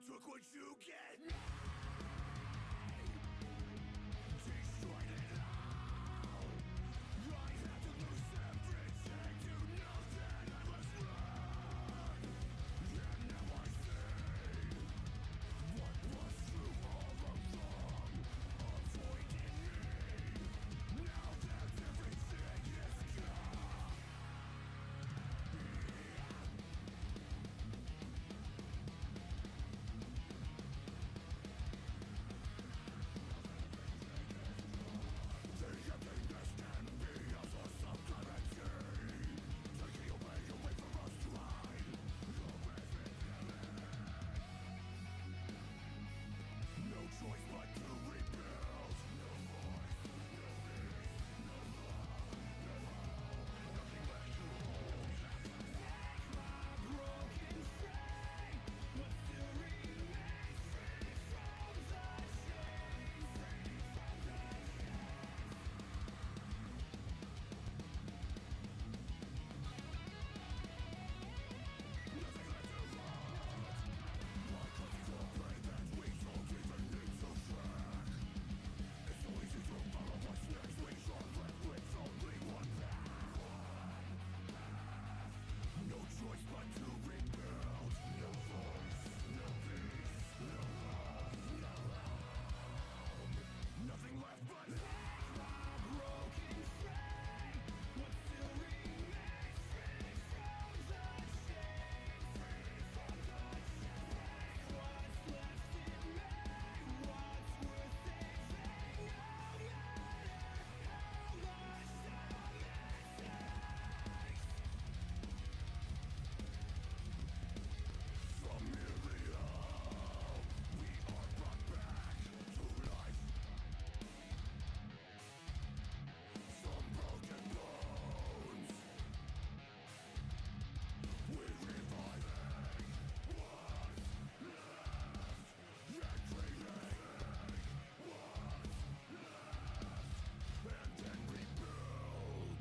took what you get. Destroyed it all. I had to lose everything to know that I was wrong. And now I see what was true all along. Avoiding me. Now that everything is gone. Choice but to rebuild. No voice, no peace, no love, no hope. Nothing left to hold. Take my broken frame, what still remains free from the chains, free from the chains. Nothing left to hold. Why can't you all pray that we don't even need to track? It's so easy to follow what's next. We short left with only one path. No choice but to rebuild. No voice, no peace, no love, no home. Nothing left but take my broken frame. What still remains free from the chains, free from the chains. What's left in me? What's worth saving? No matter how much time it takes. From Miriam, we are brought back to life. Some broken bones. We're reviving what's left. And dreaming what's left. And then rebuild.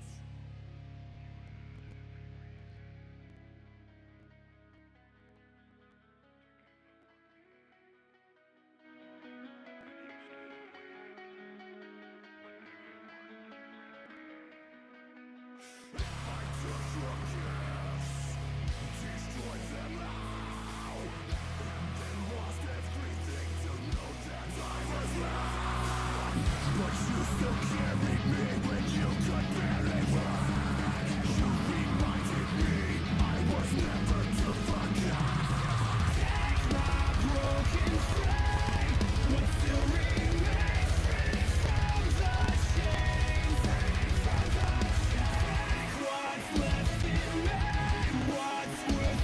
I took your gifts, destroyed them all, and then lost everything to know that I was wrong. But you still carried me when you could barely walk. You reminded me I was never to forget. Take my broken frame, what still remains free from the chains, free from the chains. What's left in me? What's worth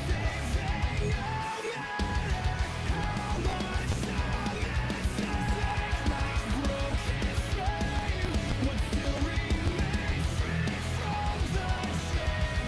saving? No matter how much time it takes. Take my broken frame, what still remains free from the chains.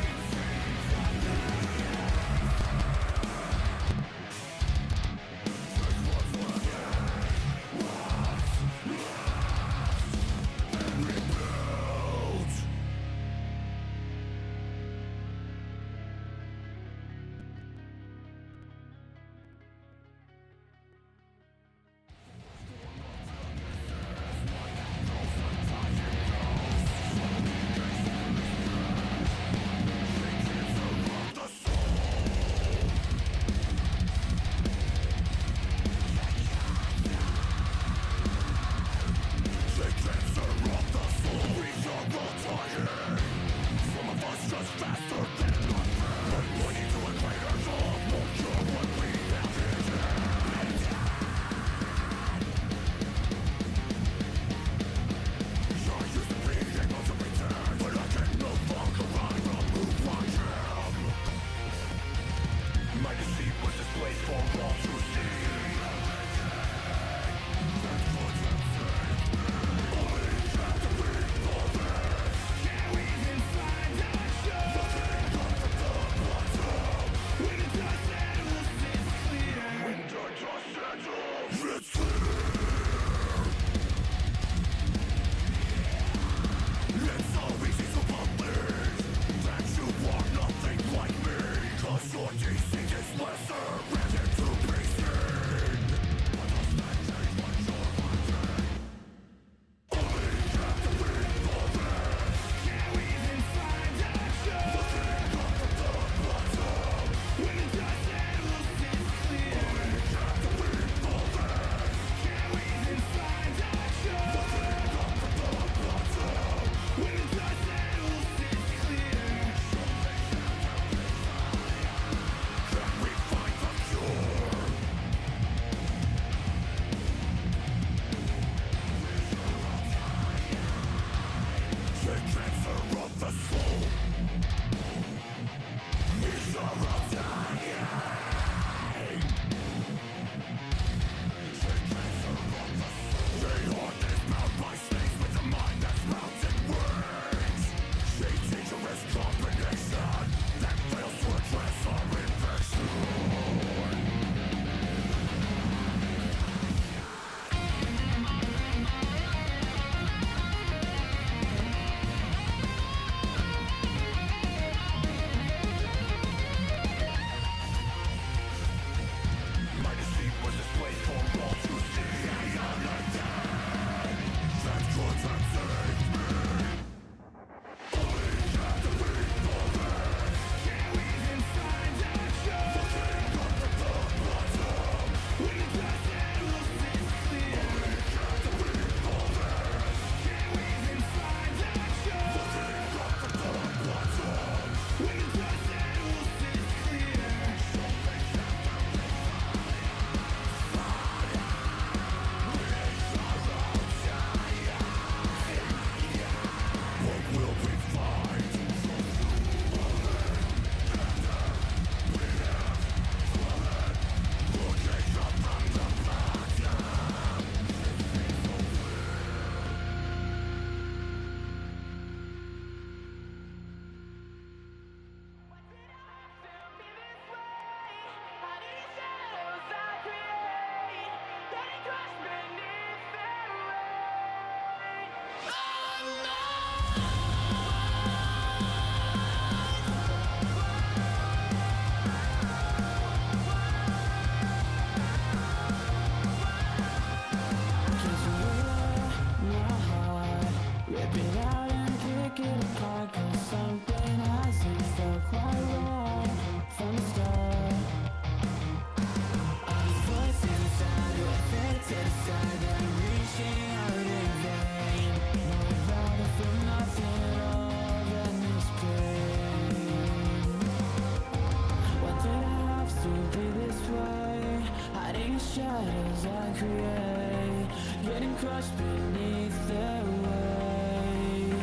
create, getting crushed beneath their weight.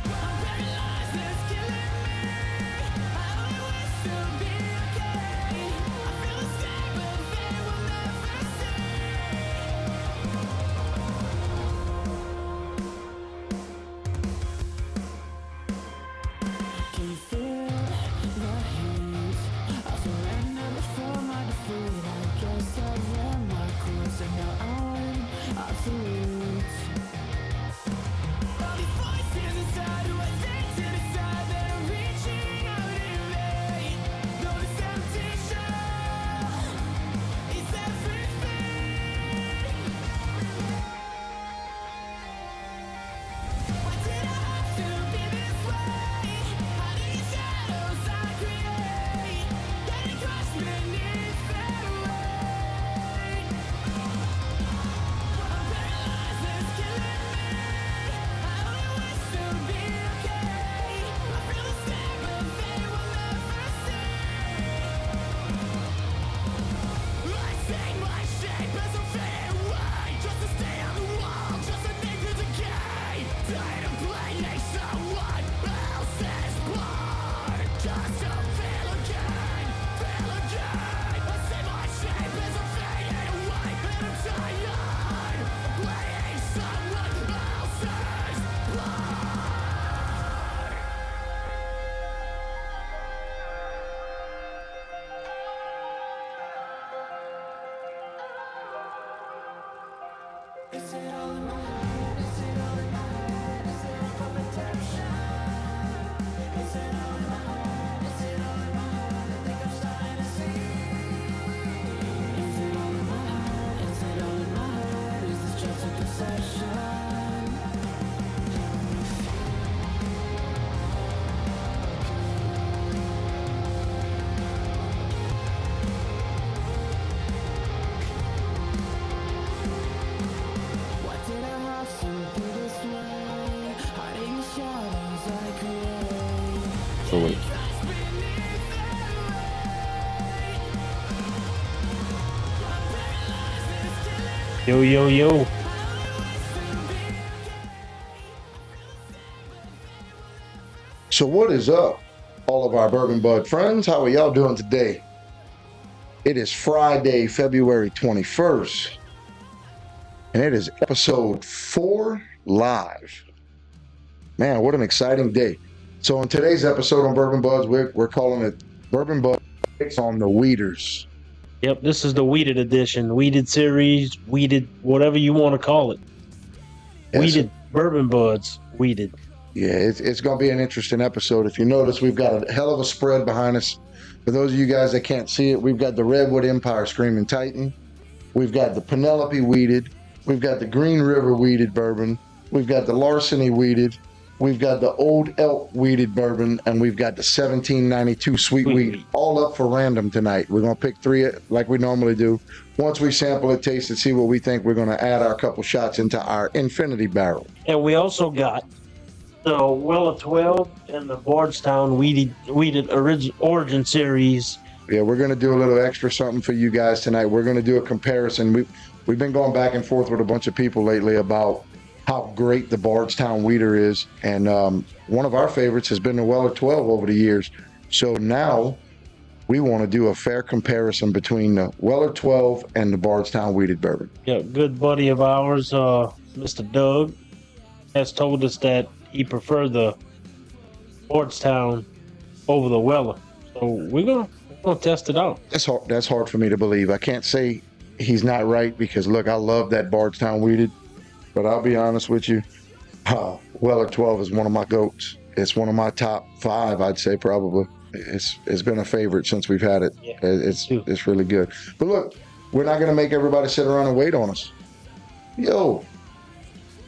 I'm paralyzed, it's killing me. I only wish to be okay. I feel the same, but they will never see. Can you feel the heat? I'll surrender before my defeat. I guess I ran my course and now I'm absolute. All these voices inside who I take to decide that I'm reaching out in vain. Though this empty shell is everything. Why did I have to be this way? Hiding in shadows I create, getting crushed beneath their weight. I'm paralyzed, it's killing me. I only wish to be okay. I feel the same, but they will never see. I take my shape as I'm fading away, just to stay on the wall, just to think to decay. Tired of playing someone else's part, just to feel again, feel again. I see my shape as I'm fading away, and I'm tired of playing someone else's part. Is it all in my head? Is it all in my head? Is it all competition? Is it all in my head? Is it all in my head? I think I'm starting to see. Is it all in my head? Is it all in my head? Is this just a perception? Why did I have to be this way? Hiding in shadows I create. So wait. Crushed beneath their weight. I'm paralyzed, it's killing me. Yo, yo, yo. I only wish to be okay. So what is up, all of our Bourbon Bud friends? How are y'all doing today? It is Friday, February 21st, and it is episode 4 live. Man, what an exciting day. So in today's episode on Bourbon Budz, we're calling it Bourbon Budz on the Weeders. Yep, this is the weeded edition. Weeded series, weeded, whatever you want to call it. Yes. Weeded Bourbon Budz, weeded. Yeah, it's going to be an interesting episode. If you notice, we've got a hell of a spread behind us. For those of you guys that can't see it, we've got the Redwood Empire Screaming Titan. We've got the Penelope Weeded. We've got the Green River Weeded Bourbon. We've got the Larceny Weeded. We've got the Old Elk Weeded Bourbon. And we've got the 1792 Sweet Wheat. All up for random tonight. We're going to pick 3 like we normally do. Once we sample it, taste it, see what we think, we're going to add our couple shots into our Infinity Barrel. And we also got the Weller 12 and the Bardstown weeded origin series. Yeah, we're going to do a little extra something for you guys tonight. We're going to do a comparison. We've been going back and forth with a bunch of people lately about how great the Bardstown Weeder is. And one of our favorites has been the Weller 12 over the years. So now we want to do a fair comparison between the Weller 12 and the Bardstown Weeded Bourbon. Yeah, good buddy of ours, Mr. Doug, has told us that he preferred the Bardstown over the Weller. So we're gonna test it out. That's hard for me to believe. I can't say he's not right because, look, I love that Bardstown Weeded. But I'll be honest with you, Weller 12 is one of my goats. It's one of my top 5, I'd say, probably. It's been a favorite since we've had it. Yeah, it's really good. But look, we're not going to make everybody sit around and wait on us. Yo,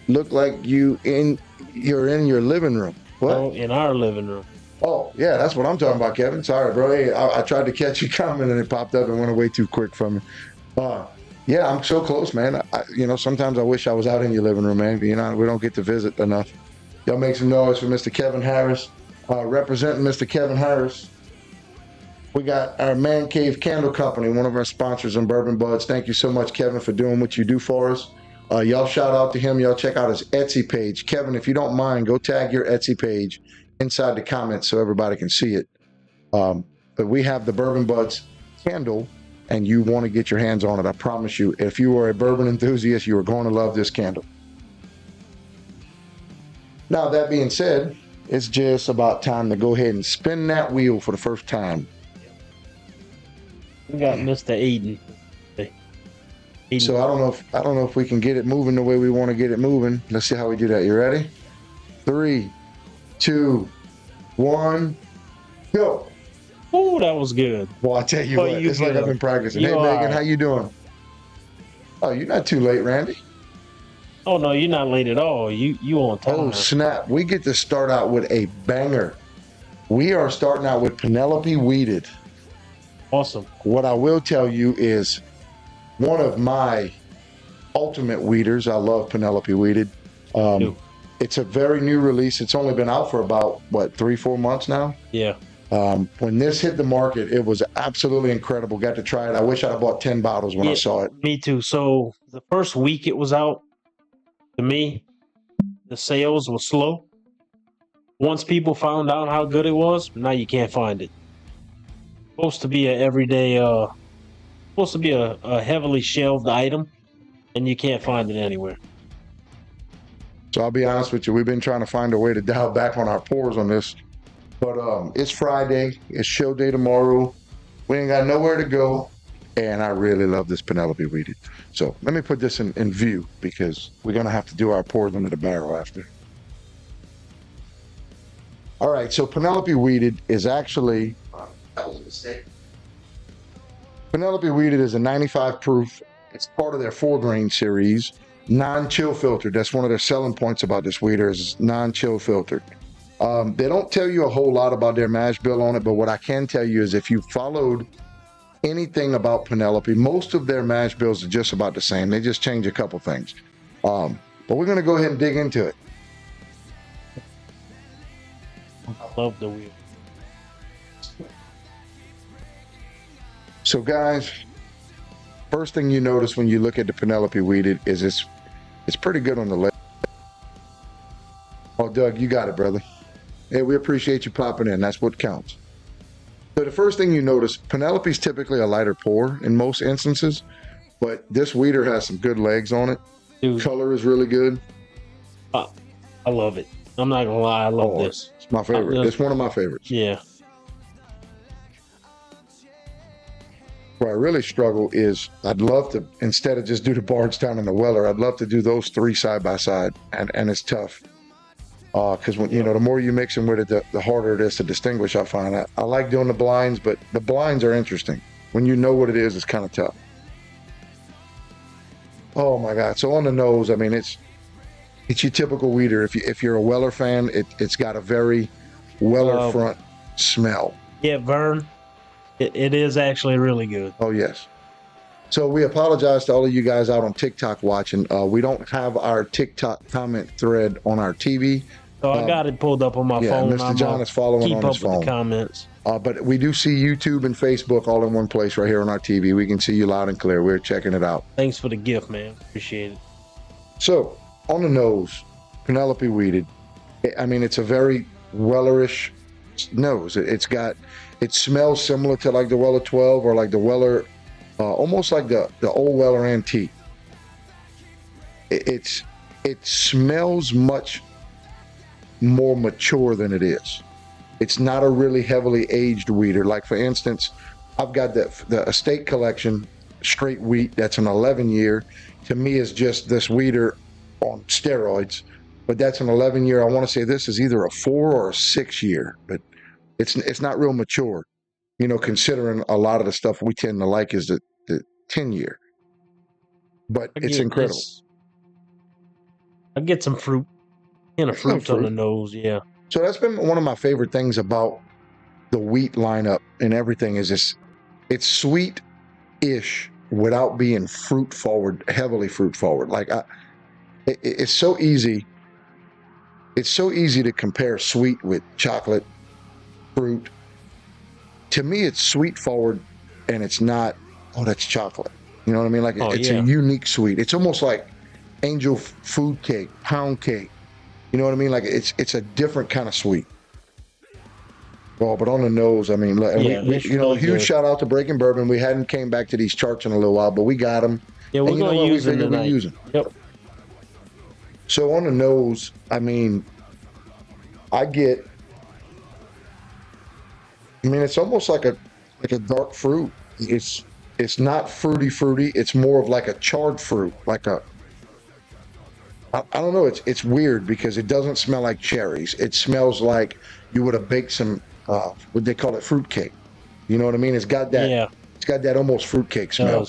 look like you're in your living room. What? Oh, in our living room. Oh, yeah, that's what I'm talking about, Kevin. Sorry, bro. Hey, I tried to catch you coming and it popped up and went away too quick from me. Yeah, I'm so close, man. Sometimes I wish I was out in your living room, man. We don't get to visit enough. Y'all make some noise for Mr. Kevin Harris. Representing Mr. Kevin Harris. We got our Man Cave Candle Company, one of our sponsors on Bourbon Budz. Thank you so much, Kevin, for doing what you do for us. Y'all shout out to him. Y'all check out his Etsy page. Kevin, if you don't mind, go tag your Etsy page inside the comments so everybody can see it. But we have the Bourbon Budz candle, and you want to get your hands on it. I promise you, if you are a bourbon enthusiast, you are going to love this candle. Now, that being said, it's just about time to go ahead and spin that wheel for the first time. We got Mr. Aiden. So I don't know if we can get it moving the way we want to get it moving. Let's see how we do that. You ready? 3, 2, 1, go. Oh, that was good. Well, I tell you what, it's like I've been practicing. Hey, Megan, how you doing? Oh, you're not too late, Randy. Oh no, you're not late at all. You on time. Oh snap! We get to start out with a banger. We are starting out with Penelope Weeded. Awesome. What I will tell you is one of my ultimate weeders. I love Penelope Weeded. It's a very new release. It's only been out for about, 3-4 months now? Yeah. When this hit the market, it was absolutely incredible. Got to try it. I wish I'd have bought 10 bottles when I saw it. Me too. So the first week it was out, to me, the sales were slow. Once people found out how good it was, now you can't find it. Supposed to be a everyday, supposed to be a heavily shelved item, and you can't find it anywhere. So I'll be honest with you, we've been trying to find a way to dial back on our pours on this. But it's Friday, it's show day tomorrow. We ain't got nowhere to go, and I really love this Penelope Weeded. So let me put this in view, because we're gonna have to do our pours under the barrel after. All right, so Penelope Weeded is actually, that was a mistake. Penelope Weeded is a 95 proof. It's part of their 4-grain series, non-chill filtered. That's one of their selling points about this weeder, is non-chill filtered. They don't tell you a whole lot about their mash bill on it, but what I can tell you is if you followed anything about Penelope, most of their mash bills are just about the same. They just change a couple things. But we're going to go ahead and dig into it. I love the wheel. So guys, first thing you notice when you look at the Penelope Weeded is it's pretty good on the lid. Oh, Doug, you got it, brother. Hey, we appreciate you popping in. That's what counts. So the first thing you notice, Penelope's typically a lighter pour in most instances, but this weeder has some good legs on it. Dude, color is really good. I love it. I'm not gonna lie, I love this. It's my favorite. It's one of my favorites. Yeah. Where I really struggle is I'd love to, instead of just do the Bardstown and the Weller, I'd love to do those 3 side by side, and it's tough. Because when the more you mix them with it, the harder it is to distinguish. I find I like doing the blinds, but the blinds are interesting. When you know what it is, it's kind of tough. Oh my God! So on the nose, I mean, it's your typical weeder. If you're a Weller fan, it's got a very Weller front smell. Yeah, Vern, it is actually really good. Oh yes. So we apologize to all of you guys out on TikTok watching. We don't have our TikTok comment thread on our TV. So I got it pulled up on my phone. Mr. John is following on his phone. Keep up with the comments. But we do see YouTube and Facebook all in one place right here on our TV. We can see you loud and clear. We're checking it out. Thanks for the gift, man. Appreciate it. So on the nose, Penelope Weeded. I mean, it's a very Wellerish nose. It smells similar to like the Weller 12 or like the Weller, almost like the old Weller Antique. It smells much more mature than it is. It's not a really heavily aged weeder. Like for instance, I've got the Estate Collection straight wheat. That's an 11-year. To me, is just this weeder on steroids. But that's an 11-year. I want to say this is either a 4 or a 6-year, but it's not real mature. Considering a lot of the stuff we tend to like is the 10-year. But it's incredible. I get some fruit. And a fruit on the nose, yeah. So that's been one of my favorite things about the wheat lineup and everything is it's sweet-ish without being fruit forward, heavily fruit forward. Like it's so easy. It's so easy to compare sweet with chocolate, fruit. to me, it's sweet forward, and it's not. Oh, that's chocolate. You know what I mean? Like it's yeah. a unique sweet. It's almost like angel food cake, pound cake. You know what I mean? Like it's a different kind of sweet. Well, but on the nose, I mean, Yeah, we it's you know, really huge good. shout out to Breaking Bourbon. We hadn't came back to these charts in a little while, but we got them. Yeah, we're gonna use them tonight. Use them. Yep. So on the nose, I mean, I mean, it's almost like a dark fruit. It's not fruity. It's more of like a charred fruit, like a. I don't know. It's weird because it doesn't smell like cherries. It smells like you would have baked some what they call it, fruitcake. You know what I mean? It's got that. Yeah. It's got that almost fruitcake smell.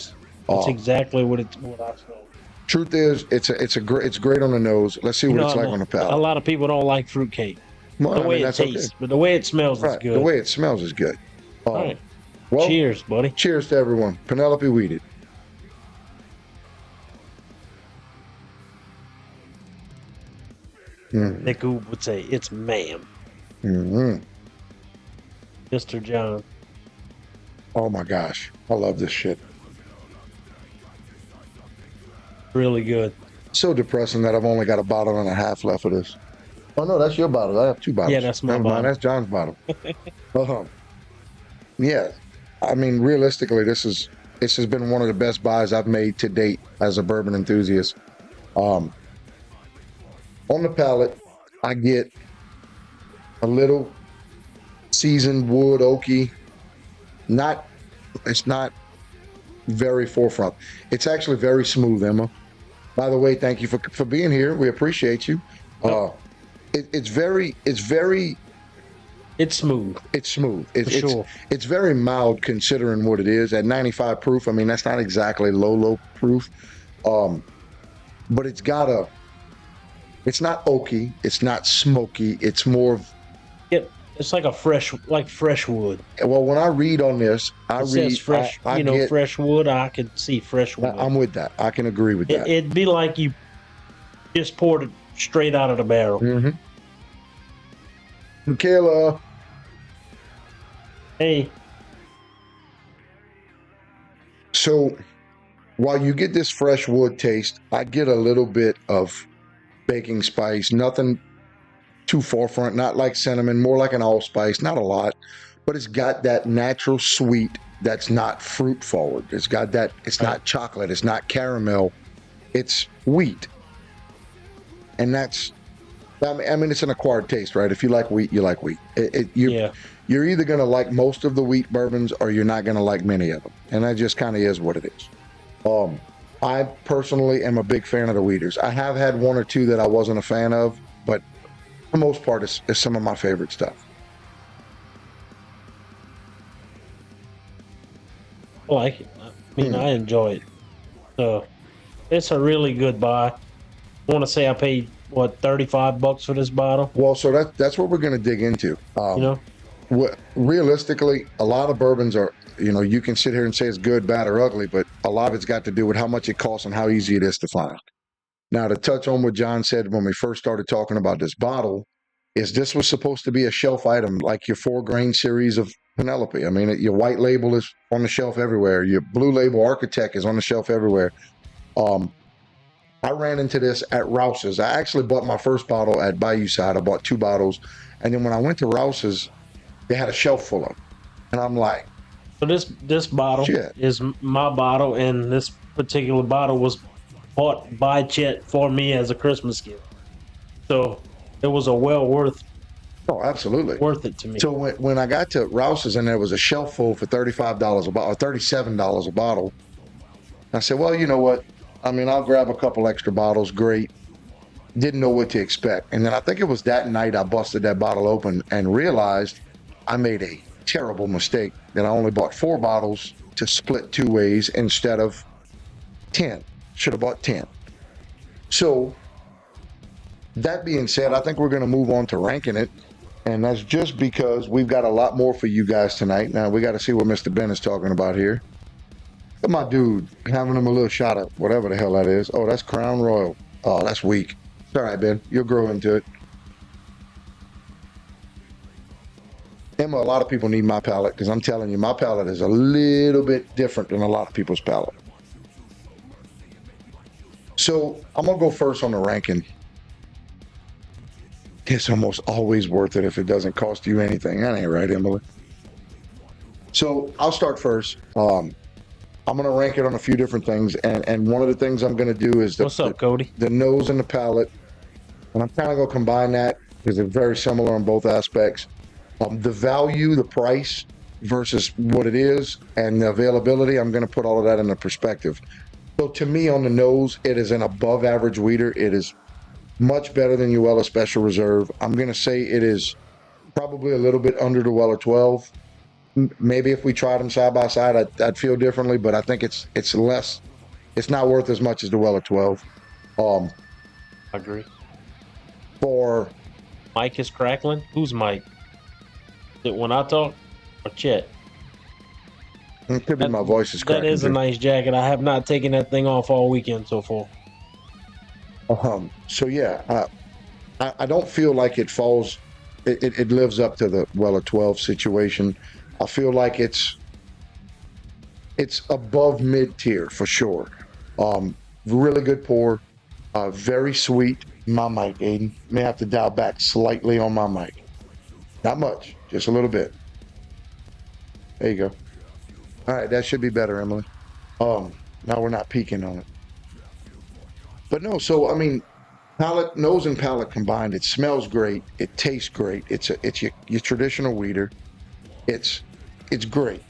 That's exactly what I smell. Truth is, it's great on the nose. Let's see what it's like on the palate. A lot of people don't like fruitcake. Well, The I way mean, it that's tastes, okay. but the way it smells Right. is good. The way it smells is good. All right. Well, Cheers, buddy. cheers to everyone. Penelope weeded. Nick Oob would say, it's ma'am. Mm-hmm. Mr. John. Oh my gosh, I love this shit. Really good. So depressing that I've only got a bottle and a half left of this. Oh no, that's your bottle. I have two bottles. Yeah, that's my Never mind, bottle. that's John's bottle. Yeah, I mean, realistically, this has been one of the best buys I've made to date as a bourbon enthusiast. On the palate, I get a little seasoned wood, oaky. It's not very forefront. It's actually very smooth, Emma. By the way, thank you for being here. We appreciate you. It's smooth. Sure. It's very mild considering what it is at 95 proof. I mean, that's not exactly low proof. But it's it's not oaky. It's not smoky. It's more of, It's like fresh wood. well, when I read on this, It says fresh, I get, fresh wood. I can see fresh wood. I'm with that. I can agree with that. It'd be like you just poured it straight out of the barrel. Mm-hmm. Michaela. Hey, So while you get this fresh wood taste, I get a little bit of baking spice, nothing too forefront, not like cinnamon, more like an allspice, not a lot, but it's got that natural sweet that's not fruit forward. It's got that, it's not chocolate, it's not caramel, it's wheat. And that's, I mean, it's an acquired taste, right? If you like wheat, you like wheat. You're either going to like most of the wheat bourbons or you're not going to like many of them. And that just kind of is what it is. I personally am a big fan of the wheaters. I have had one or two that I wasn't a fan of, but for the most part, it's some of my favorite stuff. I like it. I mean, I enjoy it. So it's a really good buy. I want to say I paid, what, $35 for this bottle? Well, so that's what we're going to dig into. Realistically, a lot of bourbons are, you can sit here and say it's good, bad, or ugly, but a lot of it's got to do with how much it costs and how easy it is to find. Now, to touch on what John said when we first started talking about this bottle, is this was supposed to be a shelf item, like your 4-grain series of Penelope. I mean, your white label is on the shelf everywhere. Your blue label Architect is on the shelf everywhere. I ran into this at Rouse's. I actually bought my first bottle at Bayou Side. I bought 2 bottles. And then when I went to Rouse's, they had a shelf full of them. And I'm like, So this bottle Shit. is my bottle, and this particular bottle was bought by Chet for me as a Christmas gift. So it was worth absolutely. it to me. So when I got to Rouse's and there was a shelf full for $35 a bottle, or $37 a bottle, I said, well, you know what? I mean, I'll grab a couple extra bottles. Great. Didn't know what to expect. And then I think it was that night I busted that bottle open and realized I made a terrible mistake that I only bought 4 bottles to split 2 ways instead of 10. Should have bought 10. So that being said, I think we're going to move on to ranking it. And that's just because we've got a lot more for you guys tonight. Now we got to see what Mr. Ben is talking about here. Look at my dude having him a little shot of whatever the hell that is. Oh, that's Crown Royal. Oh, that's weak. It's all right, Ben. You'll grow into it. Emma, a lot of people need my palate because I'm telling you, my palate is a little bit different than a lot of people's palate. So I'm going to go first on the ranking. It's almost always worth it if it doesn't cost you anything. That ain't right, Emily. So I'll start first. I'm going to rank it on a few different things. And one of the things I'm going to do is What's up, Cody? The nose and the palate. And I'm kind of going to combine that because they're very similar on both aspects. The value, the price versus what it is, and the availability, I'm going to put all of that into perspective. So to me, on the nose, it is an above average weeder. It is much better than your Weller Special Reserve. I'm going to say it is probably a little bit under the Weller 12. Maybe if we tried them side by side, I'd feel differently, but I think it's less. It's not worth as much as the Weller 12. I agree. For Mike is crackling. Who's Mike? Is it when I talk or Chet? It could be my voice is cracking. That is a nice jacket. I have not taken that thing off all weekend so far. So yeah, I don't feel like it falls. It lives up to the Weller 12 situation. I feel like it's above mid tier for sure. Really good pour, very sweet. My mic, Aiden, may have to dial back slightly on my mic. Not much, just a little bit. There you go. All right, that should be better, Emily. Now we're not peeking on it. But no, so I mean, palate, nose and palate combined, it smells great. It tastes great. It's your traditional weeder. It's great.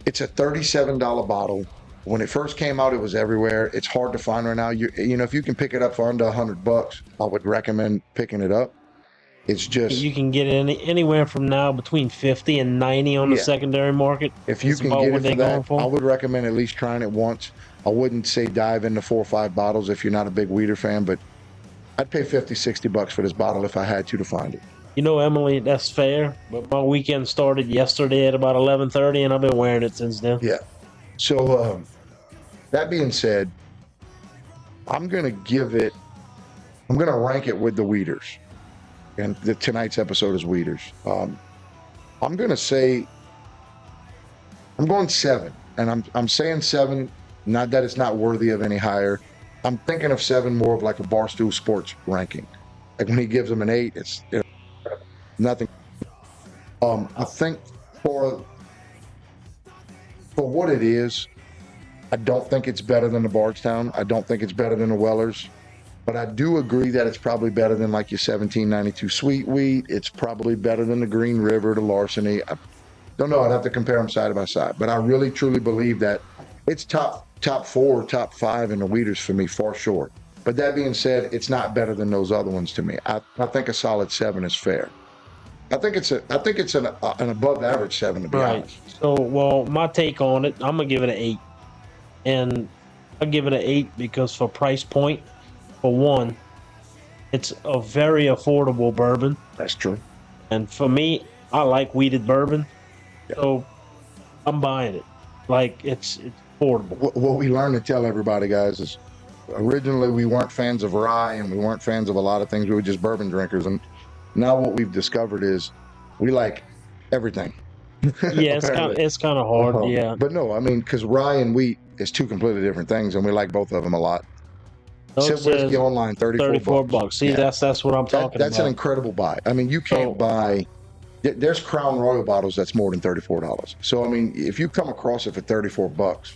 It's a $37 bottle. When it first came out, it was everywhere. It's hard to find right now. You know, if you can pick it up for under $100, I would recommend picking it up. It's just you can get it anywhere from now between 50 and 90 on the secondary market. If you can get it for that, I would recommend at least trying it once. I wouldn't say dive into 4 or 5 bottles if you're not a big weeder fan, but I'd pay $50-$60 for this bottle if I had to find it. You know, Emily, that's fair, but my weekend started yesterday at about 11:30, and I've been wearing it since then. Yeah. So that being said, I'm gonna rank it with the weeders, and tonight's episode is weeders. I'm gonna say I'm going 7, and I'm saying 7. Not that it's not worthy of any higher. I'm thinking of 7 more of like a Barstool Sports ranking. Like when he gives them an 8, it's nothing. I think for what it is, I don't think it's better than the Bardstown. I don't think it's better than the Wellers. But I do agree that it's probably better than like your 1792 Sweet Wheat. It's probably better than the Green River, the Larceny. I don't know. I'd have to compare them side by side. But I really, truly believe that it's top 4, top 5 in the weeders for me, for sure. But that being said, it's not better than those other ones to me. I think a solid 7 is fair. I think it's an above average 7, to be honest. So, well, my take on it, I'm gonna give it an 8, and I'll give it an 8 because for price point, for one, it's a very affordable bourbon. That's true. And for me, I like weeded bourbon, so I'm buying it. Like it's affordable. What we learned to tell everybody, guys, is originally we weren't fans of rye and we weren't fans of a lot of things. We were just bourbon drinkers, and now what we've discovered is we like everything. Yeah, it's kind of hard. Yeah, but no, I mean, because rye and wheat is 2 completely different things, and we like both of them a lot. Sip Whiskey online, $34. See, that's what I'm talking about. That's an incredible buy. I mean, you can't buy. There's Crown Royal bottles that's more than $34. So I mean, if you come across it for $34,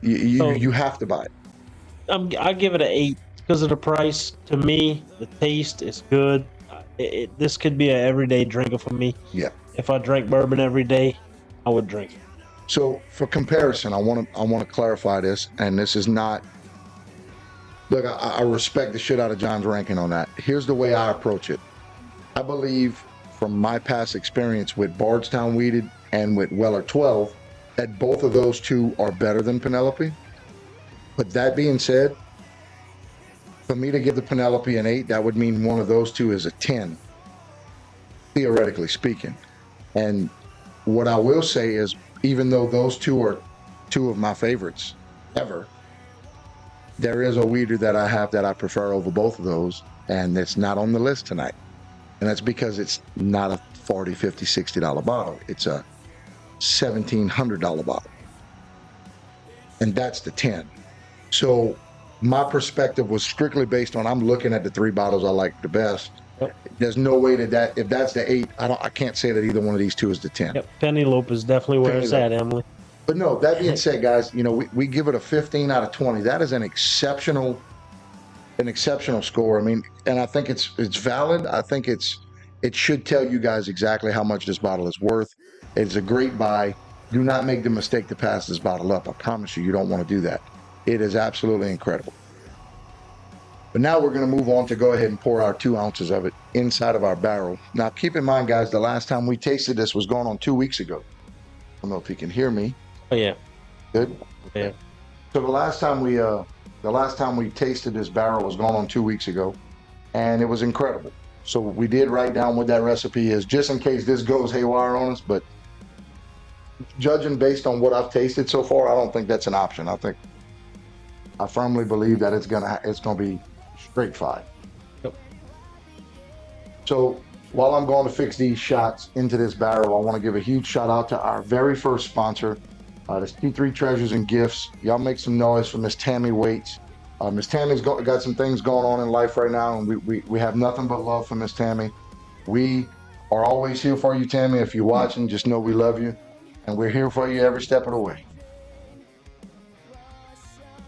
you have to buy it. I give it an 8 because of the price. To me, the taste is good. This could be an everyday drinker for me. Yeah. If I drank bourbon every day, I would drink it. So for comparison, I want to clarify this, and this is not. Look, I respect the shit out of John's ranking on that. Here's the way I approach it. I believe, from my past experience with Bardstown Weeded and with Weller 12, that both of those 2 are better than Penelope. But that being said, for me to give the Penelope an 8, that would mean one of those 2 is a 10, theoretically speaking. And what I will say is, even though those 2 are 2 of my favorites ever, there is a weeder that I have that I prefer over both of those, and it's not on the list tonight. And that's because it's not a $40, $50, $60 bottle. It's a $1,700 bottle. And that's the 10. So my perspective was strictly based on, I'm looking at the 3 bottles I like the best. Yep. There's no way that if that's the 8, I can't say that either one of these two is the 10. Yep, Penelope is definitely where it's at, Emily. But no, that being said, guys, we give it a 15 out of 20. That is an exceptional score. I mean, and I think it's valid. I think it should tell you guys exactly how much this bottle is worth. It's a great buy. Do not make the mistake to pass this bottle up. I promise you don't want to do that. It is absolutely incredible. But now we're going to move on to go ahead and pour our 2 ounces of it inside of our barrel. Now, keep in mind, guys, the last time we tasted this was going on 2 weeks ago. I don't know if you can hear me. Oh, yeah. Good? Yeah. So the last time we tasted this barrel was going on 2 weeks ago, and it was incredible. So we did write down what that recipe is, just in case this goes haywire on us, but judging based on what I've tasted so far, I don't think that's an option. I firmly believe that it's gonna be straight 5. Yep. So while I'm going to fix these shots into this barrel, I want to give a huge shout out to our very first sponsor, this T3 Treasures and Gifts. Y'all make some noise for Miss Tammy Waits. Miss Tammy's got some things going on in life right now, and we have nothing but love for Miss Tammy. We are always here for you, Tammy. If you're watching, just know we love you, and we're here for you every step of the way.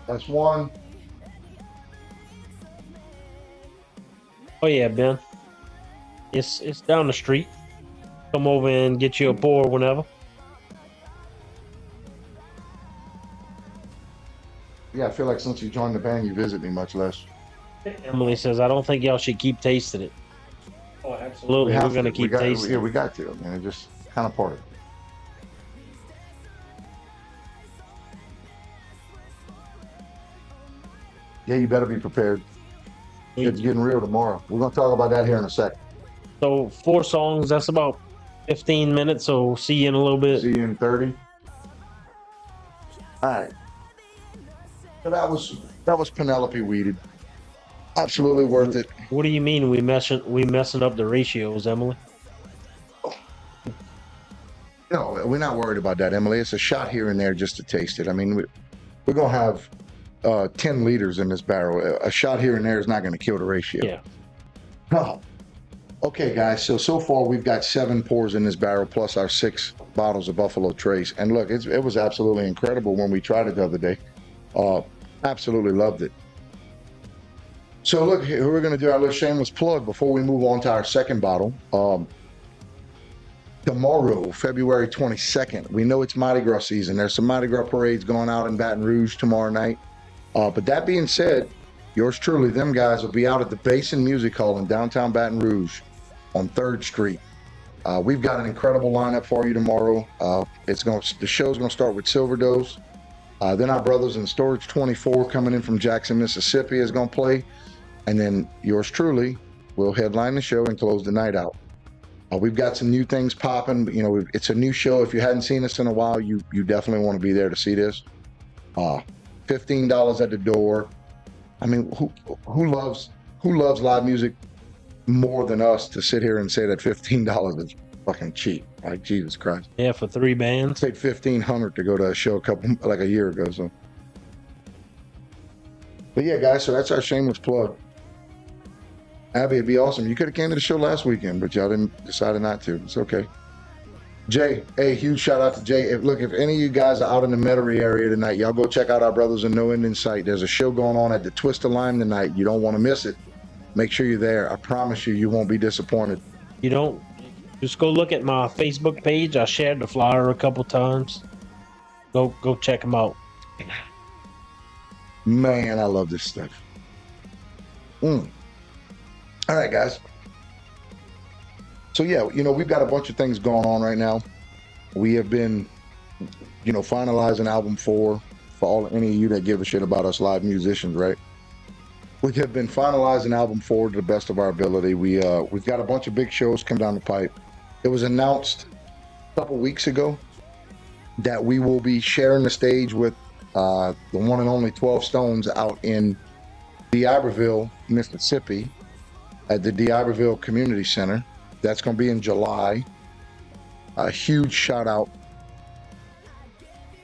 That's 1. Oh, yeah, Ben. It's down the street. Come over and get you a pour whenever. Yeah, I feel like since you joined the band, you visit me much less. Emily says, I don't think y'all should keep tasting it. Oh, absolutely. We're going to keep tasting it. Yeah, we got to. I mean, it just kind of part of it. Yeah, you better be prepared. It's getting real tomorrow. We're going to talk about that here in a second. So 4 songs, that's about 15 minutes, so see you in a little bit. See you in 30. All right. So that was Penelope weeded. Absolutely worth it. What do you mean we messing up the ratios, Emily? No, we're not worried about that, Emily. It's a shot here and there just to taste it. I mean, we're going to have 10 liters in this barrel. A shot here and there is not going to kill the ratio. Yeah. Oh. Okay, guys. So far we've got 7 pours in this barrel plus our 6 bottles of Buffalo Trace. And look, it was absolutely incredible when we tried it the other day. Absolutely loved it. So look, here we're going to do our little shameless plug before we move on to our second bottle. Tomorrow, February 22nd, we know it's Mardi Gras season. There's some Mardi Gras parades going out in Baton Rouge tomorrow night. But that being said, yours truly, them guys will be out at the Basin Music Hall in downtown Baton Rouge on 3rd Street. We've got an incredible lineup for you tomorrow. The show's going to start with Silver Dose. Then our brothers in Storage 24 coming in from Jackson, Mississippi is going to play. And then yours truly will headline the show and close the night out. We've got some new things popping. It's a new show. If you hadn't seen us in a while, you definitely want to be there to see this. $15 at the door. I mean, who loves live music more than us to sit here and say that $15 is fucking cheap? Like, Jesus Christ. Yeah, for 3 bands. I paid $1,500 to go to a show a year ago. So, but yeah, guys. So that's our shameless plug. Abby, it'd be awesome. You could have came to the show last weekend, but y'all decided not to. It's okay. Jay, hey, huge shout out to Jay. If any of you guys are out in the Metairie area tonight, y'all go check out our brothers in No End in Sight. There's a show going on at the Twist of Lime tonight. You don't want to miss it. Make sure you're there. I promise you won't be disappointed. You don't. Just go look at my Facebook page. I shared the flyer a couple times. Go check them out. Man, I love this stuff. All right, guys. So yeah, we've got a bunch of things going on right now. We have been, finalizing album 4 for any of you that give a shit about us live musicians, right? We have been finalizing album 4 to the best of our ability. We've got a bunch of big shows come down the pipe. It was announced a couple weeks ago that we will be sharing the stage with the one and only 12 Stones out in D'Iberville, Mississippi, at the D'Iberville Community Center. That's going to be in July. A huge shout out.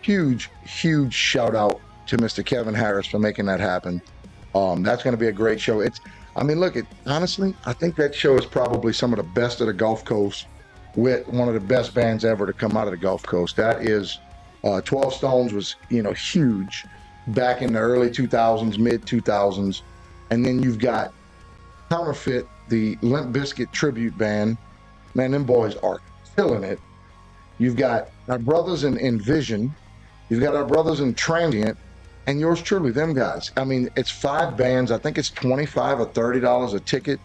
Huge shout out to Mr. Kevin Harris for making that happen. That's going to be a great show. Honestly, I think that show is probably some of the best of the Gulf Coast, with one of the best bands ever to come out of the Gulf Coast. That is 12 Stones was, huge back in the early 2000s, mid 2000s. And then you've got Counterfeit, the Limp Bizkit tribute band. Man, them boys are killing it. You've got our brothers in Vision. You've got our brothers in Transient, and yours truly, them guys. I mean, it's 5 bands. I think it's $25 or $30 a ticket.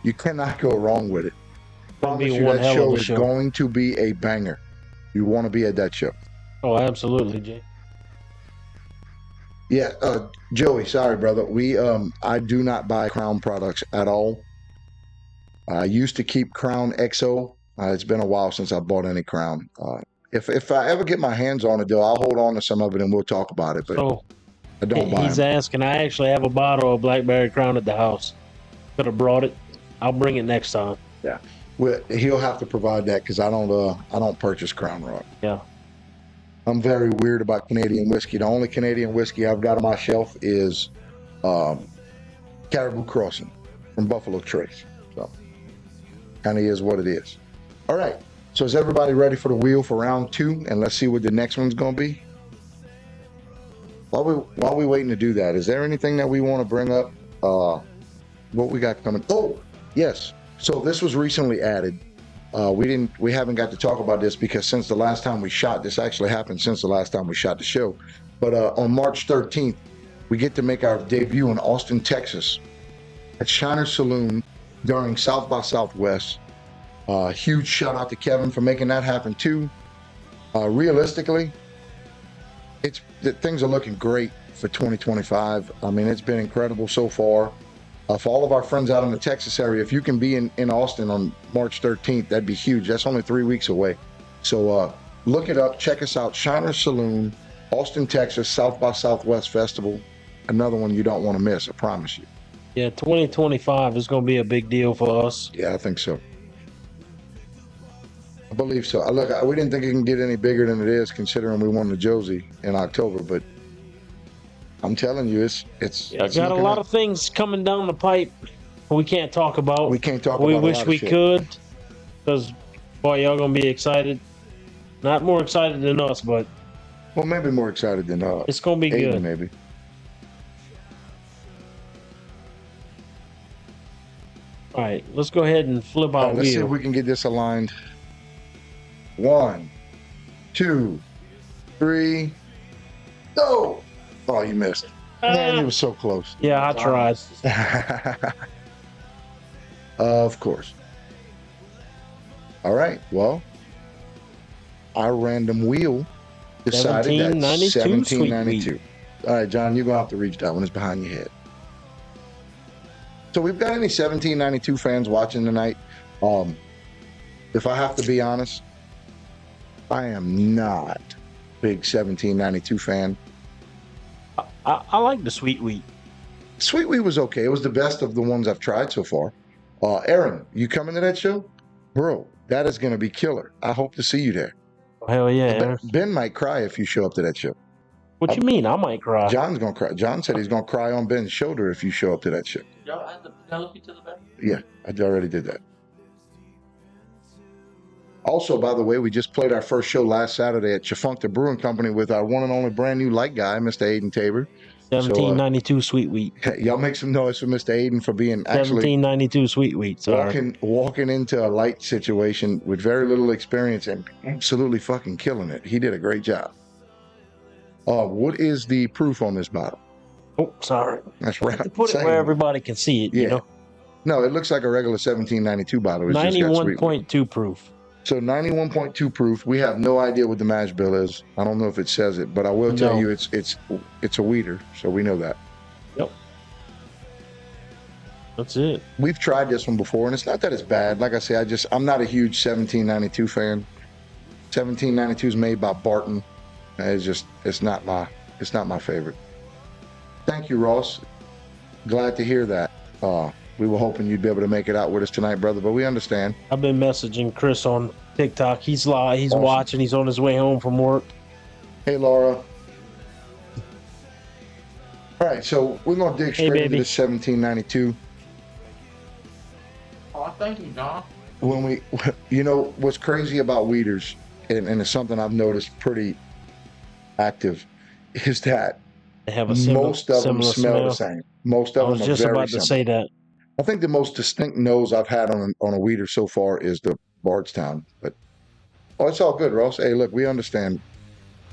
You cannot go wrong with it. I promise you that show is going to be a banger. You want to be at that show. Oh, absolutely, Jay. Yeah, Joey, sorry, brother. I do not buy Crown products at all. I used to keep Crown XO. It's been a while since I bought any Crown. If I ever get my hands on it, though, I'll hold on to some of it and we'll talk about it. But I don't buy He's them. asking. I actually have a bottle of Blackberry Crown at the house. Could have brought it. I'll bring it next time. Yeah, well, he'll have to provide that because I don't purchase Crown Rock. Yeah. I'm very weird about Canadian whiskey. The only Canadian whiskey I've got on my shelf is Caribou Crossing from Buffalo Trace. So kind of is what it is. All right. So is everybody ready for the wheel for round 2? And let's see what the next one's going to be. While we waiting to do that, is there anything that we want to bring up? What we got coming? Oh, yes. So this was recently added. We haven't got to talk about this because since the last time we shot, this actually happened since the last time we shot the show. But on March 13th, we get to make our debut in Austin, Texas at Shiner Saloon during South by Southwest. Huge shout out to Kevin for making that happen too. Realistically, things are looking great for 2025. I mean, it's been incredible so far. For all of our friends out in the Texas area, if you can be in Austin on March 13th, that'd be huge. That's only 3 weeks away. So look it up. Check us out. Shiner Saloon, Austin, Texas, South by Southwest Festival. Another one you don't want to miss, I promise you. Yeah, 2025 is going to be a big deal for us. Yeah, I think so. I believe so. Look, we didn't think it can get any bigger than it is, considering we won the Josie in October. But I'm telling you, it's got a lot of things coming down the pipe we can't talk about. We can't talk about. We wish we could, because boy, y'all gonna be excited. Not more excited than us, but maybe more excited than us. It's gonna be Aiden, good. Maybe. All right, let's go ahead and flip out. Let's see if we can get this aligned. 1, 2, 3, go! Oh, you missed. Man, you were so close. Yeah, I tried. Of course. All right. Well, our random wheel decided that 1792. All right, John, you're going to have to reach that one. It's behind your head. So we've got any 1792 fans watching tonight? If I have to be honest, I am not a big 1792 fan. I like the Sweet Wheat. Sweet Wheat was okay. It was the best of the ones I've tried so far. Aaron, you coming to that show? Bro, that is going to be killer. I hope to see you there. Hell yeah. Ben might cry if you show up to that show. What you mean? I might cry. John's going to cry. John said he's going to cry on Ben's shoulder if you show up to that show. Y'all add the Penelope to the back? Yeah, I already did that. Also, by the way, we just played our first show last Saturday at Chafuncta Brewing Company with our one and only brand new light guy, Mr. Aiden Tabor. 1792 Sweet Wheat. Y'all make some noise for Mr. Aiden for being actually 1792 Sweet Wheat. Sorry. Walking into a light situation with very little experience and absolutely fucking killing it. He did a great job. What is the proof on this bottle? Oh, sorry. That's right. Put it where everybody can see it. Yeah. You know? No, it looks like a regular 1792 bottle. 91.2 proof. So 91.2 proof. We have no idea what the mash bill is. I don't know if it says it, but I will tell you it's a weeder, so we know that. Yep. That's it. We've tried this one before, and it's not that it's bad. Like I say, I'm not a huge 1792 fan. 1792 is made by Barton. It's not my favorite. Thank you, Ross. Glad to hear that. We were hoping you'd be able to make it out with us tonight, brother, but we understand. I've been messaging Chris on TikTok. He's live. He's Awesome. watching. He's on his way home from work. Hey, Laura. All right, so we're going to dig straight into this 1792. Oh, thank you, Don. When we, you know, what's crazy about weeders, and it's something I've noticed pretty active, is that They have a most of them similar smell the same. Most of I was them are just very about to similar. say that. I think the most distinct nose I've had on a weeder so far is the Bardstown. But it's all good, Ross. Hey, look, we understand.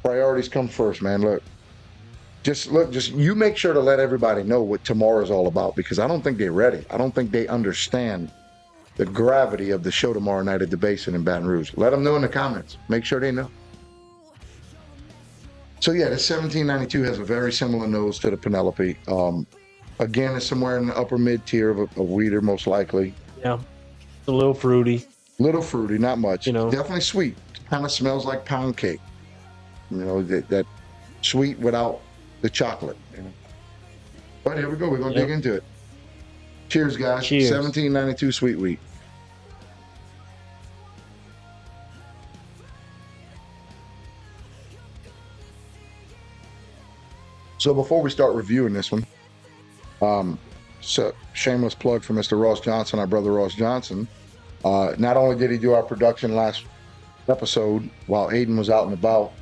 Priorities come first, man. Just you make sure to let everybody know what tomorrow's all about, because I don't think they're ready. I don't think they understand the gravity of the show tomorrow night at the Basin in Baton Rouge. Let them know in the comments. Make sure they know. So yeah, the 1792 has a very similar nose to the Penelope. Again, it's somewhere in the upper mid tier of a weeder, most likely. Yeah, it's a little fruity. Little fruity, not much. You know. Definitely sweet. Kind of smells like pound cake. You know, that sweet without the chocolate. You know. But here we go. We're gonna dig into it. Cheers, guys. Cheers. 1792 sweet wheat. So before we start reviewing this one, so shameless plug for Mr. Ross Johnson, our brother Ross Johnson. Not only did he do our production last episode while Aiden was out and about,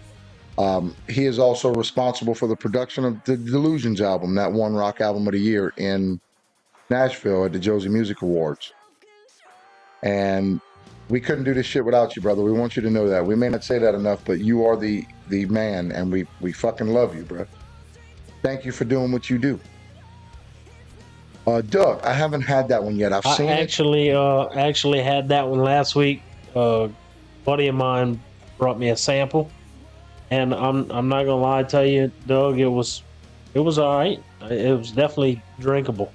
he is also responsible for the production of the Delusions album, that one rock album of the year in Nashville at the Josie Music Awards. And we couldn't do this shit without you, brother. We want you to know that. We may not say that enough, but you are the man, and we fucking love you, bro. Think you for doing what you do. Doug, I haven't had that one yet. I've seen I actually had that one last week. A buddy of mine brought me a sample, and I'm not gonna lie to you, Doug, it was all right. It was definitely drinkable.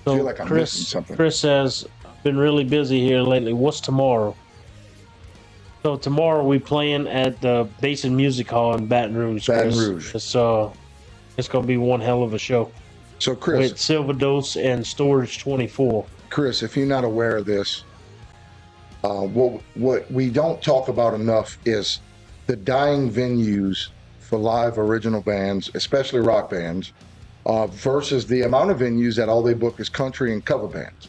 I feel like I'm missing something. Chris says, I've been really busy here lately. What's tomorrow? So tomorrow we playing at the Basin Music Hall in Baton Rouge. Baton Chris. Rouge. It's gonna be one hell of a show. So Chris, With Silver Dose and Storage 24. Chris, if you're not aware of this, what we don't talk about enough is the dying venues for live original bands, especially rock bands, versus the amount of venues that all they book is country and cover bands.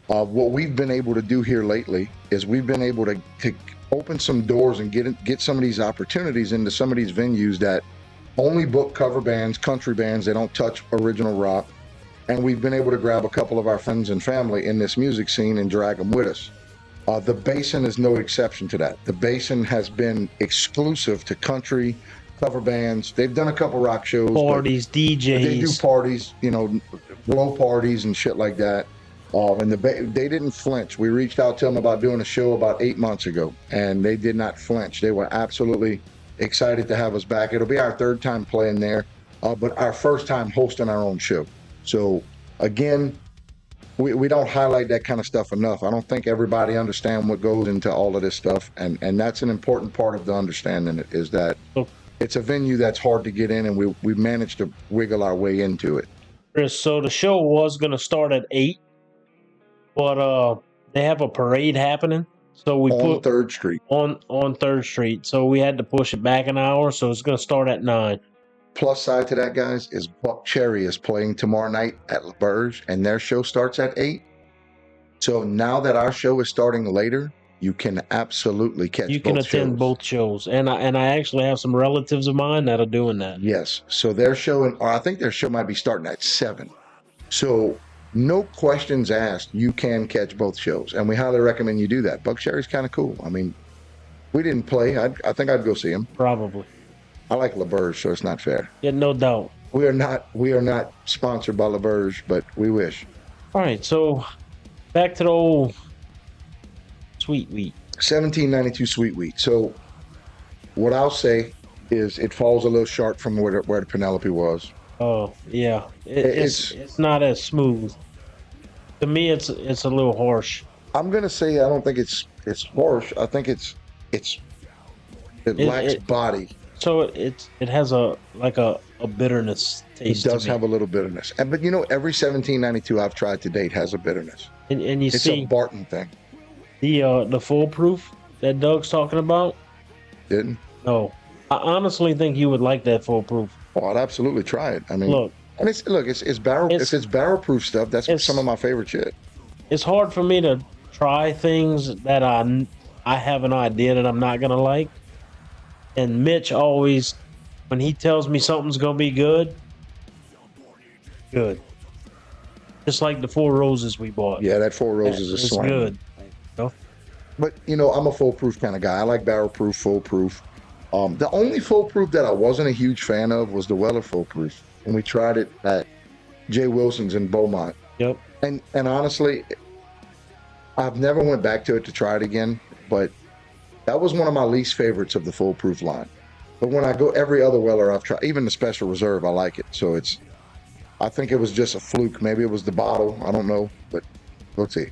What we've been able to do here lately is we've been able to open some doors and get some of these opportunities into some of these venues that only book cover bands, country bands. They don't touch original rock. And we've been able to grab a couple of our friends and family in this music scene and drag them with us. The Basin is no exception to that. The Basin has been exclusive to country, cover bands. They've done a couple rock shows. Parties, DJs. They do parties, you know, blow parties and shit like that. And they didn't flinch. We reached out to them about doing a show about 8 months ago, and they did not flinch. They were absolutely excited to have us back. It'll be our third time playing there, but our first time hosting our own show. So again, we don't highlight that kind of stuff enough. I don't think everybody understands what goes into all of this stuff, and that's an important part of the understanding it, is that it's a venue that's hard to get in, and we managed to wiggle our way into it. Chris, so the show was going to start at 8, but they have a parade happening. So we on put 3rd Street. on 3rd Street. So we had to push it back an hour. So it's going to start at 9. Plus side to that, guys, is Buck Cherry is playing tomorrow night at La Berge, and their show starts at 8. So now that our show is starting later, you can absolutely catch both shows. You can attend both shows. And I actually have some relatives of mine that are doing that. Yes. So their show, or I think their show might be starting at 7. So no questions asked, you can catch both shows. And we highly recommend you do that. Buck Cherry's kind of cool. I mean, we didn't play. I think I'd go see him. Probably. I like La Berge, so it's not fair. Yeah, no doubt. We are not sponsored by La Berge, but we wish. All right, so back to the old sweet wheat. 1792 sweet wheat. So what I'll say is it falls a little short from where the Penelope was. Oh yeah, it's not as smooth. To me, it's a little harsh. I'm gonna say I don't think it's harsh. I think it lacks body. So it has a bitterness It taste. does to me. have a little bitterness. But you know, every 1792 I've tried to date has a bitterness. And you It's see a Barton thing. the foolproof that Doug's talking about. Didn't? No, I honestly think you would like that foolproof. Oh, I'd absolutely try it. I mean, Look, and it's barrel. It's- If it's barrel proof stuff, that's it's- some of my favorite shit. it's hard for me to try things that I have an idea that I'm not gonna like. And Mitch always, when he tells me something's gonna be good. Just like the Four Roses we bought. Yeah, that Four Roses is It's slam. good. You know? But you know, I'm a foolproof kind of guy. I like barrel proof, foolproof. The only foolproof that I wasn't a huge fan of was the Weller foolproof, and we tried it at Jay Wilson's in Beaumont. Yep. And honestly, I've never went back to it to try it again. But that was one of my least favorites of the foolproof line. But when I go every other Weller I've tried, even the Special Reserve, I like it. So I think it was just a fluke. Maybe it was the bottle. I don't know, but we'll see.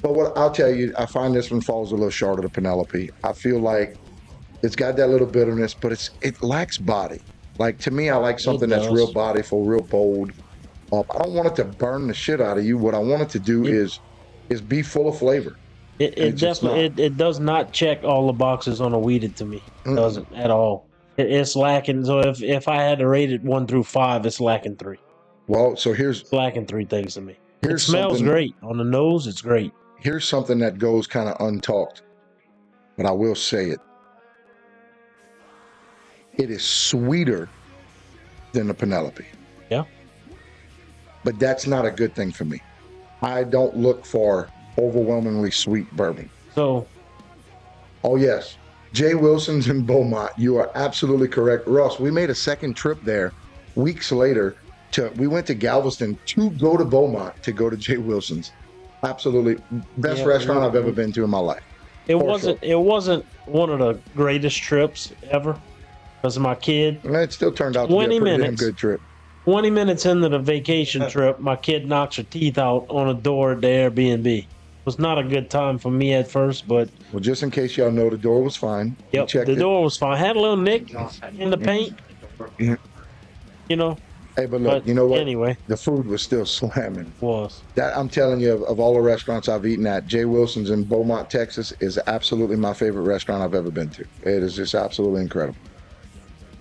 But what I'll tell you, I find this one falls a little short of the Penelope. I feel like it's got that little bitterness, but it lacks body. Like, to me, I like something that's real bodyful, real bold. I don't want it to burn the shit out of you. What I want it to do is be full of flavor. It definitely it does not check all the boxes on a weeded to me. It doesn't at all. It's lacking. So if I had to rate it 1 through 5, it's lacking 3. Well, so it's lacking 3 things to me. It here's smells something- great on the nose. It's great. Here's something that goes kind of untalked, but I will say it. It is sweeter than the Penelope. Yeah. But that's not a good thing for me. I don't look for overwhelmingly sweet bourbon. So, Oh, yes. Jay Wilson's in Beaumont. You are absolutely correct. Ross, we made a second trip there weeks later. We went to Galveston to go to Beaumont to go to Jay Wilson's. Absolutely best restaurant I've ever been to in my life. it wasn't one of the greatest trips ever because my kid. And it still turned out to be a 20 pretty damn minutes. good trip. 20 minutes into the vacation trip, my kid knocks her teeth out on a door at the Airbnb. It was not a good time for me at first, but Well, just in case y'all know, the door was fine. We yep, checked the it. door was fine. Had a little nick in the paint, Yeah. you know. Hey, but look, But you know what? anyway, The food was still slamming. was That I'm telling you, of all the restaurants I've eaten at, Jay Wilson's in Beaumont, Texas, is absolutely my favorite restaurant I've ever been to. It is just absolutely incredible.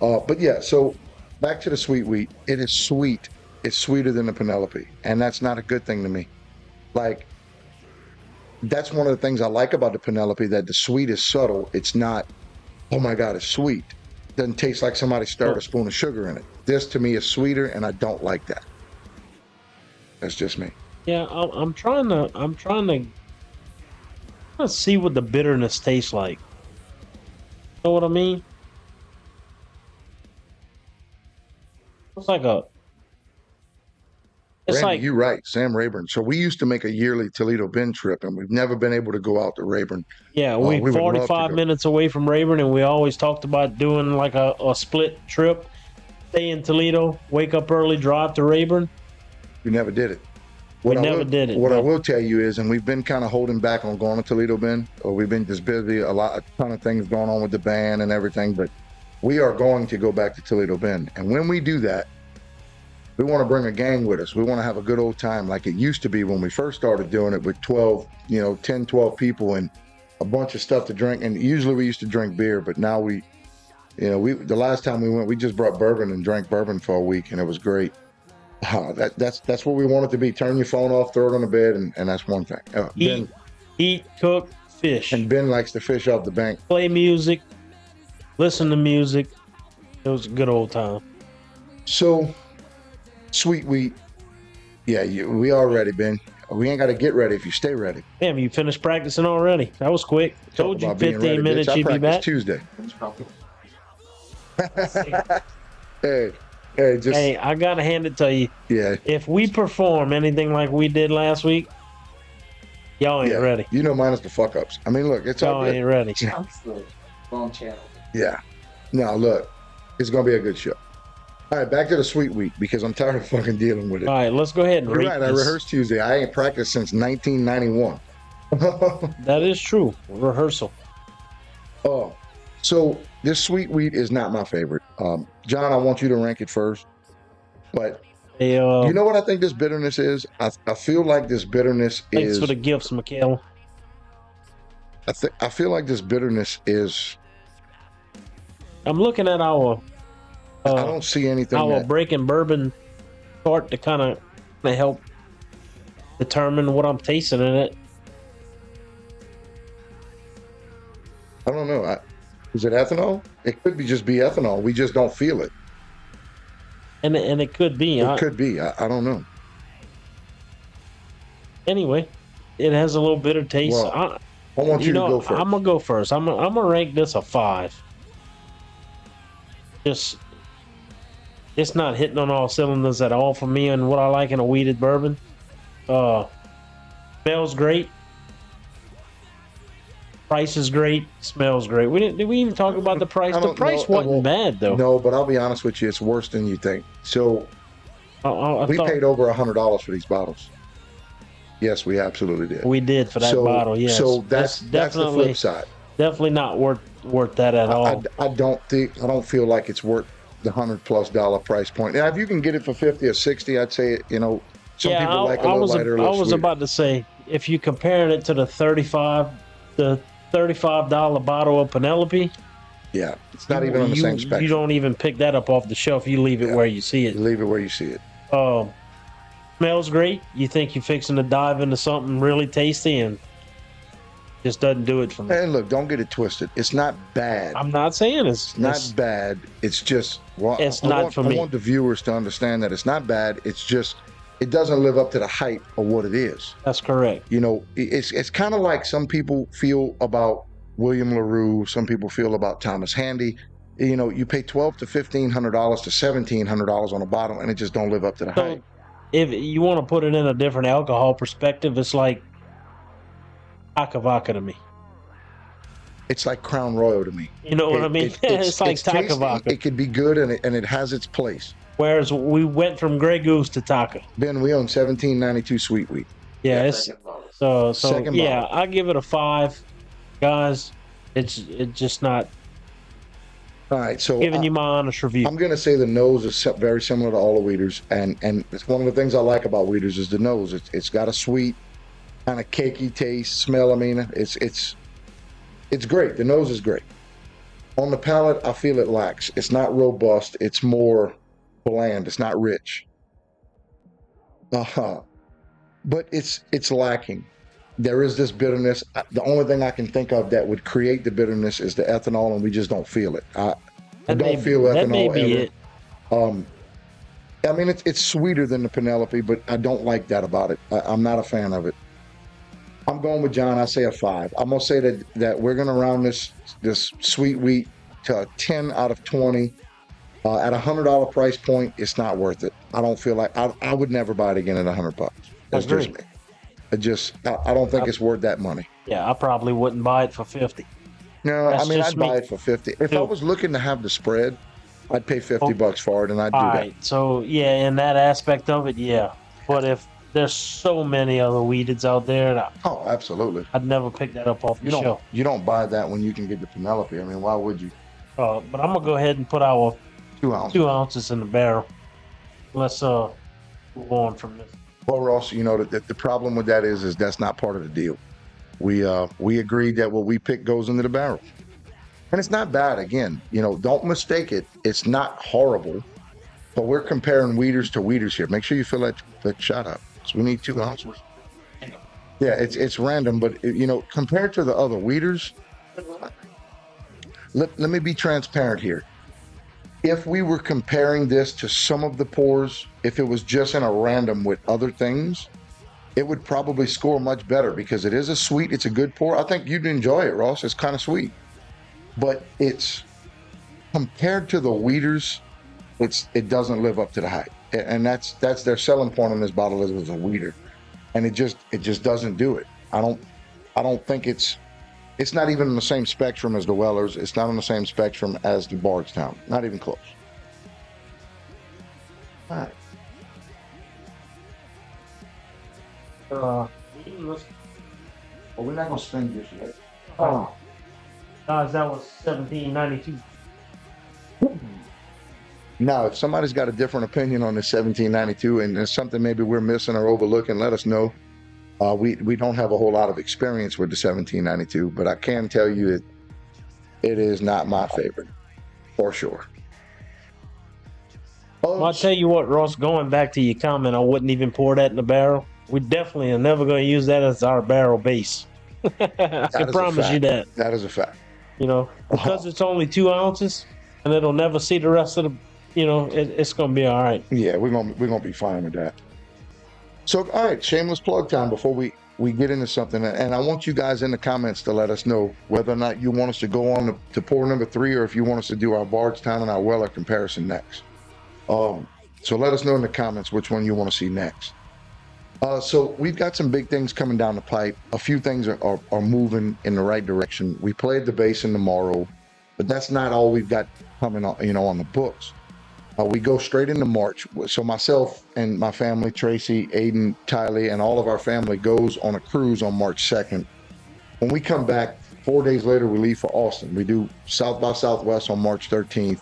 But yeah, so back to the sweet wheat. It is sweet. It's sweeter than the Penelope, and that's not a good thing to me. Like, that's one of the things I like about the Penelope, that the sweet is subtle. It's not, oh my God, it's sweet. Doesn't taste like somebody stirred a spoon of sugar in it. This to me is sweeter, and I don't like that. That's just me. yeah. I'm trying to see what the bitterness tastes like. Know what I mean? It's like a. It's Randy, like you're right, Sam Rayburn. So we used to make a yearly Toledo Bend trip, and we've never been able to go out to Rayburn. yeah, we we would love to 45 go. minutes away from Rayburn, and we always talked about doing like a split trip. Stay in Toledo, wake up early, drive to Rayburn. We never did it. We never did it, What I no. will tell you is, and we've been kind of holding back on going to Toledo Bend, or we've been just busy, a ton of things going on with the band and everything, but we are going to go back to Toledo Bend. And when we do that, we want to bring a gang with us. We want to have a good old time like it used to be when we first started doing it with 10, 12 people and a bunch of stuff to drink. And usually we used to drink beer, but now the last time we went, we just brought bourbon and drank bourbon for a week, and it was great. That's what we want it to be. Turn your phone off, throw it on the bed, and that's one thing. Eat, cook, fish, And Ben likes to fish off the bank. play music, listen to music. It was a good old time. So, sweet wheat. Yeah, we are ready, Ben. We ain't got to get ready if you stay ready. Damn, you finished practicing already. That was quick. Told you Talk about being 15 ready, minutes bitch. you'd I be practice back. Tuesday. Hey, just Hey, I gotta hand it to you. yeah. If we perform anything like we did last week, y'all ain't Yeah, ready. you know, minus the fuck ups. I mean, look, it's all Y'all good. ain't ready. That's the wrong channel. Yeah. No, look, it's gonna be a good show. All right, back to the sweet wheat because I'm tired of fucking dealing with it. All right, let's go ahead and You're rate right. I this. rehearsed Tuesday. I ain't practiced since 1991. That is true. Rehearsal. Oh, So this sweet wheat is not my favorite. John, I want you to rank it first. But Hey, you know what I think this bitterness is? I feel like this bitterness thanks is. for the gifts, Mikhail. I feel like this bitterness is. I'm looking at our I don't see anything. our breaking bourbon chart to kind of help determine what I'm tasting in it. I don't know. Is it ethanol? It could be just be ethanol. We just don't feel it. And it could be. It could be. I don't know. Anyway, it has a little bitter taste. Well, I want you to go first. I'm gonna go first. I'm gonna rank this a 5. Just, it's not hitting on all cylinders at all for me and what I like in a wheated bourbon. Smells great. Price is great. Smells great. Did we even talk about the price? The price wasn't bad though. No, but I'll be honest with you, it's worse than you think. So we paid over $100 for these bottles. Yes, we absolutely did. We did for that bottle. Yes. So that's the flip side. Definitely not worth that at all. I don't feel like it's worth the $100+ price point. Now, if you can get it for 50 or 60, I'd say some people like a little lighter. I was about to say, if you compared it to the $35 bottle of Penelope, yeah, it's not even on the same spectrum. You don't even pick that up off the shelf. You leave it where you see it. You leave it where you see it. Smells great. You think you're fixing to dive into something really tasty, and just doesn't do it for me. And look, don't get it twisted. It's not bad. I'm not saying it's not bad. It's just it's not for me. I want the viewers to understand that it's not bad. It's just it doesn't live up to the hype of what it is. That's correct. You know, it's kind of like some people feel about William LaRue. Some people feel about Thomas Handy. You know, you pay $1,200 to $1,500 to $1,700 on a bottle, and it just don't live up to the hype. If you want to put it in a different alcohol perspective, it's like Taka Vodka to me. It's like Crown Royal to me. You know what I mean? It's like Taka Vodka. It could be good, and it has its place. Whereas we went from Grey Goose to Taka. Ben, we own 1792 Sweet Wheat. Yeah, it's I give it a 5, guys. It's just not. All right, so giving you my honest review. I'm going to say the nose is very similar to all the Wheaters, and it's one of the things I like about Wheaters is the nose. It's got a sweet, kind of cakey taste, smell. I mean, it's great. The nose is great. On the palate, I feel it lacks. It's not robust. It's more bland. It's not rich. But it's lacking. There is this bitterness. The only thing I can think of that would create the bitterness is the ethanol, and we just don't feel it. I don't feel ethanol that may be ever. It. I mean, it's sweeter than the Penelope, but I don't like that about it. I'm not a fan of it. I'm going with John. I say a 5. I'm gonna say that we're gonna round this sweet wheat to a 10 out of 20. At $100 price point, it's not worth it. I don't feel like I would never buy it again at $100. That's just me. I don't think it's worth that money. Yeah, I probably wouldn't buy it for 50. No, I mean, I'd buy it for 50. If I was looking to have the spread, I'd pay $50 for it, and I'd do that. All right, so yeah, in that aspect of it, yeah. But if there's so many other Wheateds out there, oh, absolutely, I'd never pick that up off the shelf. You don't buy that when you can get the Penelope. I mean, why would you? But I'm gonna go ahead and put our 2 ounces. 2 ounces in the barrel. Let's move on from this. Well, Ross, you know the problem with that is that's not part of the deal. We agreed that what we pick goes into the barrel, and it's not bad. Again, you know, don't mistake it. It's not horrible, but we're comparing Wheaters to Wheaters here. Make sure you fill that shot up. So we need 2 ounces. Yeah, it's random, but you know, compared to the other Wheaters, let me be transparent here. If we were comparing this to some of the pours, if it was just in a random with other things, it would probably score much better because it is a sweet, it's a good pour. I think you'd enjoy it, Ross. It's kind of sweet. But it's compared to the Wheaters, it doesn't live up to the hype. And that's their selling point on this bottle is a Wheater. And it just doesn't do it. I don't think it's not even on the same spectrum as the Wellers. It's not on the same spectrum as the Bardstown. Not even close. All right. Well, we're not going to spin this yet. Guys, that was 1792. Now, if somebody's got a different opinion on the 1792 and there's something maybe we're missing or overlooking, let us know. We don't have a whole lot of experience with the 1792, but I can tell you it is not my favorite, for sure. Well, I'll tell you what, Ross, going back to your comment, I wouldn't even pour that in the barrel. We definitely are never going to use that as our barrel base. I can promise you that. That is a fact. You know, because it's only 2 ounces and it'll never see the rest of the, you know, it's going to be all right. Yeah, we're gonna be fine with that. So, all right, shameless plug time before we get into something. And I want you guys in the comments to let us know whether or not you want us to go on to pour number 3 or if you want us to do our Bardstown and our Weller comparison next. So let us know in the comments which one you want to see next. So we've got some big things coming down the pipe. A few things are moving in the right direction. We played the Basin tomorrow, but that's not all we've got coming on, you know, on the books. We go straight into March. So myself and my family, Tracy, Aiden, Tylee, and all of our family goes on a cruise on March 2nd. When we come back, 4 days later, we leave for Austin. We do South by Southwest on March 13th.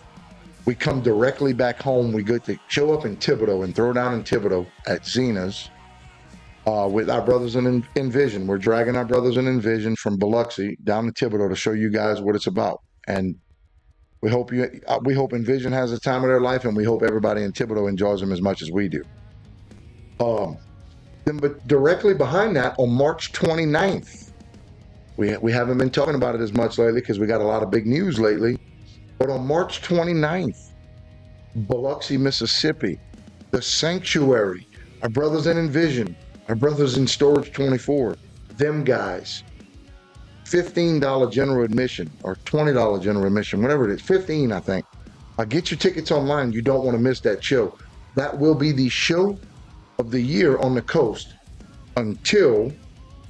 We come directly back home. We get to show up in Thibodaux and throw down in Thibodaux at Zena's with our brothers in Envision. We're dragging our brothers in Envision from Biloxi down to Thibodaux to show you guys what it's about. And we hope Envision has the time of their life, and we hope everybody in Thibodaux enjoys them as much as we do. But directly behind that, on March 29th, we haven't been talking about it as much lately because we got a lot of big news lately. But on March 29th, Biloxi, Mississippi, the Sanctuary, our brothers in Envision, our brothers in Storage 24, them guys, $15 general admission or $20 general admission, whatever it is, $15, I think. Get your tickets online. You don't want to miss that show. That will be the show of the year on the coast until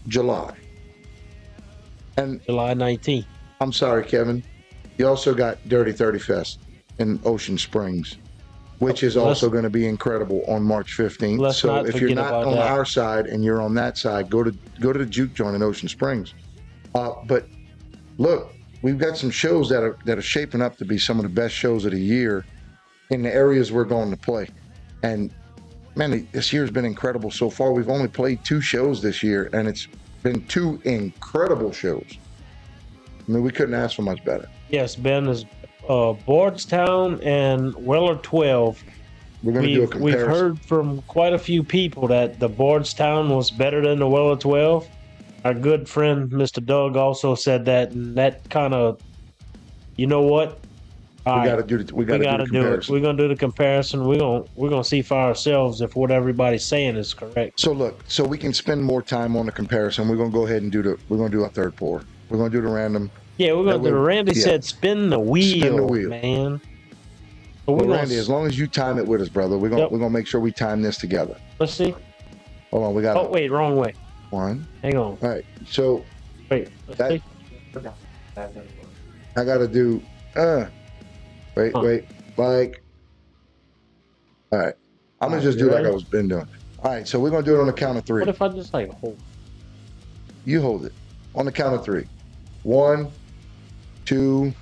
July. And July 19th. I'm sorry, Kevin. You also got Dirty 30 Fest in Ocean Springs, which is also going to be incredible on March 15th. So if you're not on our side and you're on that side, go to the Juke Joint in Ocean Springs. But look, we've got some shows that are shaping up to be some of the best shows of the year in the areas we're going to play. And man, this year's been incredible so far. We've only played 2 shows this year, and it's been 2 incredible shows. I mean, we couldn't ask for much better. Yes, Ben, is Bardstown and Weller 12. We're going to do a comparison. We've heard from quite a few people that the Bardstown was better than the Weller 12. Our good friend, Mr. Doug, also said that, and that kind of, you know what? We got to do it. We're gonna do the comparison. We're gonna see for ourselves if what everybody's saying is correct. So look, so we can spend more time on the comparison. We're gonna go ahead and we're gonna do a third pour. We're gonna do the random. Yeah, we're gonna do the Randy said spin the wheel, man. So well, Randy, as long as you time it with us, brother, we're gonna make sure we time this together. Let's see. Hold on, we got. Oh wait, wrong way. 1. Hang on. All right, so wait. Let's see. I gotta do. Wait. Like. All right, I'm gonna just do like I was been doing. All right, so we're gonna do it on the count of 3. What if I just like hold? You hold it on the count of 3. 1, 2,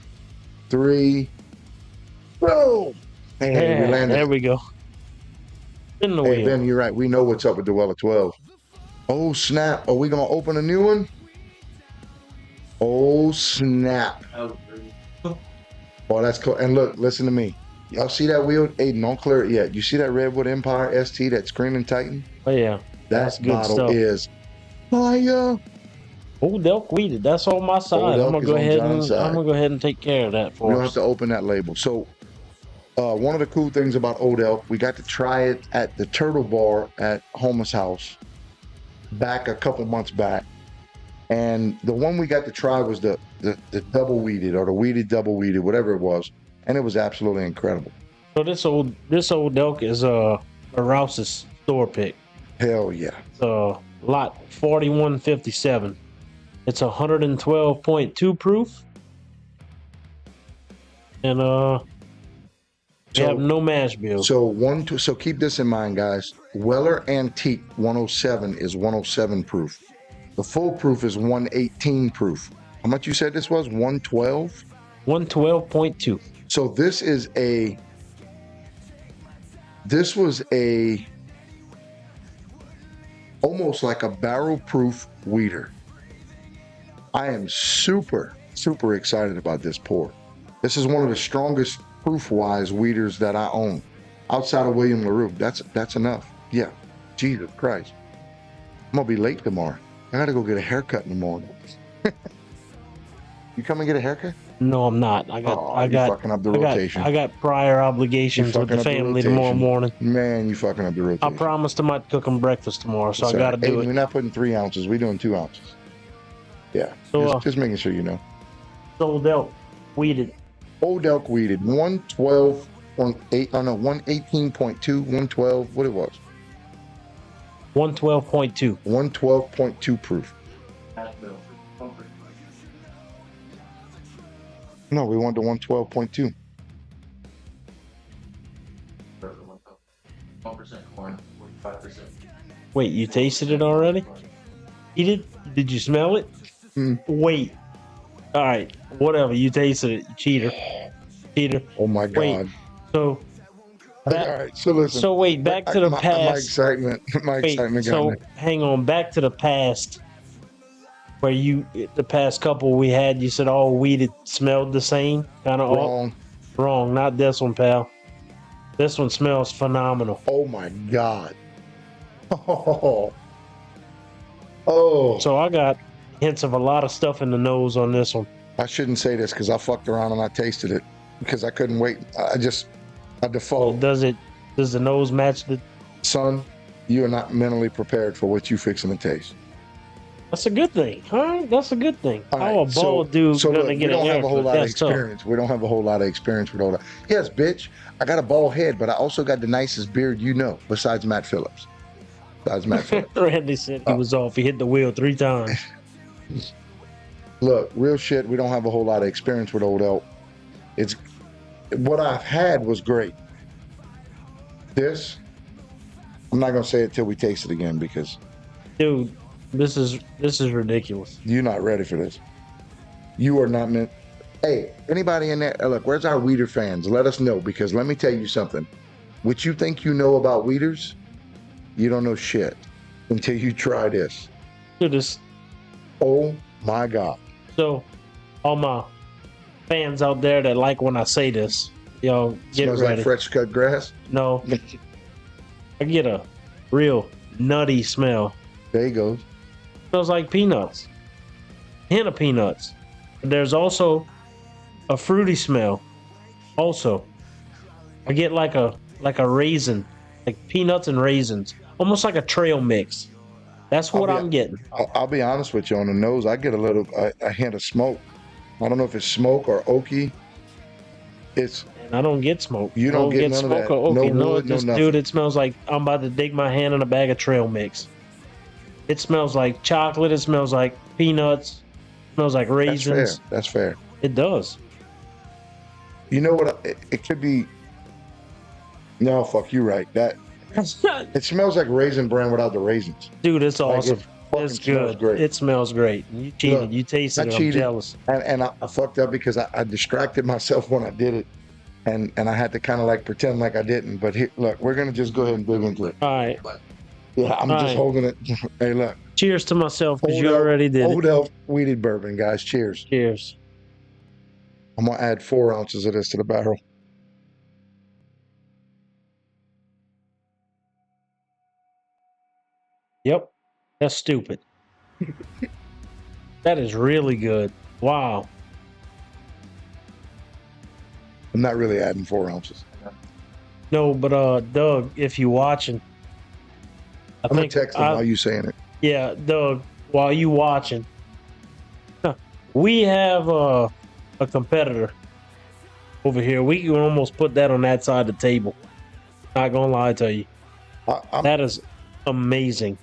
3. Boom! Hey, we landed. There we go. In the hey, wheel. Ben, you're right. We know what's up with the Weller 12. Oh, snap. Are we going to open a new one? Oh, snap. Oh, that's cool. And look, listen to me. Y'all see that wheel? Aiden, don't clear it yet. You see that Redwood Empire ST, that Screaming Titan? Oh, yeah. That model is fire. Old Elk weeded. That's on my side. I'm gonna go ahead and take care of that for us. We don't have to open that label. So one of the cool things about Old Elk, we got to try it at the Turtle Bar at Homer's house back a couple months back. And the one we got to try was the double weeded or the weeded double weeded, whatever it was. And it was absolutely incredible. So this old elk is a Rouse's store pick. Hell yeah. Lot 4157. It's 112.2 proof. And we have no mash bill. So keep this in mind, guys. Weller Antique 107 is 107 proof. The full proof is 118 proof. How much you said this was? 112? 112.2. So this was a almost like a barrel proof weeder. I am super excited about this pour. This is one of the strongest proof wise weeders that I own outside of William LaRue. That's enough. Yeah. Jesus Christ. I'm gonna be late tomorrow. I gotta go get a haircut in the morning. You come and get a haircut? No, I'm not. I got fucking up the rotation. I got prior obligations with the family tomorrow morning. Man, you fucking up the rotation. I promised I might cook them breakfast tomorrow, so I got to do it. We're not putting 3 ounces. We're doing 2 ounces. Yeah. So, just making sure you know. Old elk weeded. Old elk weeded. 112.8. Oh no, 118.2, 112. What it was? 112.2. 112.2 proof. No, we wanted the 112.2. 1% corn, 45%. Wait, you tasted it already? Did you smell it? Wait. All right, whatever. You tasted it, you cheater. Oh my God. Wait, so. All right, so listen. So wait, back to the past. My excitement. So hang on, back to the past. Where the past couple we had, you said all weeded smelled the same, kind of Wrong. Wrong, not this one, pal. This one smells phenomenal. Oh my God. Oh. So I got hints of a lot of stuff in the nose on this one. I shouldn't say this because I fucked around and I tasted it because I couldn't wait. I default. Does the nose match the? Son, you are not mentally prepared for what you fixing to taste. That's a good thing. All right, that's a good thing. All right, How a bald dude's gonna get we don't have a whole lot of That's experience. tough. We don't have a whole lot of experience with all that. Yes, bitch, I got a bald head, but I also got the nicest beard you know, besides Matt Phillips. Randy said he was off. He hit the wheel 3 times. Look, real shit, we don't have a whole lot of experience with old elk. It's what I've had was great. This, I'm not gonna say it till we taste it again because, Dude, this is ridiculous. you're not ready for this. You are not meant. Hey, anybody in there? Look, where's our weeder fans? Let us know because let me tell you something. What you think you know about weeders, you don't know shit until you try this. Dude, this. Oh my God. So, all my fans out there that like when I say this, yo, get Smells ready. like fresh cut grass. No, I get a real nutty smell. There you go. Smells like peanuts. Hint of peanuts. But there's also a fruity smell. Also, I get like a raisin, like peanuts and raisins, almost like a trail mix. That's what I'm getting. I'll be honest with you. On the nose, I get a hint of smoke. I don't know if it's smoke or oaky. It's. And I don't get smoke. You don't get none of smoke that. or oaky. No wood, no nothing. Dude, it smells like I'm about to dig my hand in a bag of trail mix. It smells like chocolate. It smells like peanuts. It smells like raisins. That's fair. It does. You know what? It could be. No, fuck you, right? That it smells like raisin bran without the raisins. Dude, it's awesome. Like It's good. Great. It smells great. You cheated. Look, You tasted it. I'm cheated, jealous. And I fucked up because I distracted myself when I did it, and I had to kind of like pretend like I didn't. But here, look, we're gonna just go ahead and dig into it. All right. Yeah, I'm just holding it. Hey, look. Cheers to myself because Old you elk- already did Old it. elk weeded bourbon, guys. Cheers. Cheers. I'm gonna add 4 ounces of this to the barrel. Yep. That's stupid. That is really good. Wow. I'm not really adding 4 ounces. No, but Doug, if you watching, I'm gonna text him while you saying it. Yeah, Doug, while you watching, we have a competitor over here. We can almost put that on that side of the table. Not gonna lie to you, that is amazing.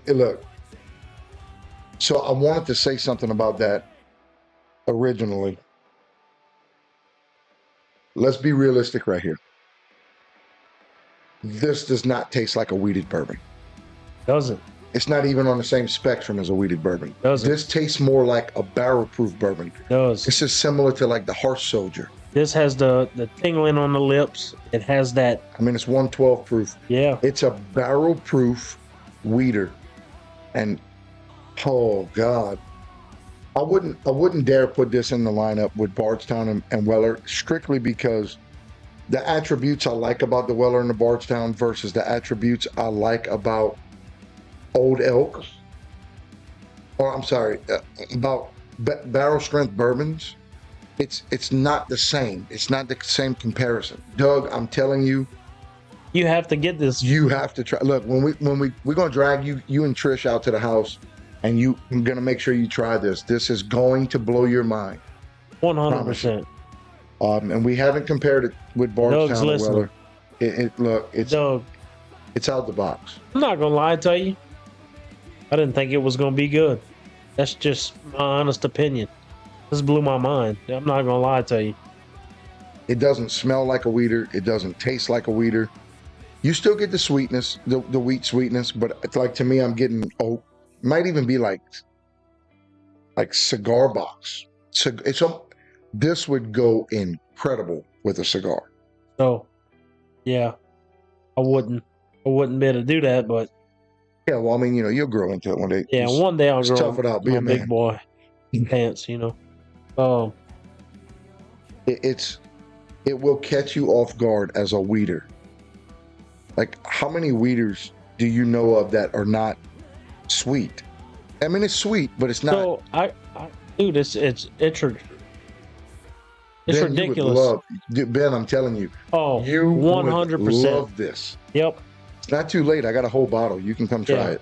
Look. So I wanted to say something about that originally. Let's be realistic right here. This does not taste like a weeded bourbon. Doesn't. It's not even on the same spectrum as a weeded bourbon. Doesn't. This tastes more like a barrel-proof bourbon. Does. This is similar to like the Horse Soldier. This has the tingling on the lips. It has that. I mean, it's 112 proof. Yeah. It's a barrel-proof weeder, and oh god, I wouldn't dare put this in the lineup with Bardstown and Weller, strictly because the attributes I like about the Weller and the Bardstown versus the attributes I like about Old Elk, or I'm sorry, about barrel strength bourbons. It's not the same. It's not the same comparison. Doug, I'm telling you, You have to get this. you have to try. Look, we're gonna drag you and Trish out to the house, and I'm gonna make sure you try this. This is going to blow your mind. 100%. And we haven't compared it with Doug's Bardstown or listening. Weller. Doug, It's out the box. I'm not gonna lie to you. I didn't think it was gonna be good. That's just my honest opinion. This blew my mind. I'm not gonna lie to you. It doesn't smell like a weeder. It doesn't taste like a weeder. You still get the sweetness, the wheat sweetness, but it's like, to me, I'm getting might even be like cigar box. This would go incredible with a cigar. So, yeah, I wouldn't be able to do that, but Yeah, well, I mean, you'll grow into it one day. yeah, one day I'll just grow tough it out, be my a man. big boy pants, It will catch you off guard as a weeder. Like, how many weeders do you know of that are not sweet? I mean, it's sweet, but it's not. So dude, it's Ben, ridiculous. Ben, I'm telling you, Oh, you 100%. would love this. Yep. It's not too late. I got a whole bottle. You can come try Yeah. it.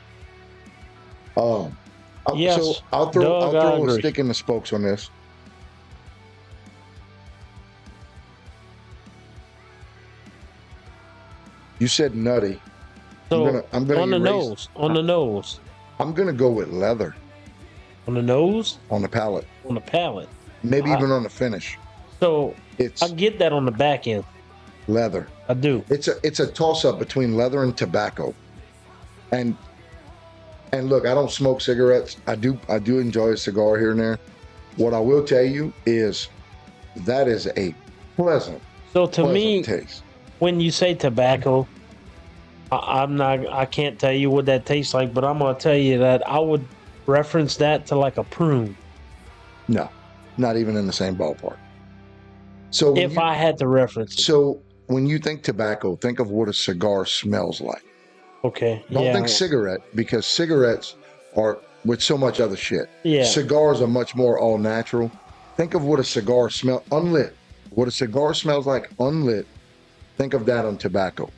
Yes, So I'll throw Doug, I a agree. stick in the spokes on this. You said nutty. So I'm gonna on the erase- nose, on the nose, I'm gonna go with leather on the nose, on the palate, on the palate. maybe I- even on the finish. So It's I get that on the back end. leather. I do. It's a toss up between leather and tobacco. And look, I don't smoke cigarettes. I do enjoy a cigar here and there. What I will tell you is that is a pleasant So to me, taste. when you say tobacco, I can't tell you what that tastes like, but I'm gonna tell you that I would reference that to like a prune. No, not even in the same ballpark. So If I had to reference it. so when you think tobacco, think of what a cigar smells like. Okay. Don't yeah. think cigarette, because cigarettes are with so much other shit. Yeah. Cigars are much more all natural. Think of what a cigar smells unlit. What a cigar smells like unlit. Think of that on tobacco.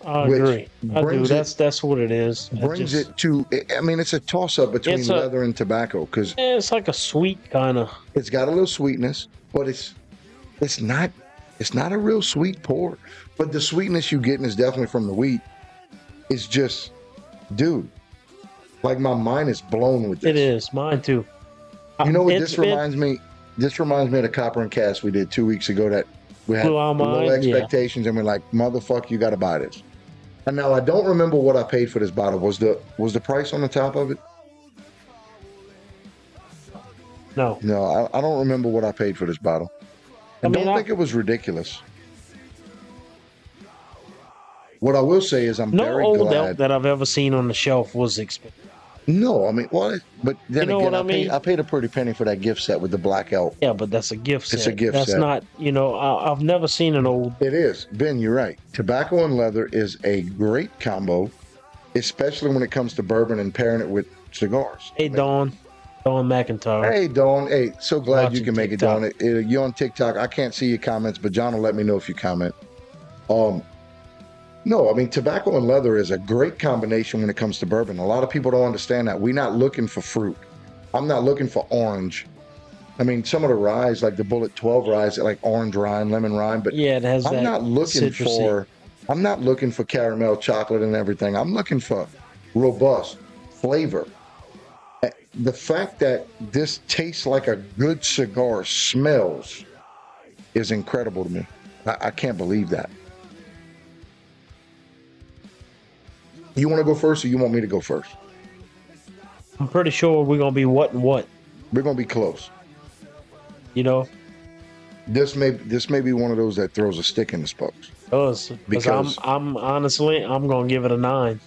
I which agree. I do. brings That's what it is. Brings it to. I mean, it's a toss up between It's leather and tobacco, because It's like a sweet kind of. it's got a little sweetness, but it's not a real sweet pour. But the sweetness you getting is definitely from the wheat. It's just, dude, like my mind is blown with this. It is mine too. You know what It's- this reminds me? This reminds me of the Copper and Cast we did 2 weeks ago that we had Blew our low mind, yeah. expectations and we're like, motherfucker, you got to buy this. And now I don't remember what I paid for this bottle. Was the price on the top of it? No. No, I don't remember what I paid for this bottle. And I mean, don't think it was ridiculous. What I will say is I'm No very old glad. elk that I've ever seen on the shelf was expensive. No, I mean, well, but then You know again, what I mean? I paid a pretty penny for that gift set with the black elk. Yeah, but that's a gift set. It's a gift that's set. not, I've never seen an old. It is. Ben, you're right. Tobacco and leather is a great combo, especially when it comes to bourbon and pairing it with cigars. Hey, Dawn McIntyre. Hey, Dawn. Hey, so glad you Watching can make TikTok. it, Dawn. You're on TikTok. I can't see your comments, but John will let me know if you comment. No, I mean, tobacco and leather is a great combination when it comes to bourbon. A lot of people don't understand that. We're not looking for fruit. I'm not looking for orange. I mean, some of the ryes, like the Bullet 12 ryes, like orange rind, lemon rind, but Yeah, it has that. I'm not looking for caramel, chocolate, and everything. I'm looking for robust flavor. The fact that this tastes like a good cigar smells is incredible to me. I can't believe that. You want to go first, or you want me to go first? I'm pretty sure we're gonna be what and what. We're gonna be close. You know, This may be one of those that throws a stick in the spokes. because I'm honestly I'm gonna give it a 9.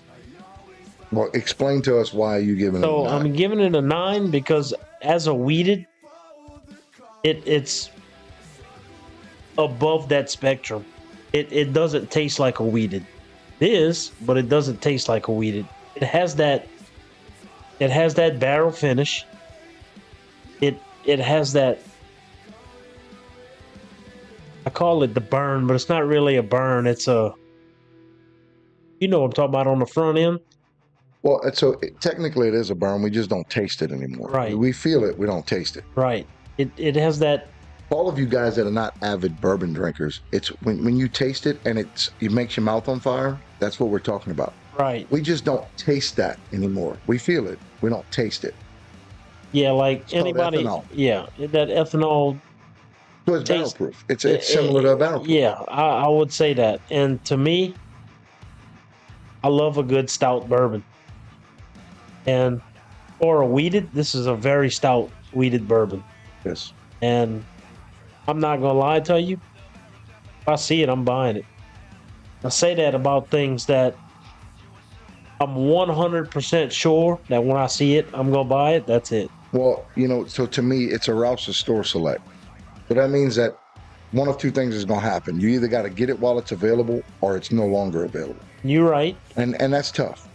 Well, explain to us why you giving it. So a 9. I'm giving it a 9 because as a weeded, it's above that spectrum. It doesn't taste like a weeded. It is, but it doesn't taste like a weeded. It has that barrel finish. It has that, I call it the burn, but it's not really a burn. It's a, you know what I'm talking about on the front end. Well, technically it is a burn. We just don't taste it anymore. Right. We feel it. We don't taste it. Right. It has that. All of you guys that are not avid bourbon drinkers, it's when you taste it and it makes your mouth on fire. That's what we're talking about. Right. We just don't taste that anymore. We feel it. We don't taste it. Yeah, like It's called anybody. ethanol. Yeah, that ethanol. So it's barrel Taste- proof. It's similar to a barrel proof. Yeah, I would say that. And to me, I love a good stout bourbon. And or a weeded, this is a very stout weeded bourbon. Yes. And I'm not gonna lie to you. If I see it, I'm buying it. I say that about things that I'm 100% sure that when I see it, I'm gonna buy it. That's it. Well, so to me, it's a Rouse's Store Select. So that means that one of two things is going to happen. You either got to get it while it's available, or it's no longer available. You're right. And that's tough.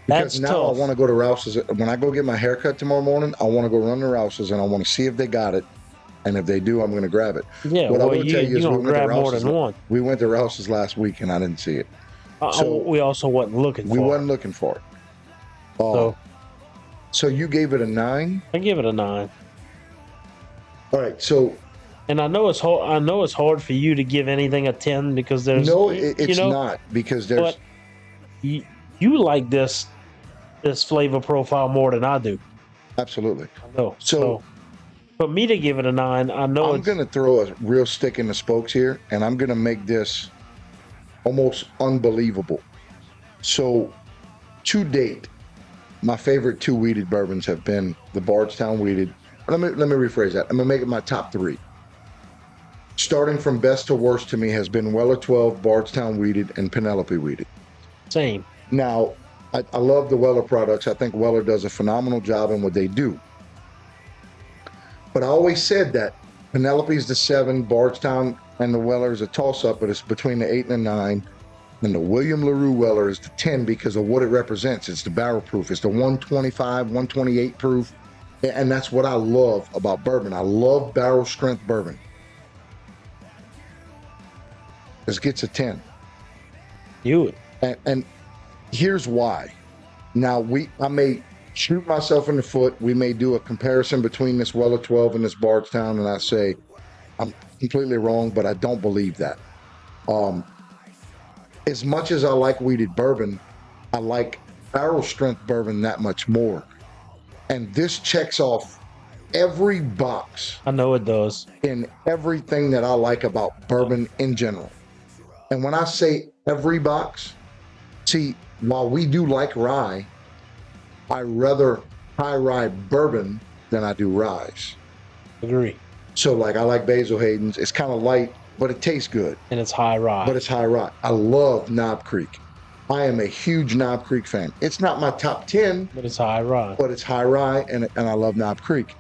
Because That's now tough. I want to go to Rouse's. When I go get my haircut tomorrow morning, I want to go run to Rouse's and I want to see if they got it. And if they do, I'm going to grab it. Yeah, What I well, will tell you you're is gonna we went to grab more Rouse's. than one. We went to Rouse's last week and I didn't see it. So- We also wasn't looking for We it. wasn't looking for it. So you gave it a 9? I give it a 9. All right. So And I know it's hard. I know it's hard for you to give anything a 10 because there's it's not, because there's. But you like this flavor profile more than I do. Absolutely. I know. So for me to give it a 9, I know I'm it's going to throw a real stick in the spokes here, and I'm going to make this almost unbelievable. So, to date, my favorite 2 weeded bourbons have been the Bardstown weeded. Let me rephrase that. I'm going to make it my top 3. Starting from best to worst to me has been Weller 12, Bardstown weeded, and Penelope weeded. same. Now, I love the Weller products. I think Weller does a phenomenal job in what they do. But I always said that Penelope's the 7, Bardstown and the Weller is a toss-up, but it's between the 8 and the 9. And the William LaRue Weller is the 10 because of what it represents. It's the barrel proof. It's the 125, 128 proof. And that's what I love about bourbon. I love barrel strength bourbon. This gets a 10. You And here's why. Now, I may shoot myself in the foot. We may do a comparison between this Weller 12 and this Bardstown, and I say I'm completely wrong, but I don't believe that. As much as I like weeded bourbon, I like barrel strength bourbon that much more. And this checks off every box I know it does. in everything that I like about bourbon in general. And when I say every box, see, while we do like rye, I rather high rye bourbon than I do ryes. Agree. So like I like Basil Hayden's. It's kind of light, but it tastes good. And it's high rye. But it's high rye. I love Knob Creek. I am a huge Knob Creek fan. It's not my top 10, But it's high rye. but it's high rye, and I love Knob Creek.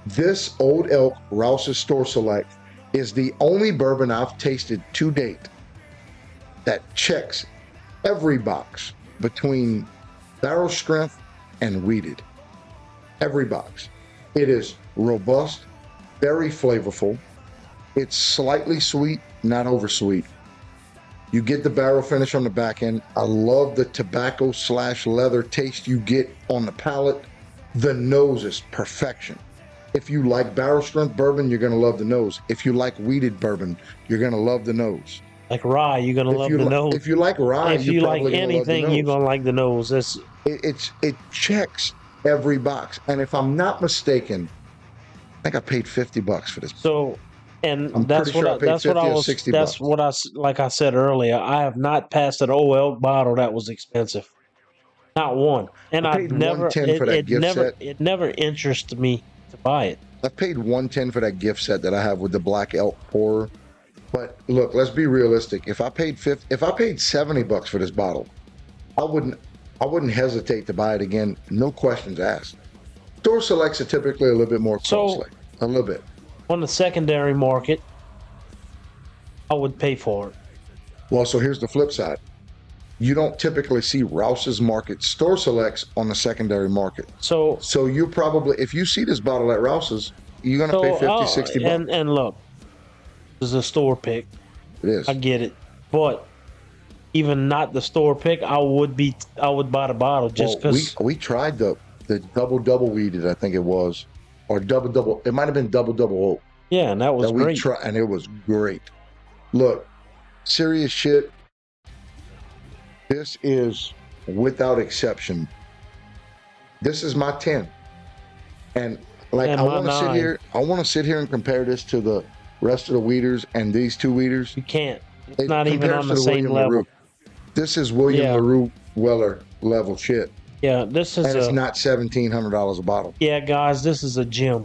This Old Elk Rouse's Store Select is the only bourbon I've tasted to date that checks every box between barrel strength and weeded. Every box. It is robust, very flavorful. It's slightly sweet, not over sweet. You get the barrel finish on the back end. I love the tobacco / leather taste you get on the palate. The nose is perfection. If you like barrel strength bourbon, you're going to love the nose. If you like weeded bourbon, you're going to love the nose. Like rye, you're gonna love the nose. If you like rye, If you you're like probably gonna love the anything, nose. you're gonna like the nose. It checks every box. And if I'm not mistaken, I think I paid $50 for this. So And I'm that's pretty what sure I paid that's what 50 I or was. 60 That's bucks. what like I said earlier. I have not passed an old elk bottle that was expensive. Not one. And I I've paid never. $110 for that It gift never. set. It never interested me to buy it. I paid $110 for that gift set that I have with the black elk pourer. But look, let's be realistic. If I paid $70 for this bottle, I wouldn't hesitate to buy it again. No questions asked. Store selects are typically a little bit more costly. A little bit. On the secondary market, I would pay for it. Well, so here's the flip side. You don't typically see Rouse's Market store selects on the secondary market. So you probably, if you see this bottle at Rouse's, you're going to pay 50, 60 bucks. And look, this is a store pick. It is. I get it. But even not the store pick, I would buy the bottle just because. We tried the double weeded, I think it was, or double. It might have been double oak. Yeah, and that was great. And it was great. Look, serious shit. This is, without exception, this is my 10. And like, And I my want to sit here and compare this to the rest of the weeders and these two weeders. You can't. It's not even on the to same William level. LaRue. This is William Yeah. LaRue Weller level shit. Yeah, this is And it's not $1,700 a bottle. Yeah, guys, this is a gem.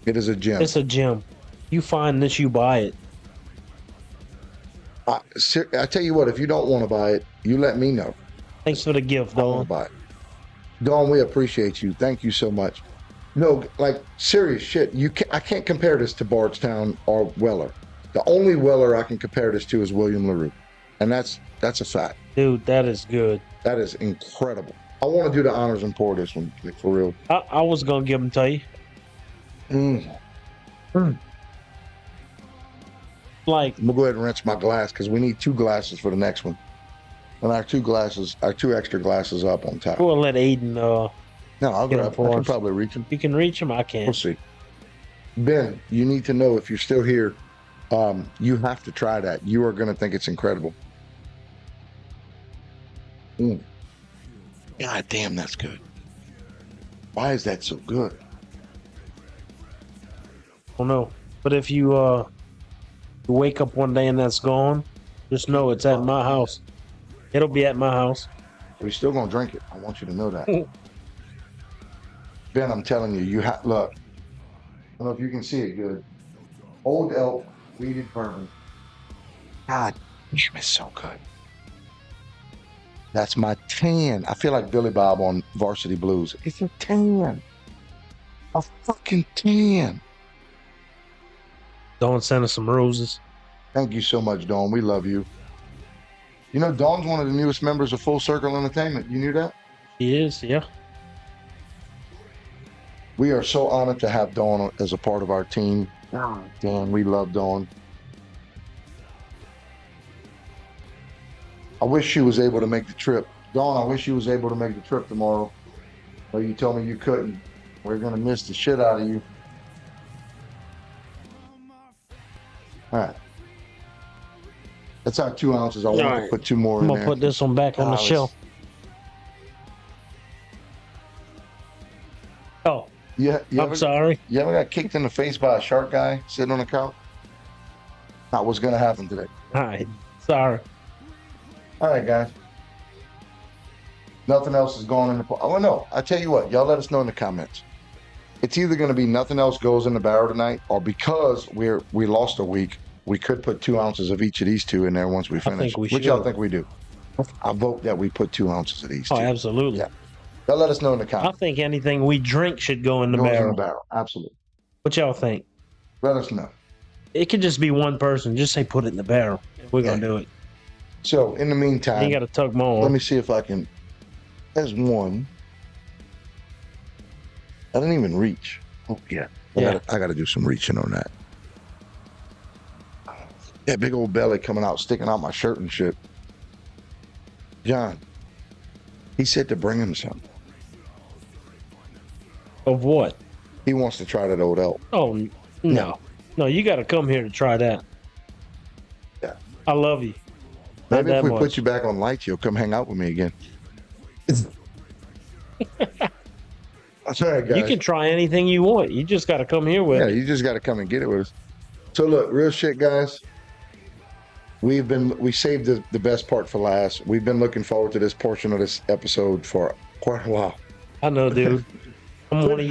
It is a gem. It's a gem. You find this, you buy it. I tell you what, if you don't want to buy it, you let me know. Thanks for the gift, I want to Dawn. buy it. Dawn, we appreciate you. Thank you so much. No, like, serious shit. I can't compare this to Bardstown or Weller. The only Weller I can compare this to is William LaRue. And that's a fact. Dude, that is good. That is incredible. I want to do the honors and pour this one, like, for real. I was going to give them to you. Like, I'm going to go ahead and rinse my glass because we need 2 glasses for the next one. And our 2 extra glasses up on top. we'll let Aiden, No, I'll Get grab them I for can us. probably reach them. you can reach him, I can't. We'll see. Ben, you need to know, if you're still here, you have to try that. You are going to think it's incredible. God damn, that's good. Why is that so good? I don't know. But if you wake up one day and that's gone, just know it's at my house. It'll be at my house. We're still going to drink it. I want you to know that. Ben, I'm telling you, look. I don't know if you can see it good. Old Elk weeded bourbon. God damn, it's so good. That's my 10. I feel like Billy Bob on Varsity Blues. It's a 10. A fucking 10. Dawn sent us some roses. Thank you so much, Dawn. We love you. You know, Dawn's one of the newest members of Full Circle Entertainment. You knew that? He is, yeah. We are so honored to have Dawn as a part of our team. Damn, we love Dawn. I wish she was able to make the trip. Dawn, I wish you was able to make the trip tomorrow. But you told me you couldn't. We're going to miss the shit out of you. All right. That's our 2 ounces. I want to right. put 2 more I'm in going there. to put this one back on the let's- shelf. Oh, Yeah, I'm sorry. You ever got kicked in the face by a shark guy sitting on the couch? Not what's going to happen today. All right. Sorry. All right, guys. Nothing else is going in the... Oh, no. I tell you what. Y'all let us know in the comments. It's either going to be nothing else goes in the barrel tonight, or because we lost a week, we could put 2 ounces of each of these 2 in there once we finish. think we Which y'all should. think we do? I vote that we put 2 ounces of these 2. Oh, absolutely. Yeah. Y'all let us know in the I comments. think anything we drink should go in the Goes in barrel. the barrel. Absolutely. What y'all think? Let us know. It could just be one person. Just say put it in the barrel. We're going to do it. So, in the meantime... You got to tug more. Let me see if I can. There's one. I didn't even reach. Oh yeah. I gotta do some reaching on that. That big old belly coming out, sticking out my shirt and shit. John, he said to bring him some. Of what? He wants to try that old elk. Oh, no. No, you got to come here to try that. Yeah. I love you. Not Maybe if that we much. put you back on lights, you'll come hang out with me again. That's all right, guys. You can try anything you want. You just got to come here with Yeah, it. you just got to come and get it with us. So look, real shit, guys. We saved the best part for last. We've been looking forward to this portion of this episode for quite a while. I know, dude. I'm one of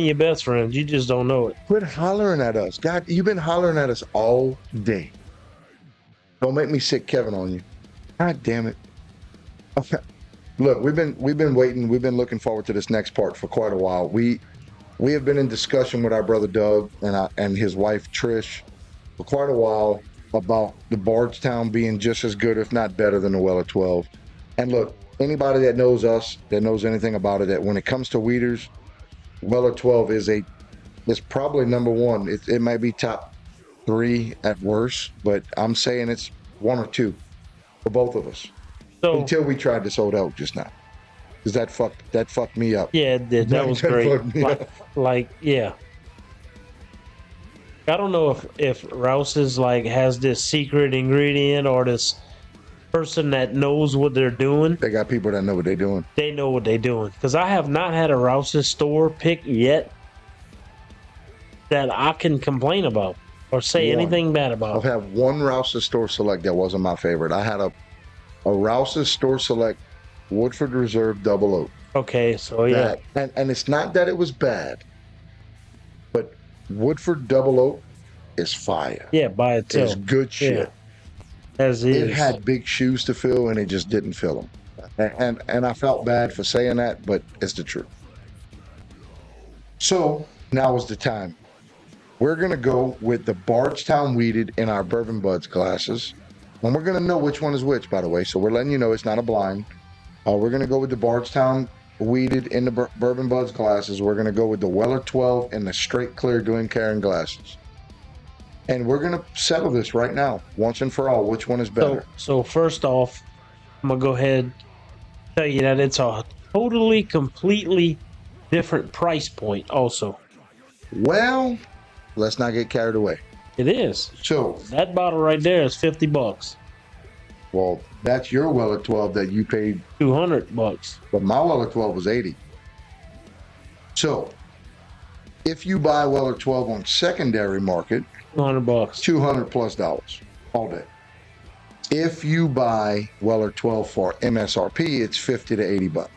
your best friends. You just don't know it. Quit hollering at us. God, you've been hollering at us all day. Don't make me sick Kevin on you. God damn it. Okay. Look, we've been waiting. We've been looking forward to this next part for quite a while. We have been in discussion with our brother Doug and his wife Trish for quite a while about the Bardstown being just as good, if not better, than the Weller 12. And look, anybody that knows us, that knows anything about it, that when it comes to weeders, Weller 12 is probably number one. It might be top 3 at worst, but I'm saying it's 1 or 2 for both of us. So, until we tried this old elk just now, because that fucked me up. Yeah, it did. That was great. Yeah. I don't know if Rouse's has this secret ingredient or this person that knows what they're doing. They got people that know what they're doing. They know what they're doing. Because I have not had a Rouse's store pick yet that I can complain about or say anything bad about. I've had one Rouse's store select that wasn't my favorite. I had a Rouse's store select Woodford Reserve Double Oak. Okay, so yeah. And it's not that it was bad, but Woodford Double Oak is fire. Yeah, by itself. It's good shit. Yeah. As is. It had big shoes to fill, and it just didn't fill them. And I felt bad for saying that, but it's the truth. So now is the time. We're going to go with the Bardstown Weeded in our Bourbon Budz glasses. And we're going to know which one is which, by the way. So we're letting you know it's not a blind. We're going to go with the Bardstown Weeded in the Bourbon Budz glasses. We're going to go with the Weller 12 in the straight clear Glencairn glasses. And we're going to settle this right now, once and for all, which one is better. So first off, I'm going to go ahead and tell you that it's a totally, completely different price point also. Well, let's not get carried away. It is. So that bottle right there is $50. Well, that's your Weller 12 that you paid $200. But my Weller 12 was 80. So if you buy Weller 12 on secondary market, $200. $200+ all day. If you buy Weller 12 for MSRP, it's $50 to $80.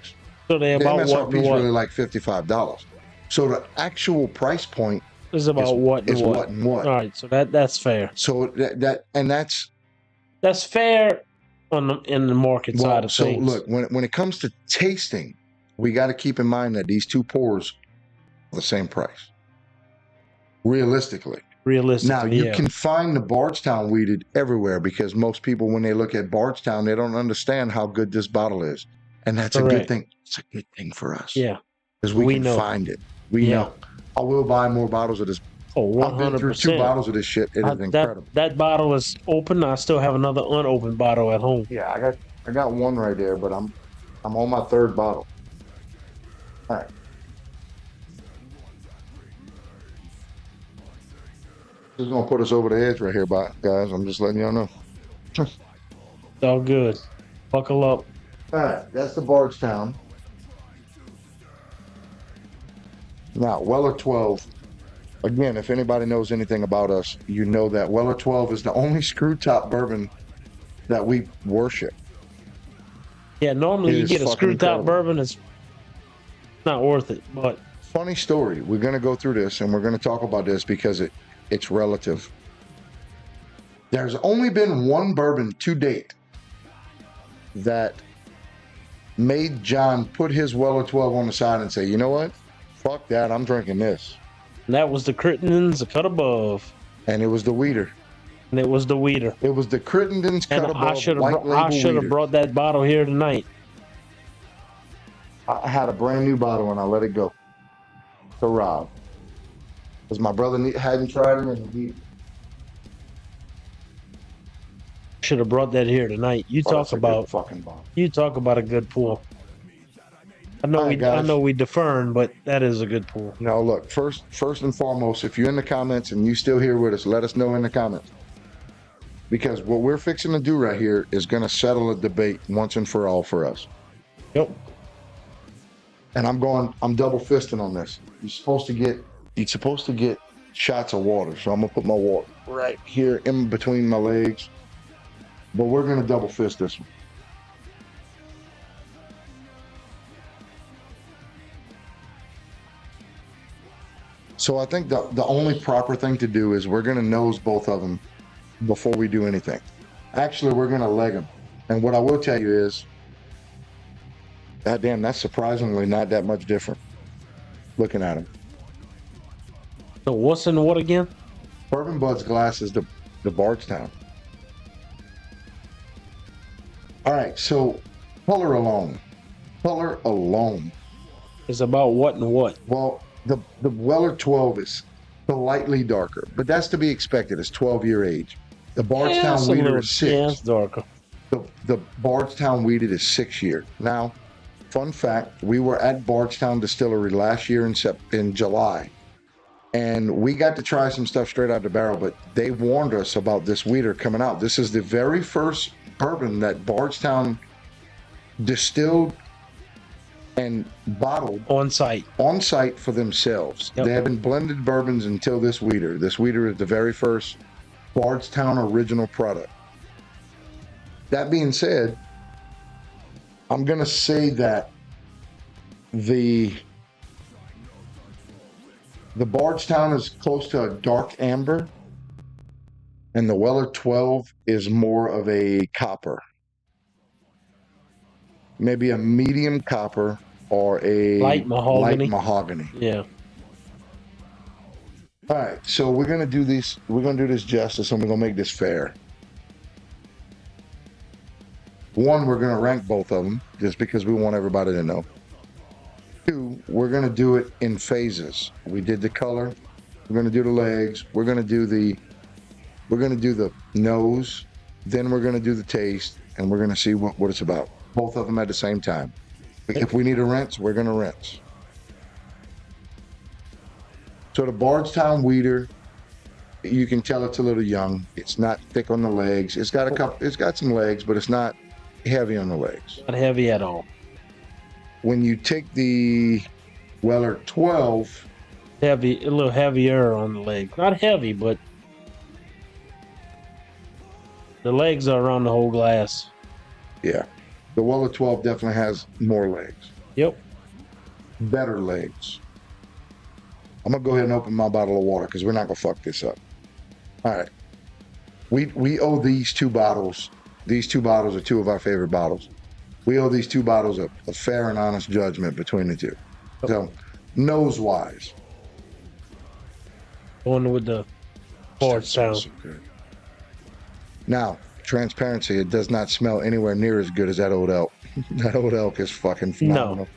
So they The about MSRP is what? really like $55. So the actual price point Is about what and what. All right, so that's fair. So that's fair in the market side of things. So look, when it comes to tasting, we got to keep in mind that these two pours are the same price. Realistically. Now, you can find the Bardstown Weeded everywhere because most people, when they look at Bardstown, they don't understand how good this bottle is. And that's a good thing. It's a good thing for us. Yeah. Because we can find it. We know. I will buy more bottles of this. Oh, 100%. I've been through 2 bottles of this shit. It is incredible. That bottle is open. I still have another unopened bottle at home. Yeah, I got one right there, but I'm on my 3rd bottle. All right. This is gonna put us over the edge right here, guys. I'm just letting y'all know. It's all good. Buckle up. All right, that's the Bardstown. Now, Weller 12. Again, if anybody knows anything about us, you know that Weller 12 is the only screw top bourbon that we worship. Yeah, normally you get a screw top bourbon, it's not worth it. But funny story. We're gonna go through this and we're gonna talk about this because it's relative. There's only been one bourbon to date that made John put his Weller 12 on the side and say, you know what? Fuck that, I'm drinking this. And that was the Crittenden's A Cut Above. And it was the Weeder. And it was the Weeder. It was the Crittenden's Cut Above. I should have brought that bottle here tonight. I had a brand new bottle and I let it go to Rob. Because my brother hadn't tried it and he should have brought that here tonight. You talk about a good pour. I know we deferring, but that is a good pour. No, look, first and foremost, if you're in the comments and you still here with us, let us know in the comments. Because what we're fixing to do right here is going to settle a debate once and for all for us. Yep. And I'm double fisting on this. You're supposed to get shots of water. So I'm gonna put my water right here in between my legs. But we're gonna double fist this one. So I think the only proper thing to do is we're gonna nose both of them before we do anything. Actually, we're gonna leg them. And what I will tell you is, God damn, that's surprisingly not that much different. Looking at them. So what's in what again? Bourbon Budz glass is the Bardstown. All right, so color alone. Color alone. It's about what and what? Well, the Weller 12 is slightly darker, but that's to be expected. It's 12-year age. The Bardstown it's a Weeder little- is 6. Yeah, it's darker. The Bardstown Weeded is 6 year. Now, fun fact, we were at Bardstown Distillery last year in July, and we got to try some stuff straight out the barrel, but they warned us about this weeder coming out. This is the very first bourbon that Bardstown distilled and bottled On site. on site for themselves. Yep. They haven't blended bourbons until this weeder. This weeder is the very first Bardstown original product. That being said, I'm gonna say that the Bardstown is close to a dark amber, and the Weller 12 is more of a copper. Maybe a medium copper or a Light mahogany. light mahogany. Yeah. All right, so we're gonna do this. We're gonna do this justice, and we're gonna make this fair. One, we're gonna rank both of them just because we want everybody to know. Two, we're gonna do it in phases. We did the color. We're gonna do the legs. We're gonna do the nose. Then we're gonna do the taste, and we're gonna see what it's about. Both of them at the same time. If we need a rinse, we're gonna rinse. So the Bardstown Weeder, you can tell it's a little young. It's not thick on the legs. It's got some legs, but it's not heavy on the legs. Not heavy at all. When you take the Weller 12, Heavy, a little heavier on the leg. Not heavy, but the legs are around the whole glass. yeah, the Weller 12 definitely has more legs, Yep. better legs. I'm gonna go ahead and open my bottle of water because we're not gonna fuck this up. All right, we owe these two bottles. These two bottles are two of our favorite bottles. We owe these two bottles a fair and honest judgment between the two. So, nose wise, Going with the Bardstown. so good. Now, transparency, it does not smell anywhere near as good as that old elk. That old elk is fucking phenomenal.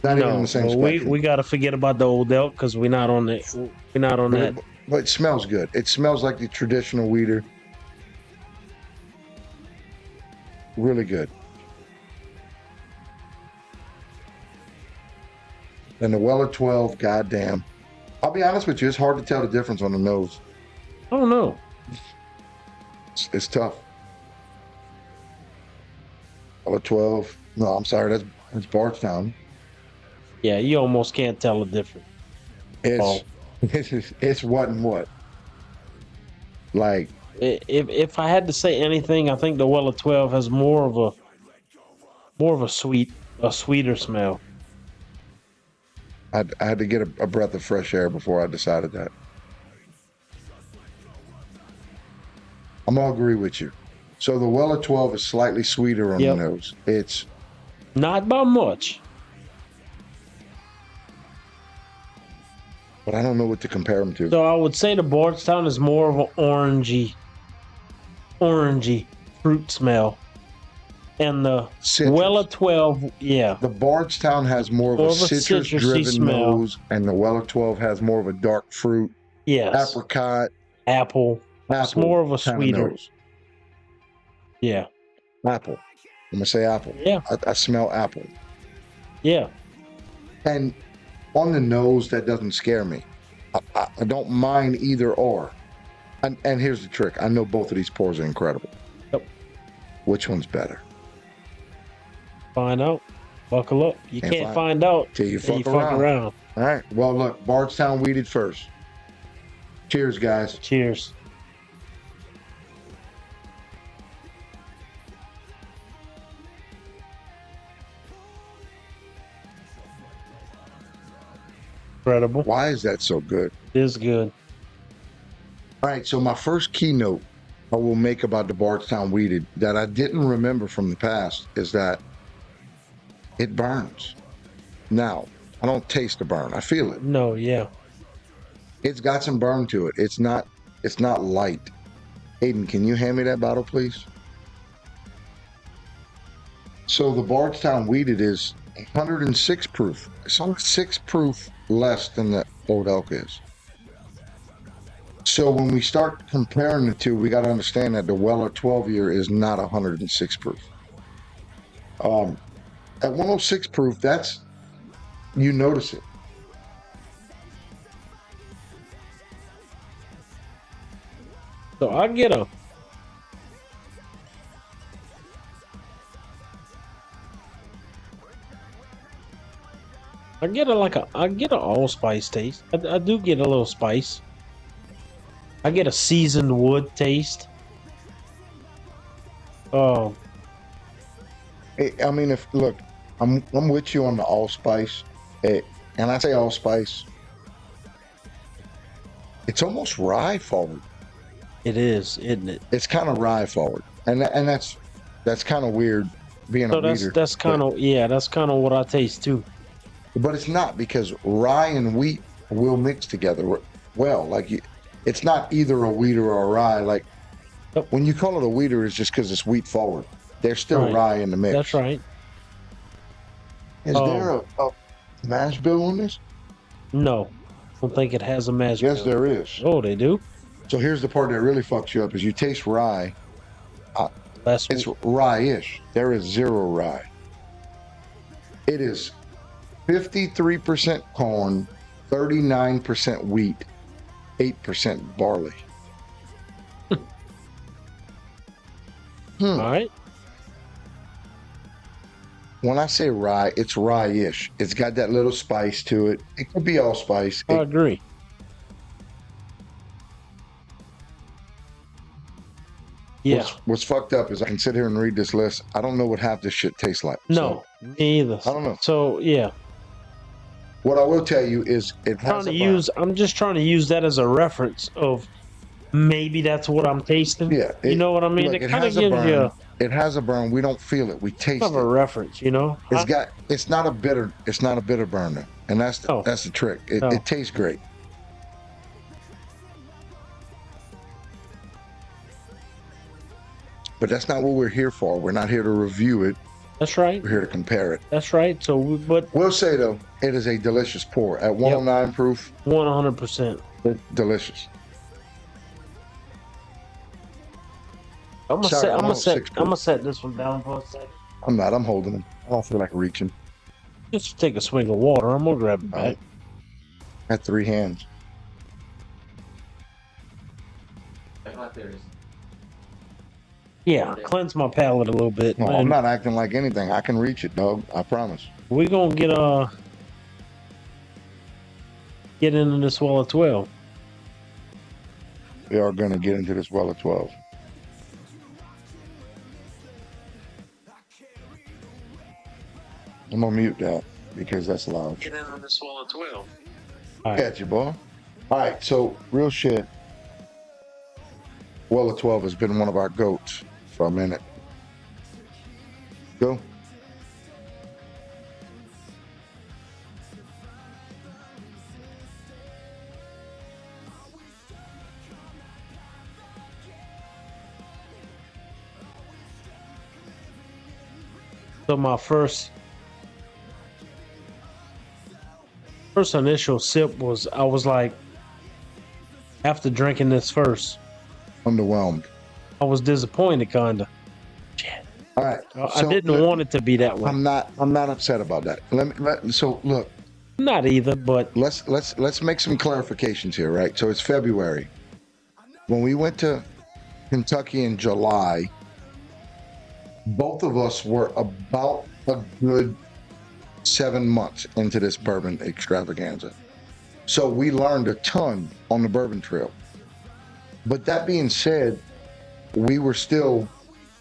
Not even on the same well, spectrum. we got to forget about the old elk because we're not on that. We're not on that. But it smells good. It smells like the traditional weeder. Really good. And the Weller 12, goddamn. I'll be honest with you, it's hard to tell the difference on the nose. I don't know. It's tough. Weller 12. No, I'm sorry, that's Bardstown. Yeah, you almost can't tell the difference. It's what and what. Like, If I had to say anything, I think the Weller 12 has more of a sweeter smell. I had to get a breath of fresh air before I decided that. I'm gonna agree with you. So the Weller 12 is slightly sweeter on Yep. the nose. It's Not by much. but I don't know what to compare them to. So I would say the Bardstown is more of an orangey fruit smell. And the Citrus. Weller 12, yeah. The Bardstown has more of More a of a citrus-driven citrusy smell. nose, and the Weller 12 has more of a dark fruit, Yes. apricot, Apple. It's apple more of a kinda sweeter. nose. Yeah. Apple. I'm gonna say apple. Yeah. I smell apple. Yeah. And on the nose, that doesn't scare me. I don't mind either or. And here's the trick. I know both of these pours are incredible. Yep. Which one's better? Find out. Buckle up. You Can't can't find out Till you till fuck you around. fuck around. All right. Well, look, Bardstown weeded first. Cheers, guys. Cheers. Incredible. Why is that so good? It is good. All right, so my first keynote I will make about the Bardstown Weeded that I didn't remember from the past is that it burns. Now, I don't taste the burn. I feel it. No, yeah. It's got some burn to it. It's not light. Aiden, can you hand me that bottle, please? So the Bardstown Weeded is 106 proof. It's only 6 proof less than the Old Elk is. So when we start comparing the two, we got to understand that the Weller 12 year is not 106 proof. At 106 proof, that's, you notice it. So I get a allspice taste. I do get a little spice. I get a seasoned wood taste. Oh, I mean, look, I'm with you on the allspice, and I say allspice. It's almost rye forward. it is, isn't it? It's kind of rye forward, and that's kind of weird being So a weeder. that's kind of that's kind of what I taste too. But it's not, because rye and wheat will mix together well. Like it's not either a wheater or a rye. Like Yep. when you call it a wheater, it's just because it's wheat forward. There's still Right. rye in the mix. That's right. Is there a mash bill on this? No, I don't think it has a mash Yes, bill. there is. Oh, they do. So here's the part that really fucks you up: is you taste rye. It's That's rye-ish. There is zero rye. It is 53% corn, 39% wheat, 8% barley. all right. When I say rye, it's rye-ish. It's got that little spice to it. It could be allspice. I agree. Yeah. What's fucked up is I can sit here and read this list. I don't know what half this shit tastes like. No, me either. I don't know. So yeah, What I will tell you is it has I'm just trying to use that as a reference of maybe that's what I'm tasting. Yeah, you know what I mean? Look, It kind of has a gives burn. you It has a burn. We don't feel it. We taste kind of a it. reference, you know? It's not a bitter burner, and that's No. that's the trick. It, No. it tastes great. But that's not what we're here for. We're not here to review it. That's right. We're here to compare it. That's right. So, but We'll say though, it is a delicious pour at 109 proof. 100%. It's delicious. I'm Sorry, I'm on 6 gonna set this one down for a second. I'm not. I'm holding them. I don't feel like reaching. Just take a swig of water. I'm gonna grab it back. Right. I had 3 hands. I thought there is. Yeah, cleanse my palate a little bit. No, man. I'm not acting like anything. I can reach it, dog. I promise. We gonna get into this well of 12. We are going to get into this well of 12. I'm going to mute that because that's loud. Get into this well of 12. Got you, boy. All right, so real shit. Well of 12 has been one of our goats for a minute. Go. So my first initial sip was, I was like, after drinking this first, Underwhelmed. I was disappointed, kinda. All right. I didn't want it to be that way. I'm not upset about that. So look, Not either, but let's make some clarifications here, right? So it's February. When we went to Kentucky in July, both of us were about a good 7 months into this bourbon extravaganza. So we learned a ton on the bourbon trail. But that being said, we were still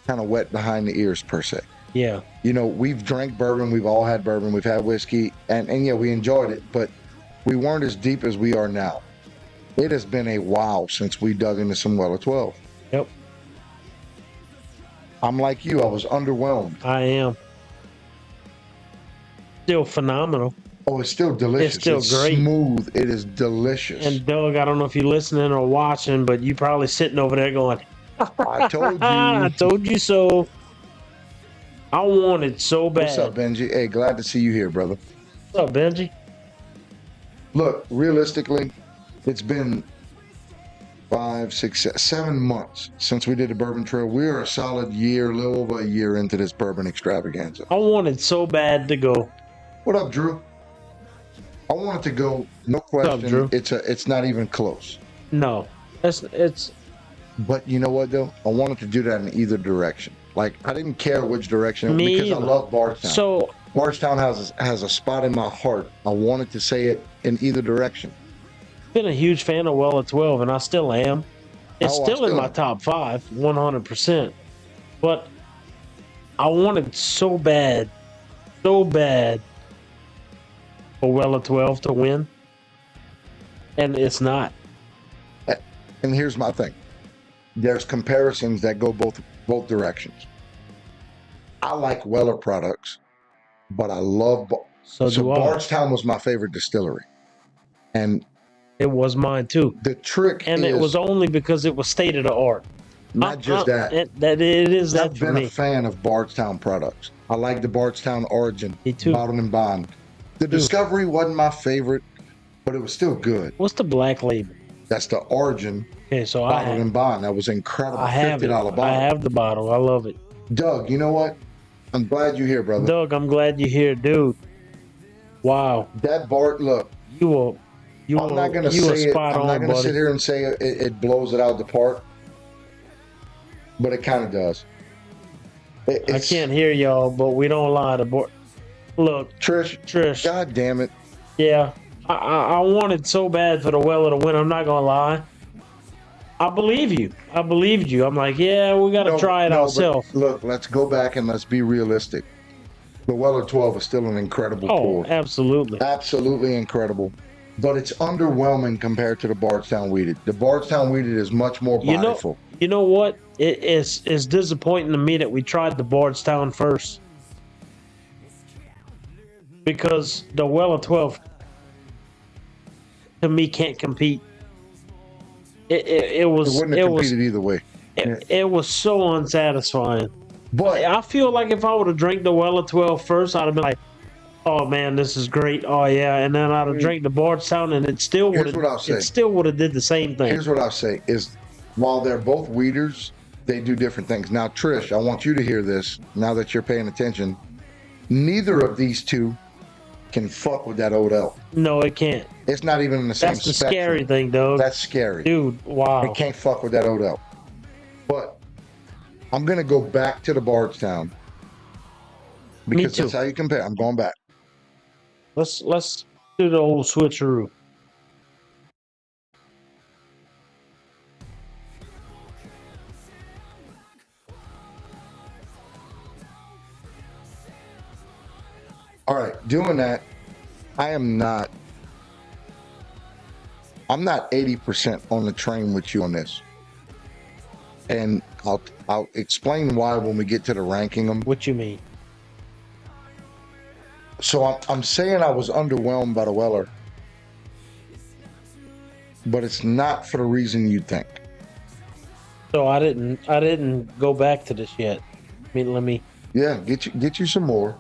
kind of wet behind the ears per se. Yeah. You know, we've drank bourbon, we've all had bourbon, we've had whiskey, and yeah, we enjoyed it, but we weren't as deep as we are now. It has been a while since we dug into some Weller 12. Yep. I'm like you, I was underwhelmed. I am. Still phenomenal. Oh, it's still delicious. It's still great. Smooth. It is delicious. And Doug, I don't know if you're listening or watching, but you probably sitting over there going, I told you. I told you so. I want it so bad. What's up, Benji? Hey, glad to see you here, brother. What's up, Benji? Look, realistically, it's been 5, 6, 7 months since we did the Bourbon Trail. We're a solid year, a little over a year into this bourbon extravaganza. I want it so bad to go. What up, Drew? I want it to go, no question. What's up, Drew? It's not even close. No, it's. But you know what, though? I wanted to do that in either direction. Like, I didn't care which direction, Me because either. I love Bardstown. So Bardstown has a spot in my heart. I wanted to say it in either direction. been a huge fan of Weller 12, and I still am. It's Oh, I still in still my am. top 5, 100%. But I wanted so bad for Weller 12 to win, and it's not. And here's my thing. There's comparisons that go both directions. I like Weller products, but I love... So So do I. Bardstown was my favorite distillery. And It was mine too, the trick and is it was only because it was state of the art. not just that. It is that I've for been me. a fan of Bardstown products. I like the Bardstown Origin, Me too. bottled and bond. The Discovery wasn't my favorite, but it was still good. What's the black label? That's the Origin, Okay, so bottled and bond. That was incredible. I have it. $50 bottle. I have the bottle. I love it. Doug, you know what? I'm glad you're here, brother. Doug, I'm glad you're here, dude. Wow, That Bart, look, you were I'm not going to you were say it. spot I'm on, not going to buddy. sit here and say it blows it out of the park, but it kind of does. I It's- can't hear y'all, but we don't lie. Look, Trish, God damn it. yeah, I wanted so bad for the Weller to win. I'm not gonna lie. I believe you. I believed you. I'm like, yeah, we got to try it but ourselves. Look, let's go back and let's be realistic. The Weller 12 is still an incredible Oh, pour. absolutely. Absolutely incredible. But it's underwhelming compared to the Bardstown Weeded. The Bardstown Weeded is much more You know, bodyful. you know what? It's disappointing to me that we tried the Bardstown first, because the Weller 12 to me can't compete. It It was wouldn't have competed either way. it was so unsatisfying. But I feel like if I would have drank the Weller 12 first, I'd have been like, "Oh man, this is great! Oh yeah!" And then I'd have drank the Bardstown, and it still would Here's what I'll have say. it still would have did the same thing. here's what I'll say is, while they're both weeders, they do different things. Now, Trish, I want you to hear this now that you're paying attention. Neither of these two can fuck with that old elk. No, it can't. It's not even in the same That's the spectrum. scary thing, dog. That's scary. Dude, wow. It can't fuck with that old elk. But I'm going to go back to the Bardstown, because too. that's how you compare. I'm going back. Let's do the old switcheroo. All right, doing that, I'm not 80% on the train with you on this. And I'll explain why when we get to the ranking them. What you mean? So I'm saying I was underwhelmed by the Weller, but it's not for the reason you think. So I didn't go back to this yet. I mean, let me. Yeah, get you some more.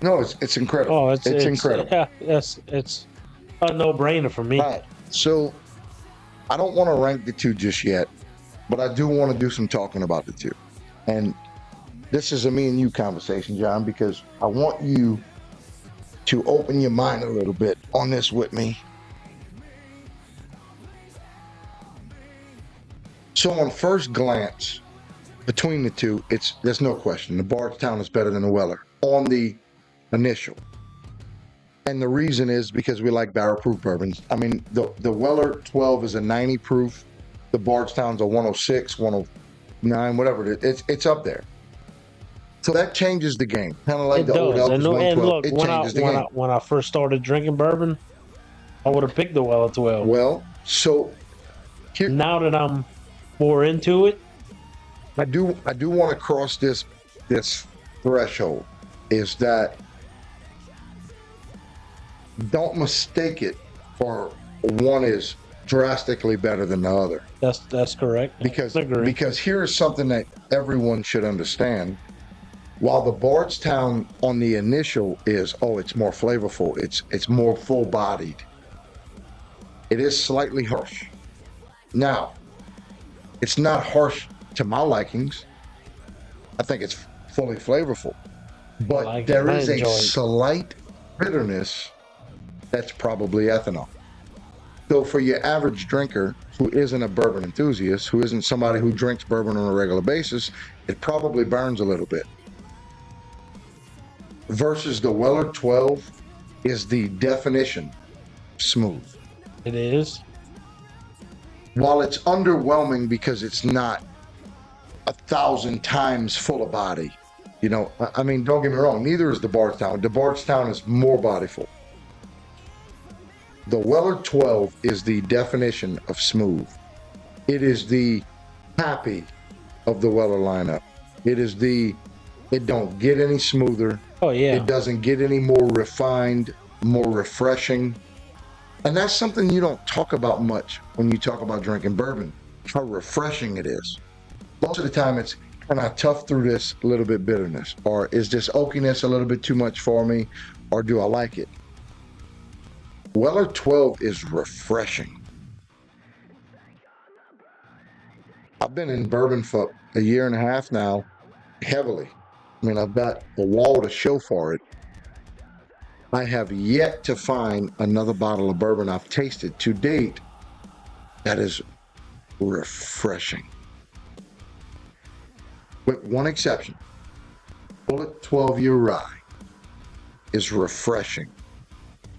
No, it's incredible. Oh, it's incredible. Yeah, it's a no-brainer for me. All right, so I don't want to rank the two just yet, but I do want to do some talking about the two. And this is a me and you conversation, John, because I want you to open your mind a little bit on this with me. So on first glance, between the two, there's no question. The Bardstown is better than the Weller on the initial. And the reason is because we like barrel-proof bourbons. I mean, the Weller 12 is a 90 proof. The Bardstown's a 106, 109, whatever it is. It's up there. So that changes the game. Kind of like the old Elvis 112. And look, it changes the game. When I first started drinking bourbon, I would have picked the Weller 12. Well, so here, now that I'm more into it, I do want to cross this threshold. Is that don't mistake it for one is drastically better than the other. That's correct. Because here is something that everyone should understand. While the Bardstown on the initial is, it's more flavorful, it's more full-bodied. It is slightly harsh. Now, it's not harsh to my likings. I think it's fully flavorful. But there is a slight bitterness that's probably ethanol. So for your average drinker who isn't a bourbon enthusiast, who isn't somebody who drinks bourbon on a regular basis, it probably burns a little bit. Versus the Weller 12 is the definition smooth. It is. While it's underwhelming because it's not 1,000 times full of body. You know, I mean, don't get me wrong, neither is the Bardstown. The Bardstown is more bodyful. The Weller 12 is the definition of smooth. It is the happy of the Weller lineup. It don't get any smoother. Oh, yeah. It doesn't get any more refined, more refreshing. And that's something you don't talk about much when you talk about drinking bourbon, how refreshing it is. Most of the time it's, can I tough through this little bit bitterness? Or is this oakiness a little bit too much for me? Or do I like it? Weller 12 is refreshing. I've been in bourbon for a year and a half now, heavily. I mean, I've got the wall to show for it. I have yet to find another bottle of bourbon I've tasted to date that is refreshing. With one exception. Bullet 12-year rye is refreshing.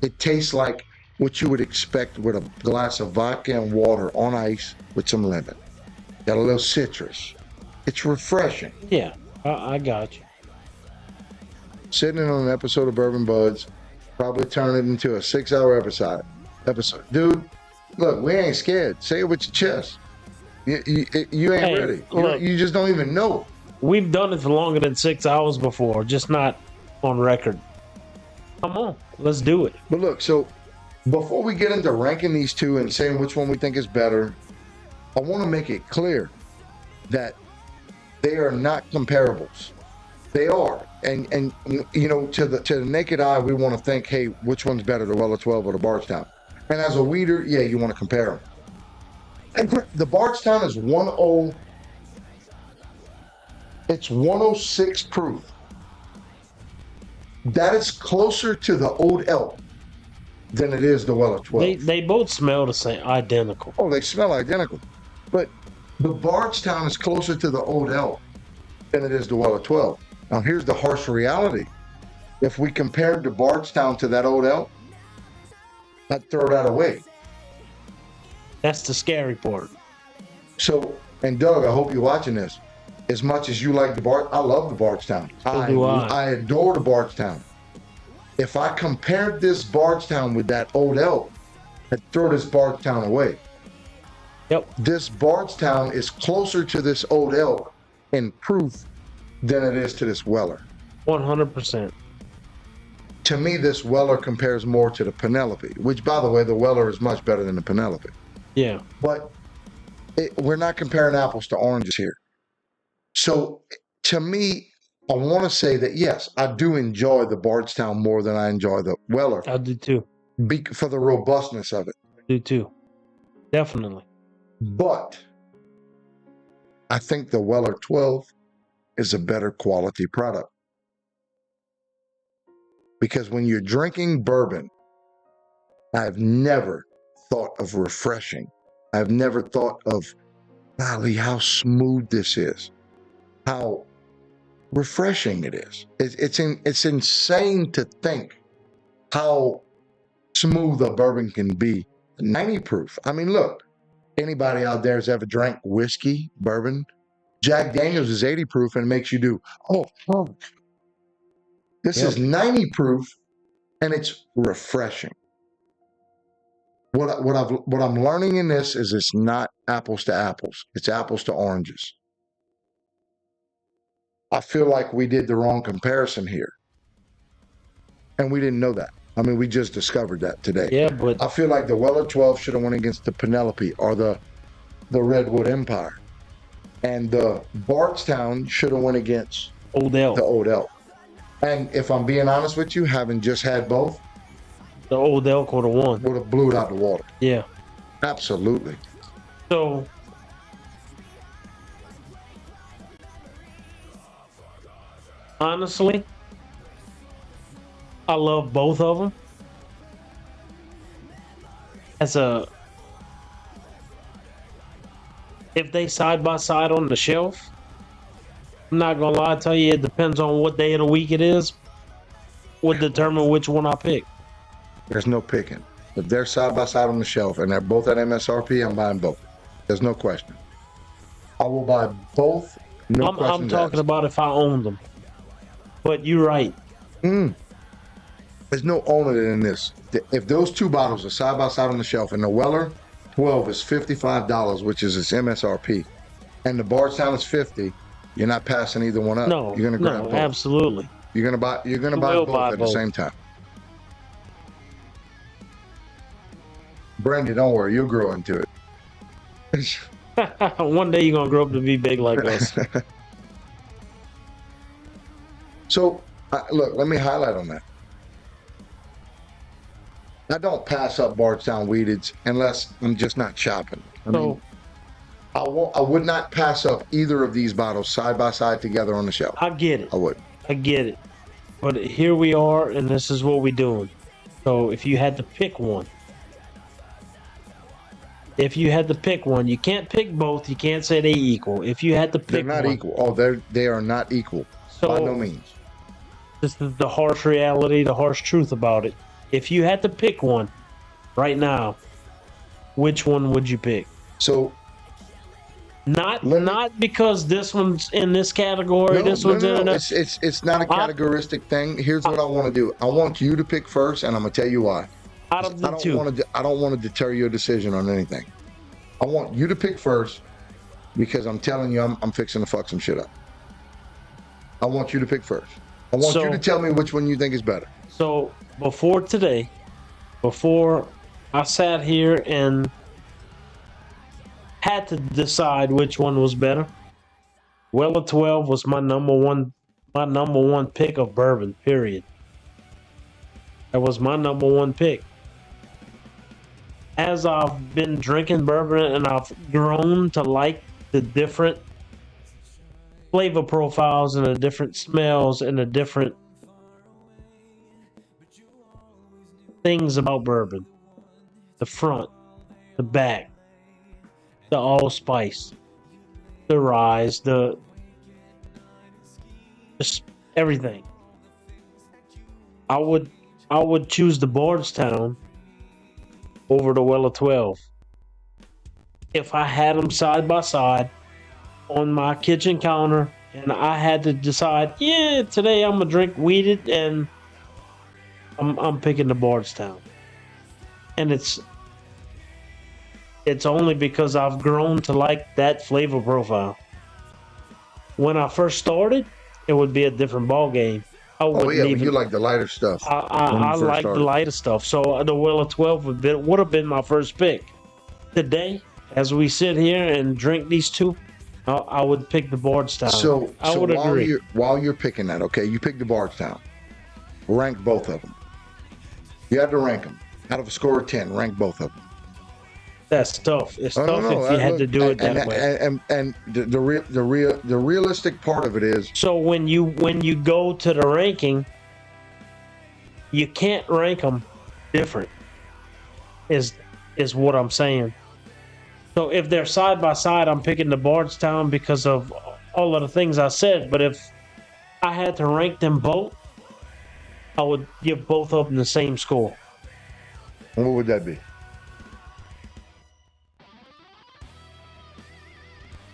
It tastes like what you would expect with a glass of vodka and water on ice with some lemon. Got a little citrus. It's refreshing. Yeah, I got you. Sitting in on an episode of Bourbon Budz, probably turn it into a 6-hour episode. Dude, look, we ain't scared. Say it with your chest. You ain't ready. You just don't even know. We've done it for longer than 6 hours before, just not on record. Come on, let's do it. But look, so before we get into ranking these two and saying which one we think is better, I want to make it clear that they are not comparables. They are. And you know, to the naked eye, we want to think, hey, which one's better, the Weller 12 or the Bardstown? And as a weeder, yeah, you want to compare them. And the Bardstown is 10. It's 106 proof. That is closer to the Old Elk than it is the Weller 12. They both smell the same, identical. Oh, they smell identical. But the Bardstown is closer to the Old Elk than it is the Weller 12. Now, here's the harsh reality. If we compared the Bardstown to that Old Elk, I'd throw that away. That's the scary part. So, and Doug, I hope you're watching this. As much as you like the I love the Bardstown. I adore the Bardstown. If I compared this Bardstown with that Old Elk, I'd throw this Bardstown away. Yep. This Bardstown is closer to this Old Elk in proof than it is to this Weller. 100%. To me, this Weller compares more to the Penelope, which, by the way, the Weller is much better than the Penelope. Yeah. But we're not comparing apples to oranges here. So, to me, I want to say that, yes, I do enjoy the Bardstown more than I enjoy the Weller. I do too. For the robustness of it. I do too. Definitely. But I think the Weller 12 is a better quality product. Because when you're drinking bourbon, I've never thought of refreshing. I've never thought of, golly, how smooth this is. how refreshing it is. It's insane to think how smooth a bourbon can be. 90 proof. I mean, look, anybody out there has ever drank whiskey, bourbon? Jack Daniels is 80 proof and makes you do, oh. This is 90 proof and it's refreshing. What I'm learning in this is it's not apples to apples. It's apples to oranges. I feel like we did the wrong comparison here. And we didn't know that. I mean, we just discovered that today. Yeah, but I feel like the Weller 12 should have went against the Penelope or the Redwood Empire. And the Bardstown should have went against Odell. the Odell. And if I'm being honest with you, having just had both, The Odell could have won. would have blew it out the water. Yeah. Absolutely. So honestly, I love both of them. If they side by side on the shelf, I'm not gonna lie to you, it depends on what day of the week it is, would determine which one I pick. There's no picking. If they're side by side on the shelf and they're both at MSRP, I'm buying both. There's no question. I will buy both. No I'm questions talking asked. about if I own them. But you're right. There's no owner in this. If those two bottles are side by side on the shelf and the Weller 12 is $55, which is its MSRP, and the Bardstown is $50, you're not passing either one up. No, You're gonna grab no, both. absolutely. You're gonna buy will both buy at both. the same time. Brandy, don't worry, you'll grow into it. One day you're gonna grow up to be big like us. So, look, let me highlight on that. I don't pass up Bardstown Weededs unless I'm just not shopping. I mean, I would not pass up either of these bottles side by side together on the shelf. I get it. I would. I get it. But here we are, and this is what we're doing. So if you had to pick one, you can't pick both. You can't say they equal. If you had to They're pick not one, equal. Oh, they are not equal. So by no means. this is the harsh reality, the harsh truth about it. If you had to pick one right now, which one would you pick? So Not because this one's in this category, this one's in another. It's not a categoristic thing. Here's what I want to do. I want you to pick first, and I'm gonna tell you why. Out of the two, I don't want to deter your decision on anything. I want you to pick first because I'm telling you, I'm fixing to fuck some shit up. I want you to pick first. I want you to tell me which one you think is better. So before today, before I sat here and had to decide which one was better, Weller 12 was my number one pick of bourbon, period. That was my number one pick. As I've been drinking bourbon and I've grown to like the different flavor profiles and the different smells and the different things about bourbon. The front, the back, the allspice, the rye, just everything. I would choose the Bardstown over the Weller 12. If I had them side by side on my kitchen counter and I had to decide, today I'm gonna drink weeded, and I'm picking the Bardstown. And it's only because I've grown to like that flavor profile. When I first started, it would be a different ball game. You like the lighter stuff. I like the lighter stuff. So the Weller 12 would have been my first pick. Today, as we sit here and drink these two, I would pick the Bardstown. So I would agree. While you're picking that, okay, you pick the Bardstown. Rank both of them. You have to rank them. Out of a score of 10, rank both of them. That's tough. It's tough if you had to do it that way. And the realistic part of it is. So when you go to the ranking, you can't rank them different. Is what I'm saying. So if they're side by side, I'm picking the Bardstown because of all of the things I said, but if I had to rank them both, I would give both of them the same score. And what would that be?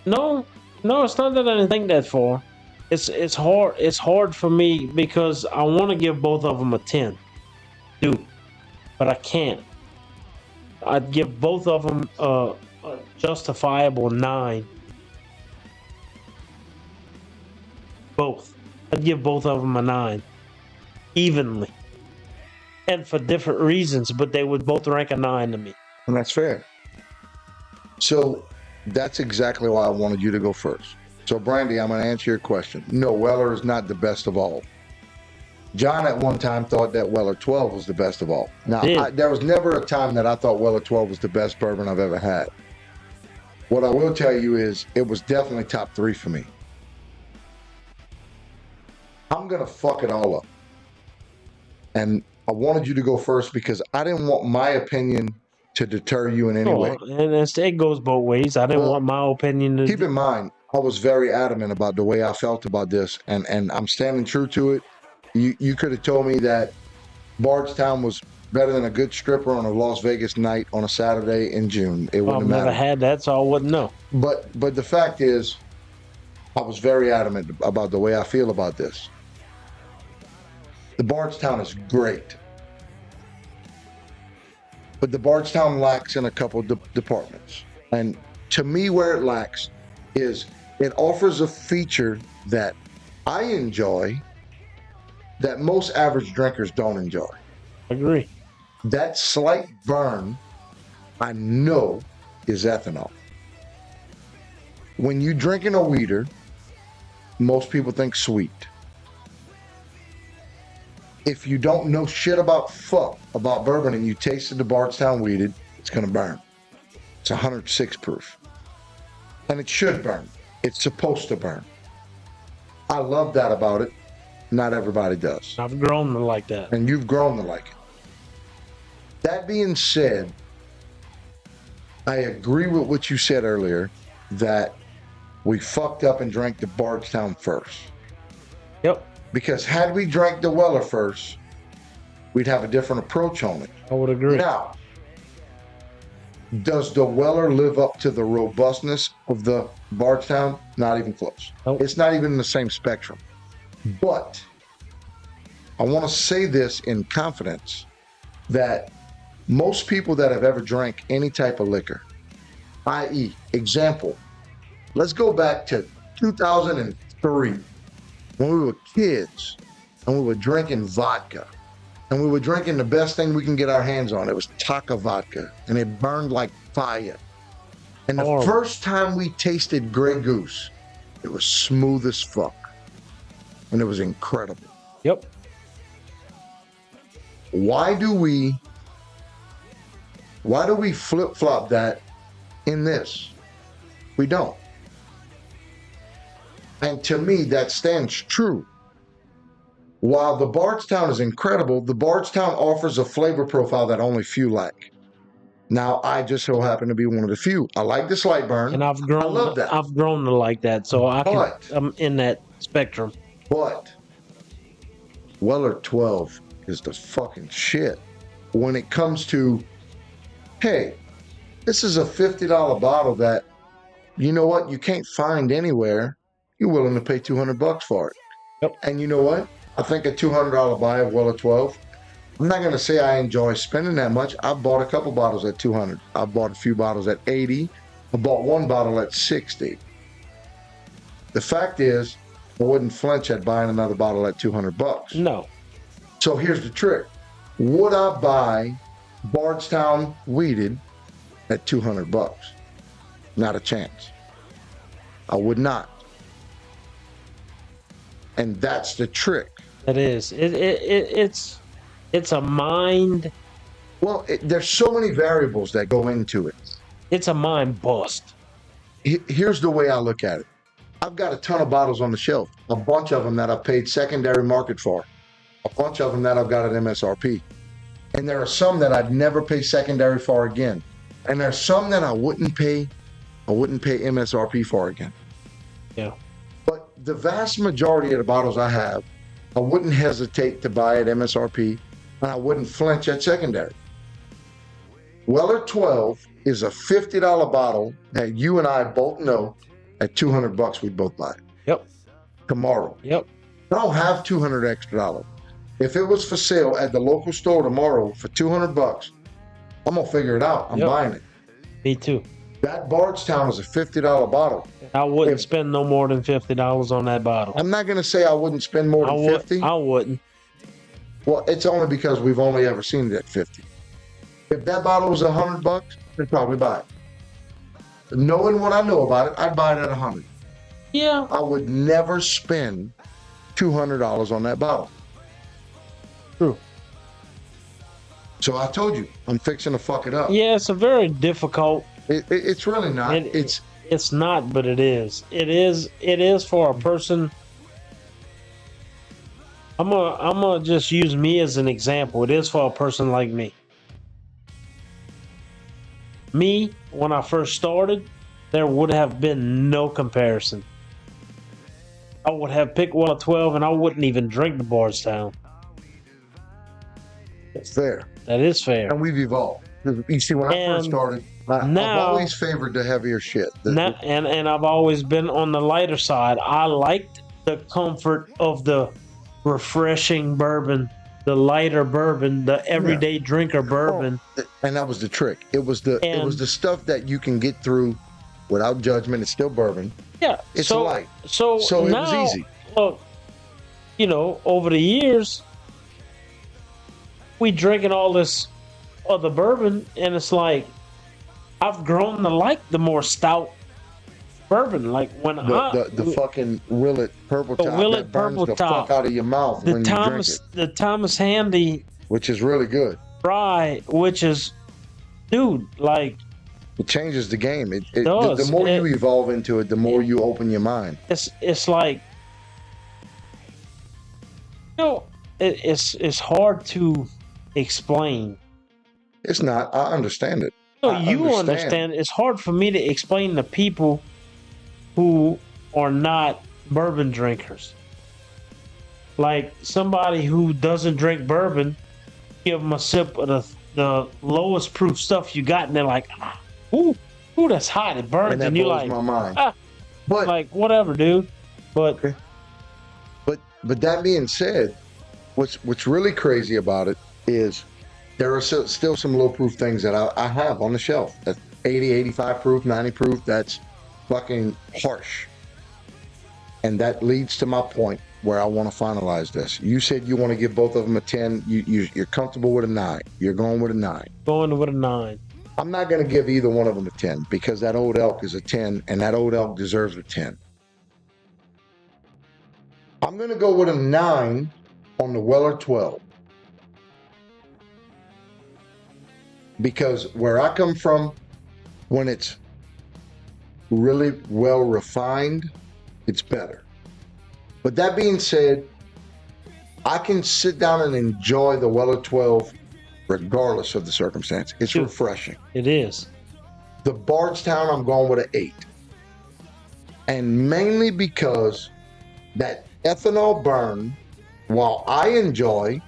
No, it's not that I didn't think that far. It's hard. It's hard for me because I want to give both of them a 10, dude, but I can't. I'd give both of them a justifiable 9. Both. I'd give both of them a 9, evenly, and for different reasons, but they would both rank a 9 to me. And that's fair. So that's exactly why I wanted you to go first. So, Brandy, I'm going to answer your question. No, Weller is not the best of all. John at one time thought that Weller 12 was the best of all. Now, there was never a time that I thought Weller 12 was the best bourbon I've ever had. What I will tell you is it was definitely top 3 for me. I'm going to fuck it all up. And I wanted you to go first because I didn't want my opinion to deter you in any way. And it goes both ways. I didn't want my opinion to... Keep in mind, I was very adamant about the way I felt about this, and I'm standing true to it. You could have told me that Bardstown was better than a good stripper on a Las Vegas night on a Saturday in June. It wouldn't have mattered. I've never had that, so I wouldn't know. But the fact is, I was very adamant about the way I feel about this. The Bardstown is great. But the Bardstown lacks in a couple of departments. And to me, where it lacks is it offers a feature that I enjoy that most average drinkers don't enjoy. Agree. That slight burn, I know, is ethanol. When you drinking a weeder, most people think sweet. If you don't know shit about bourbon and you tasted the Bardstown weeded, it's going to burn. It's 106 proof. And it should burn. It's supposed to burn. I love that about it. Not everybody does. I've grown to like that. And you've grown to like it. That being said, I agree with what you said earlier, that we fucked up and drank the Bardstown first. Yep. Because had we drank the Weller first, we'd have a different approach on it. I would agree. Now, does the Weller live up to the robustness of the Bardstown? Not even close. Nope. It's not even in the same spectrum. But I want to say this in confidence that most people that have ever drank any type of liquor, i.e., example, let's go back to 2003 when we were kids and we were drinking vodka. And we were drinking the best thing we can get our hands on. It was Taka vodka, and it burned like fire. And the first time we tasted Grey Goose, it was smooth as fuck. And it was incredible. Yep. Why do we flip-flop that in this? We don't. And to me, that stands true. While the Bardstown is incredible, the Bardstown offers a flavor profile that only few like. Now, I just so happen to be one of the few. I like the slight burn. And I love that. I've grown to like that, so I'm in that spectrum. But Weller 12 is the fucking shit. When it comes to, hey, this is a $50 bottle that, you know what, you can't find anywhere. You're willing to pay $200 for it. Yep. And you know what? I think a $200 buy of Weller 12, I'm not going to say I enjoy spending that much. I've bought a couple bottles at $200. I've bought a few bottles at $80. I bought one bottle at $60. The fact is, I wouldn't flinch at buying another bottle at $200. No. So here's the trick. Would I buy Bardstown weeded at $200? Not a chance. I would not. And that's the trick. It is. It's a mind. Well, there's so many variables that go into it. It's a mind bust. Here's the way I look at it. I've got a ton of bottles on the shelf. A bunch of them that I've paid secondary market for. A bunch of them that I've got at MSRP. And there are some that I'd never pay secondary for again. And there's some that I wouldn't pay MSRP for again. Yeah. the vast majority of the bottles I have, I wouldn't hesitate to buy at MSRP, and I wouldn't flinch at secondary. Weller 12 is a $50 bottle that you and I both know at $200 we'd both buy it. Yep. Tomorrow. Yep. I don't have $200 extra dollars. If it was for sale at the local store tomorrow for $200, I'm gonna figure it out. I'm buying it. Me too. That Bardstown is a $50 bottle. I wouldn't spend no more than $50 on that bottle. I'm not gonna say I wouldn't spend more than 50. I wouldn't. Well, it's only because we've only ever seen it at 50. If that bottle was $100, I'd probably buy it. Knowing what I know about it, I'd buy it at 100. Yeah. I would never spend $200 on that bottle. True. So I told you, I'm fixing to fuck it up. Yeah, it's a very difficult. It's really not. It's not, but it is. It is for a person. I'm gonna just use me as an example. It is for a person like me. Me, when I first started, there would have been no comparison. I would have picked Weller 12 and I wouldn't even drink the Bardstown. It's fair. That is fair. And we've evolved. You see, when I first started, I've always favored the heavier shit. And I've always been on the lighter side. I liked the comfort of the refreshing bourbon, the lighter bourbon, the everyday drinker bourbon. And that was the trick. It was the stuff that you can get through without judgment. It's still bourbon. Yeah. It's light. So it now, was easy. Look, over the years, we drinking all this other bourbon, and it's like I've grown to like the more stout bourbon. Like when the fucking Willet purple top Willet that burns purple the top, fuck out of your mouth when you drink it. The Thomas Handy, which is really good. Rye, which is, dude, like it changes the game. It does. The more you evolve into it, the more you open your mind. It's like, it's hard to explain. It's not. I understand it. No, you understand. It's hard for me to explain to people who are not bourbon drinkers. Like somebody who doesn't drink bourbon, give them a sip of the lowest proof stuff you got, and they're like, ooh, that's hot. It burns, and you're like, my mind. But like whatever, dude. But that being said, what's really crazy about it is there are still some low proof things that I have on the shelf. That's 80, 85 proof, 90 proof. That's fucking harsh. And that leads to my point where I want to finalize this. You said you want to give both of them a 10. You're comfortable with a 9. You're going with a 9. Going with a 9. I'm not going to give either one of them a 10 because that Old Elk is a 10 and that Old Elk deserves a 10. I'm going to go with a 9 on the Weller 12. Because where I come from, when it's really well refined, it's better. But that being said, I can sit down and enjoy the Weller 12 regardless of the circumstance. It's refreshing. It is. The Bardstown, I'm going with an 8. And mainly because that ethanol burn, while I enjoy,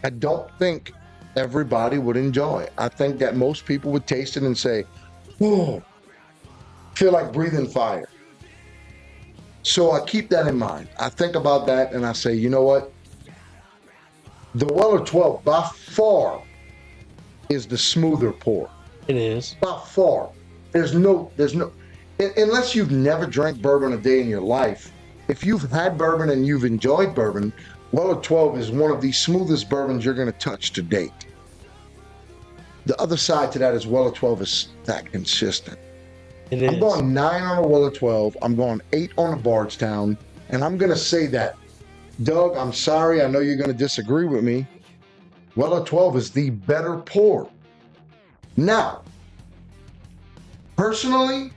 I don't think everybody would enjoy. I think that most people would taste it and say, "Oh, feel like breathing fire." So I keep that in mind. I think about that and I say, you know what? The Weller 12 by far is the smoother pour. It is. By far. There's no, unless you've never drank bourbon a day in your life, if you've had bourbon and you've enjoyed bourbon, Weller 12 is one of the smoothest bourbons you're going to touch to date. The other side to that is Weller 12 is that consistent. It is. I'm going 9 on a Weller 12. I'm going 8 on a Bardstown. And I'm going to say that, Doug, I'm sorry. I know you're going to disagree with me. Weller 12 is the better pour. Now, personally,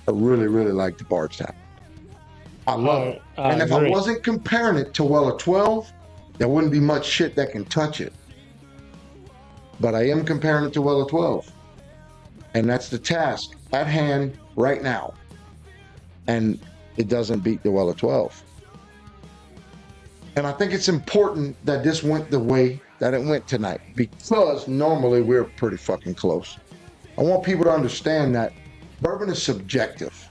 I really, really like the Bardstown. I love it. And if I wasn't comparing it to Weller 12, there wouldn't be much shit that can touch it. But I am comparing it to Weller 12. And that's the task at hand right now. And it doesn't beat the Weller 12. And I think it's important that this went the way that it went tonight, because normally we're pretty fucking close. I want people to understand that bourbon is subjective.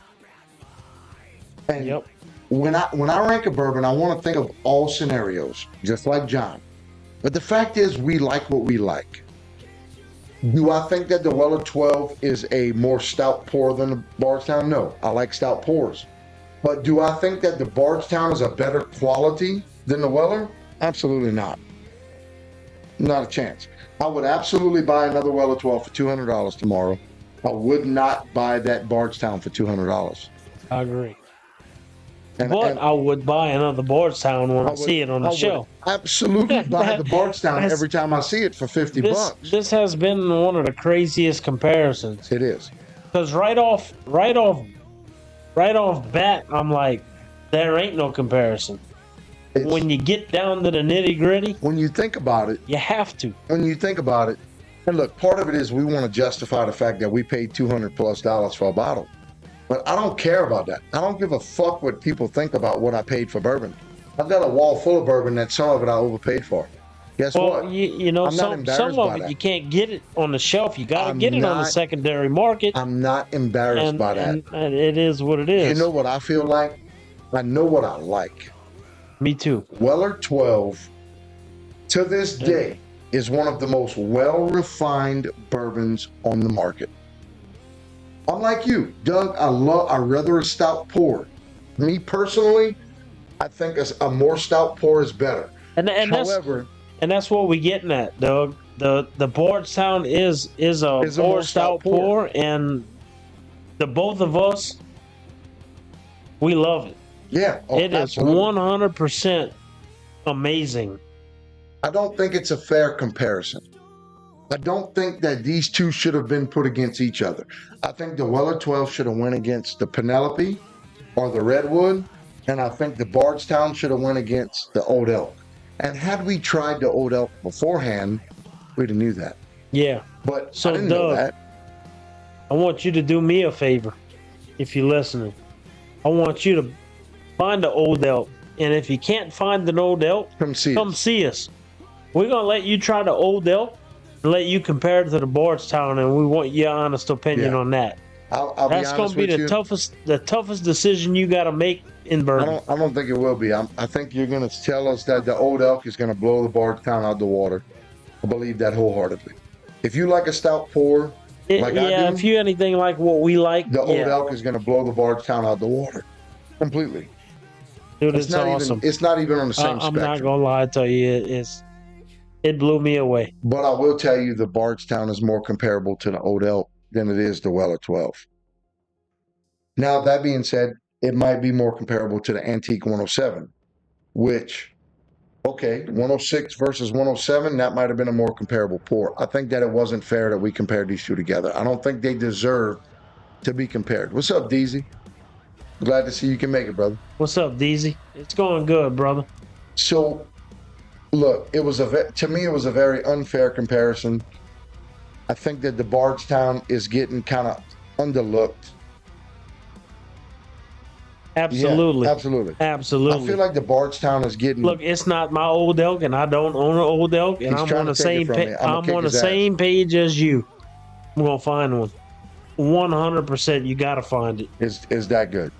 And Yep. when I rank a bourbon, I want to think of all scenarios, just like John. But the fact is, we like what we like. Do I think that the Weller 12 is a more stout pour than the Bardstown? No, I like stout pours. But do I think that the Bardstown is a better quality than the Weller? Absolutely not. Not a chance. I would absolutely buy another Weller 12 for $200 tomorrow. I would not buy that Bardstown for $200. I agree. And I would buy another Bardstown when I see it on the shelf. Absolutely buy the Bardstown every time I see it for $50. This has been one of the craziest comparisons. It is. Because right off bat, I'm like, there ain't no comparison. When you get down to the nitty gritty, when you think about it, you have to. When you think about it, and look, part of it is we want to justify the fact that we paid $200+ for a bottle. But I don't care about that. I don't give a fuck what people think about what I paid for bourbon. I've got a wall full of bourbon that some of it I overpaid for. Guess what? You know, some of it you can't get it on the shelf. You got to get it on the secondary market. I'm not embarrassed by that. And it is what it is. You know what I feel like? I know what I like. Me too. Weller 12, to this day, is one of the most well-refined bourbons on the market. Unlike you, Doug, I rather a stout pour. Me personally, I think a more stout pour is better. However, that's what we're getting at, Doug. The Bardstown is a more stout pour, and the both of us, we love it. Yeah, it is 100% amazing. I don't think it's a fair comparison. I don't think that these two should have been put against each other. I think the Weller 12 should have went against the Penelope or the Redwood, and I think the Bardstown should have went against the Old Elk. And had we tried the Old Elk beforehand, we'd have knew that. Yeah. But so I didn't know that. I want you to do me a favor, if you're listening. I want you to find the Old Elk, and if you can't find an Old Elk, come see us. We're gonna let you try the Old Elk and let you compare it to the Bardstown, and we want your honest opinion on that. That's gonna be the toughest decision you got to make in bourbon. I don't think it will be. I think you're gonna tell us that the Old Elk is gonna blow the Bardstown out the water. I believe that wholeheartedly. If you like a stout pour, I do, if you anything like what we like, the Old Elk is gonna blow the Bardstown out the water completely. Dude, it's awesome. It's not even on the same spectrum. I'm not gonna lie to you. It blew me away. But I will tell you, the Bardstown is more comparable to the Old Elk than it is the Weller 12. Now, that being said, it might be more comparable to the Antique 107, which, 106 versus 107, that might have been a more comparable pour. I think that it wasn't fair that we compared these two together. I don't think they deserve to be compared. What's up, DZ? Glad to see you can make it, brother. What's up, DZ? It's going good, brother. So, look, to me, it was a very unfair comparison. I think that the Bardstown is getting kind of underlooked. Absolutely. Yeah, absolutely. Absolutely. I feel like the Bardstown is getting... Look, it's not my Old Elk, and I don't own an Old Elk, and I'm on the same page as you. I'm going to find one. 100%, you got to find it. Is that good?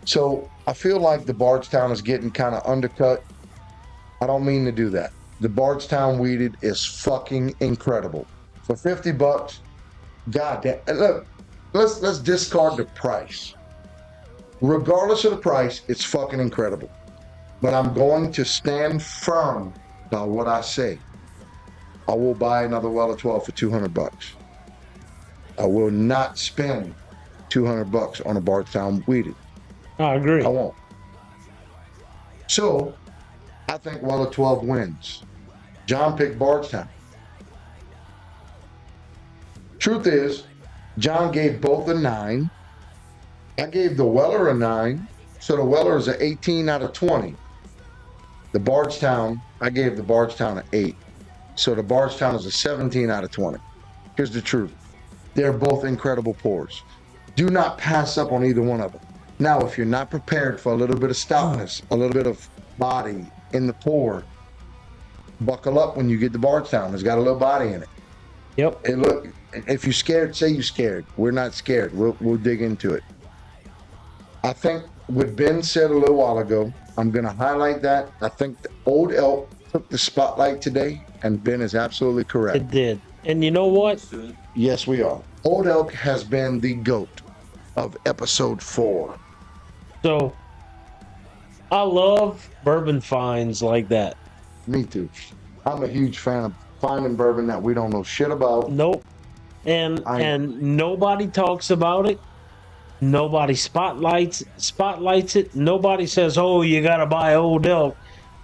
So, I feel like the Bardstown is getting kind of undercut. I don't mean to do that. The Bardstown weeded is fucking incredible. For $50, goddamn. Look, let's discard the price. Regardless of the price, it's fucking incredible. But I'm going to stand firm by what I say. I will buy another Weller 12 for $200. I will not spend $200 on a Bardstown weeded. I agree. I won't. So, I think Weller 12 wins. John picked Bardstown. Truth is, John gave both a 9. I gave the Weller a 9. So the Weller is an 18 out of 20. The Bardstown, I gave the Bardstown an 8. So the Bardstown is a 17 out of 20. Here's the truth. They're both incredible pours. Do not pass up on either one of them. Now, if you're not prepared for a little bit of stoutness, a little bit of body in the pour, buckle up when you get the Bardstown. It's got a little body in it. Yep. Hey, look, if you're scared, say you're scared. We're not scared. We'll dig into it. I think what Ben said a little while ago, I'm going to highlight that. I think the Old Elk took the spotlight today, and Ben is absolutely correct. It did. And you know what? Soon. Yes, we are. Old Elk has been the GOAT of episode 4. So, I love bourbon finds like that. Me too. I'm a huge fan of finding bourbon that we don't know shit about. Nope. And nobody talks about it. Nobody spotlights it. Nobody says, "Oh, you gotta buy Old Elk."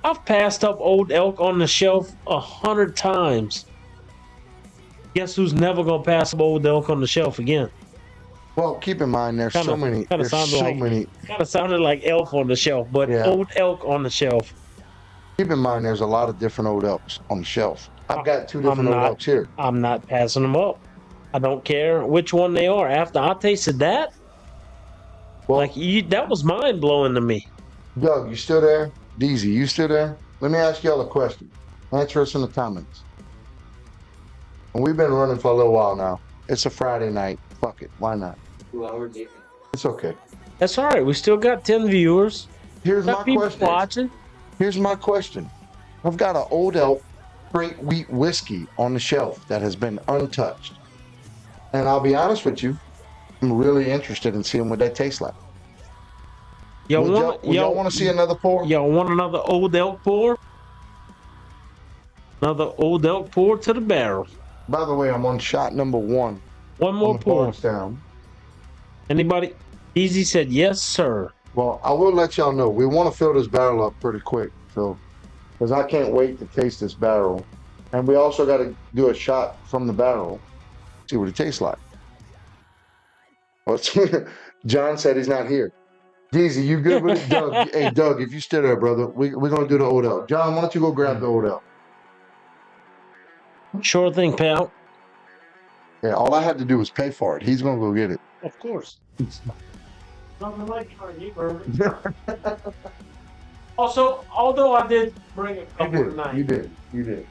I've passed up Old Elk on the shelf 100 times. Guess who's never gonna pass up Old Elk on the shelf again? Well, keep in mind there's so many. Kind of sounded like Elf on the shelf, but Yeah. Old Elk on the shelf. Keep in mind there's a lot of different Old Elks on the shelf. I've got 2 different Old Elks here. I'm not passing them up. I don't care which one they are. After I tasted that, Well, that was mind blowing to me. Doug, you still there? Deezy, you still there? Let me ask y'all a question. Answer us in the comments. And we've been running for a little while now. It's a Friday night. Fuck it. Why not? 2 hours later. It's okay. That's all right. We still got 10 viewers. Here's my Got people question. watching. Here's my question. I've got an Old Elk straight wheat whiskey on the shelf that has been untouched. And I'll be honest with you, I'm really interested in seeing what that tastes like. Y'all want to see another pour? Y'all want another Old Elk pour? Another Old Elk pour to the barrel. By the way, I'm on shot number 1. One more pour. Down. Anybody? Easy said yes, sir. Well, I will let y'all know, we want to fill this barrel up pretty quick, so, because I can't wait to taste this barrel. And we also got to do a shot from the barrel, see what it tastes like. Well, John said he's not here. Deezy, you good with it? Doug, hey, Doug, if you still there, brother, we're going to do the Old Elk. John, why don't you go grab the Old Elk? Sure thing, pal. Yeah, all I had to do was pay for it. He's going to go get it. Of course. Nothing like trying you, bourbon. Also, although I did bring a couple tonight. You did.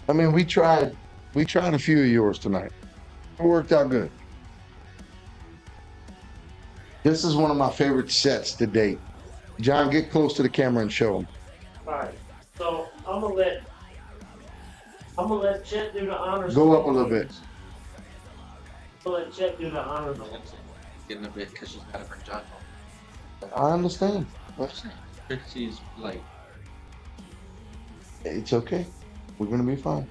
I mean, we tried a few of yours tonight. It worked out good. This is one of my favorite sets to date. John, get close to the camera and show them. All right. So I'm gonna let Chet do the honors. Go up a little bit. I'm gonna let Chet do the honors. Getting a bit because she's got to bring John home. I understand. Trixie's like, It's okay. We're gonna be fine.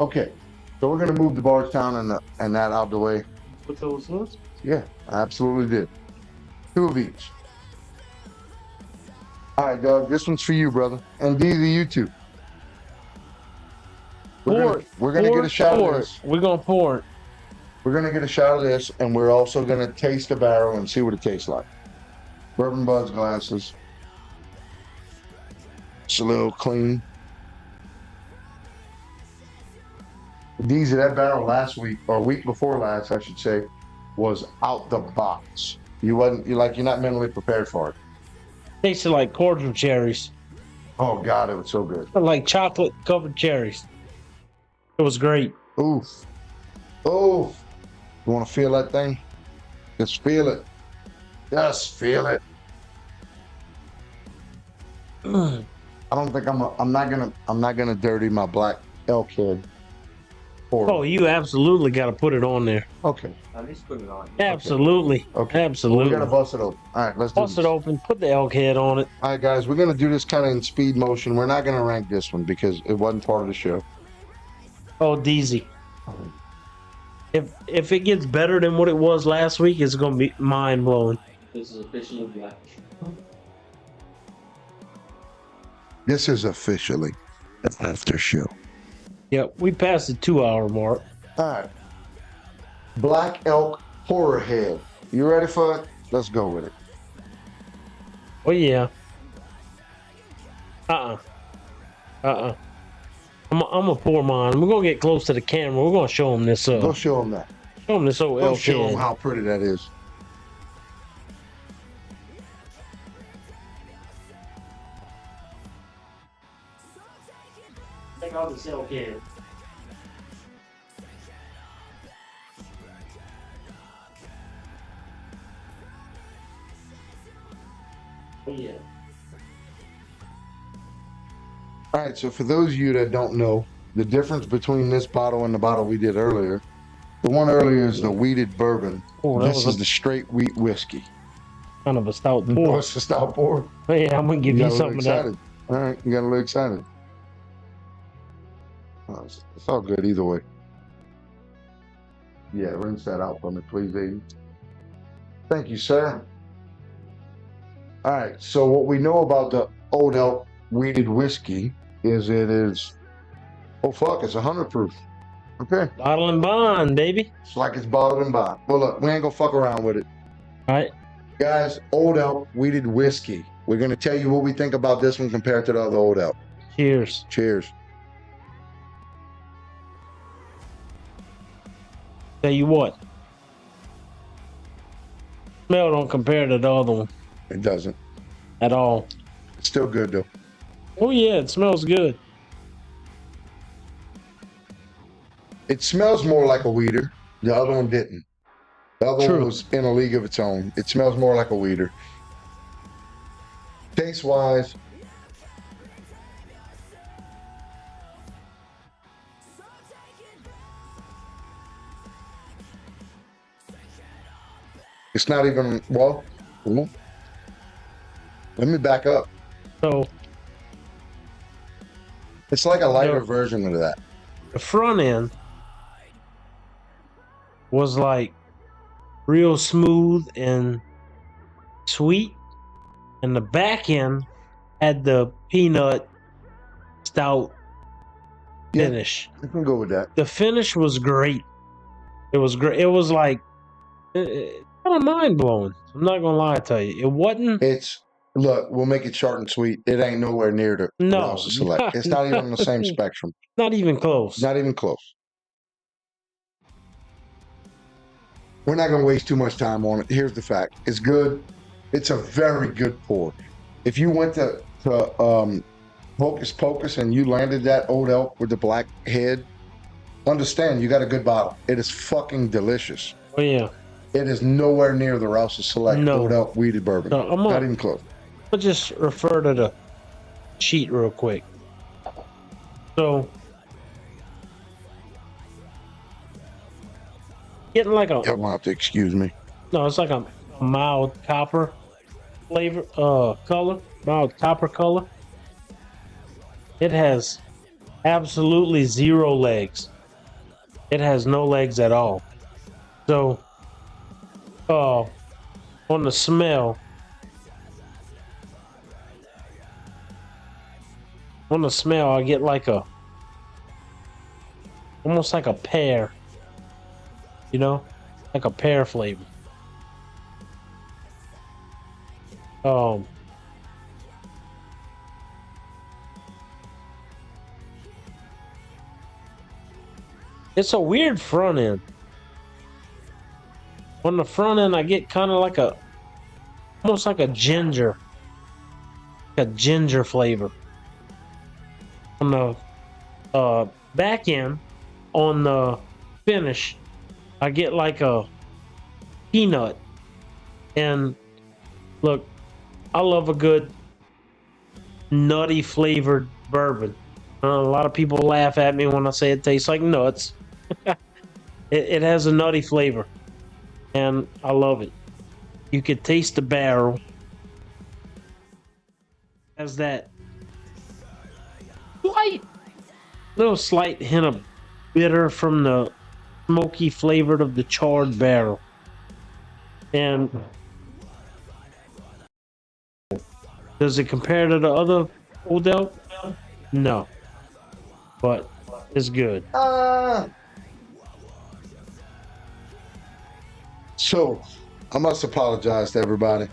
Okay, so we're gonna move the Bardstown and that out the way. Put those loose. Yeah, I absolutely did. 2 of each. All right, Doug, this one's for you, brother, and Deezy, you too. We're gonna get a shot of this. We're gonna pour it. We're gonna get a shot of this, and we're also gonna taste the barrel and see what it tastes like. Bourbon Budz glasses. It's a little clean. These that barrel last week, or week before last, I should say, was out the box. You're not mentally prepared for it. Tasted like cordial cherries. Oh God, it was so good. Like chocolate covered cherries. It was great. Oof. Oof. You want to feel that thing? Just feel it. Just feel it. I don't think I'm not gonna dirty my black elk head. Oh, you absolutely got to put it on there. Okay. at least put it on. Absolutely. Okay. Absolutely. We gotta bust it open. All right, let's do Bust this. it open. Put the elk head on it. All right, guys, we're gonna do this kind of in speed motion. We're not gonna rank this one because it wasn't part of the show. Oh, Deezy. If it gets better than what it was last week, it's gonna be mind blowing. This is officially black. This is officially the after show. Yep, we passed the 2-hour mark. All right. Black Elk Horror Head. You ready for it? Let's go with it. Oh yeah. I'm gonna pour mine. We're gonna get close to the camera. We're gonna show them this. Go show them that. Show them this old We'll elk show them head. how pretty that is. Check out this elk head. Oh yeah. All right, so for those of you that don't know, the difference between this bottle and the bottle we did earlier, the one earlier is the wheated bourbon. Oh, that This was is the straight wheat whiskey. kind of a stout Oh, pour. it's a stout pour. Hey, I'm gonna give you got a little some of that. excited. All right, you got a little excited. Oh, it's all good either way. Yeah, rinse that out for me, please, Aiden. Thank you, sir. All right, so what we know about the Old Elk wheated whiskey is it is, oh fuck, it's 100 proof. Okay, Bottle and bond, baby. it's like it's bottled and bond. Well, look, we ain't gonna fuck around with it. All right. Guys, Old Elk wheated whiskey. We're gonna tell you what we think about this one compared to the other Old Elk. Cheers. Cheers. Tell you what. Smell don't compare to the other one It doesn't. at all. It's still good though. Oh yeah, it smells good. It smells more like a weeder. The other one didn't. The other True. one was in a league of its own. It smells more like a weeder. Taste wise, it's not even, well, let me back up. So It's like a lighter Yeah. version of that. the front end was like real smooth and sweet, and the back end had the peanut stout Yeah. finish. I can go with that. The finish was great. It was great. It was like kind of mind blowing. I'm not gonna lie to you. It wasn't. It's, look, we'll make it short and sweet. It ain't nowhere near the No. Rouse's Select. It's not even on the same spectrum. Not even close. Not even close. We're not going to waste too much time on it. Here's the fact. It's good. It's a very good pour. If you went to Hocus Pocus and you landed that Old Elk with the black head, understand you got a good bottle. It is fucking delicious. Oh yeah. It is nowhere near the Rouse's Select No. Old Elk wheated bourbon. No, I'm Not gonna even close. just refer to the sheet real quick. So getting like a You're going to have to excuse me. no, it's like a mild copper flavor, color, mild copper color. It has absolutely zero legs. It has no legs at all. So, on the smell, I get like almost like a pear. You know, like a pear flavor. It's a weird front end. On the front end, I get kind of like almost like a ginger flavor. On the back end, on the finish, I get like a peanut. And look, I love a good nutty flavored bourbon. A lot of people laugh at me when I say it tastes like nuts. It has a nutty flavor, and I love it. You could taste the barrel. It has that slight hint of bitter from the smoky flavored of the charred barrel. And does it compare to the other Old Elk? No, but it's good. So, I must apologize to everybody.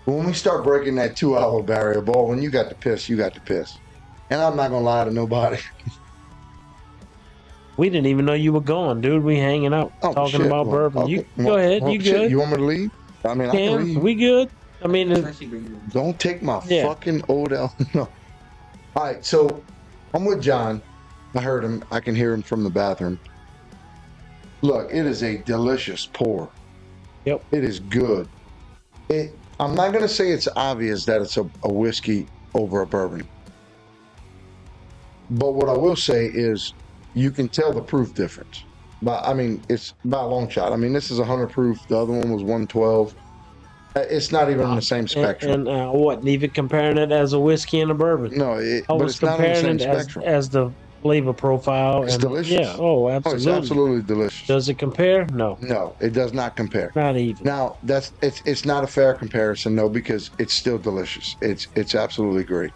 When we start breaking that 2-hour barrier, boy, when you got to piss, you got to piss. And I'm not going to lie to nobody. We didn't even know you were gone, dude. We hanging out, Oh, talking shit. about Well, bourbon. okay. You go ahead. Well, You shit, good? you want me to leave? I mean, I can Can leave. we good? I mean, Especially when you Don't take my Yeah. fucking Odell. No. All right, so I'm with John. I heard him. I can hear him from the bathroom. Look, it is a delicious pour. Yep. It is good. I'm not going to say it's obvious that it's a whiskey over a bourbon. But what I will say is you can tell the proof difference. But I mean, it's by a long shot. I mean, this is 100 proof. The other one was 112. It's not even on the same spectrum. And I wasn't even comparing it as a whiskey and a bourbon. No, I but was it's not on the comparing same it spectrum. as the flavor profile. It's and delicious. Yeah. Oh, Oh, it's absolutely. absolutely delicious. Does it compare? No, No, it does not compare. not even. Now it's not a fair comparison, no, because it's still delicious. It's absolutely great.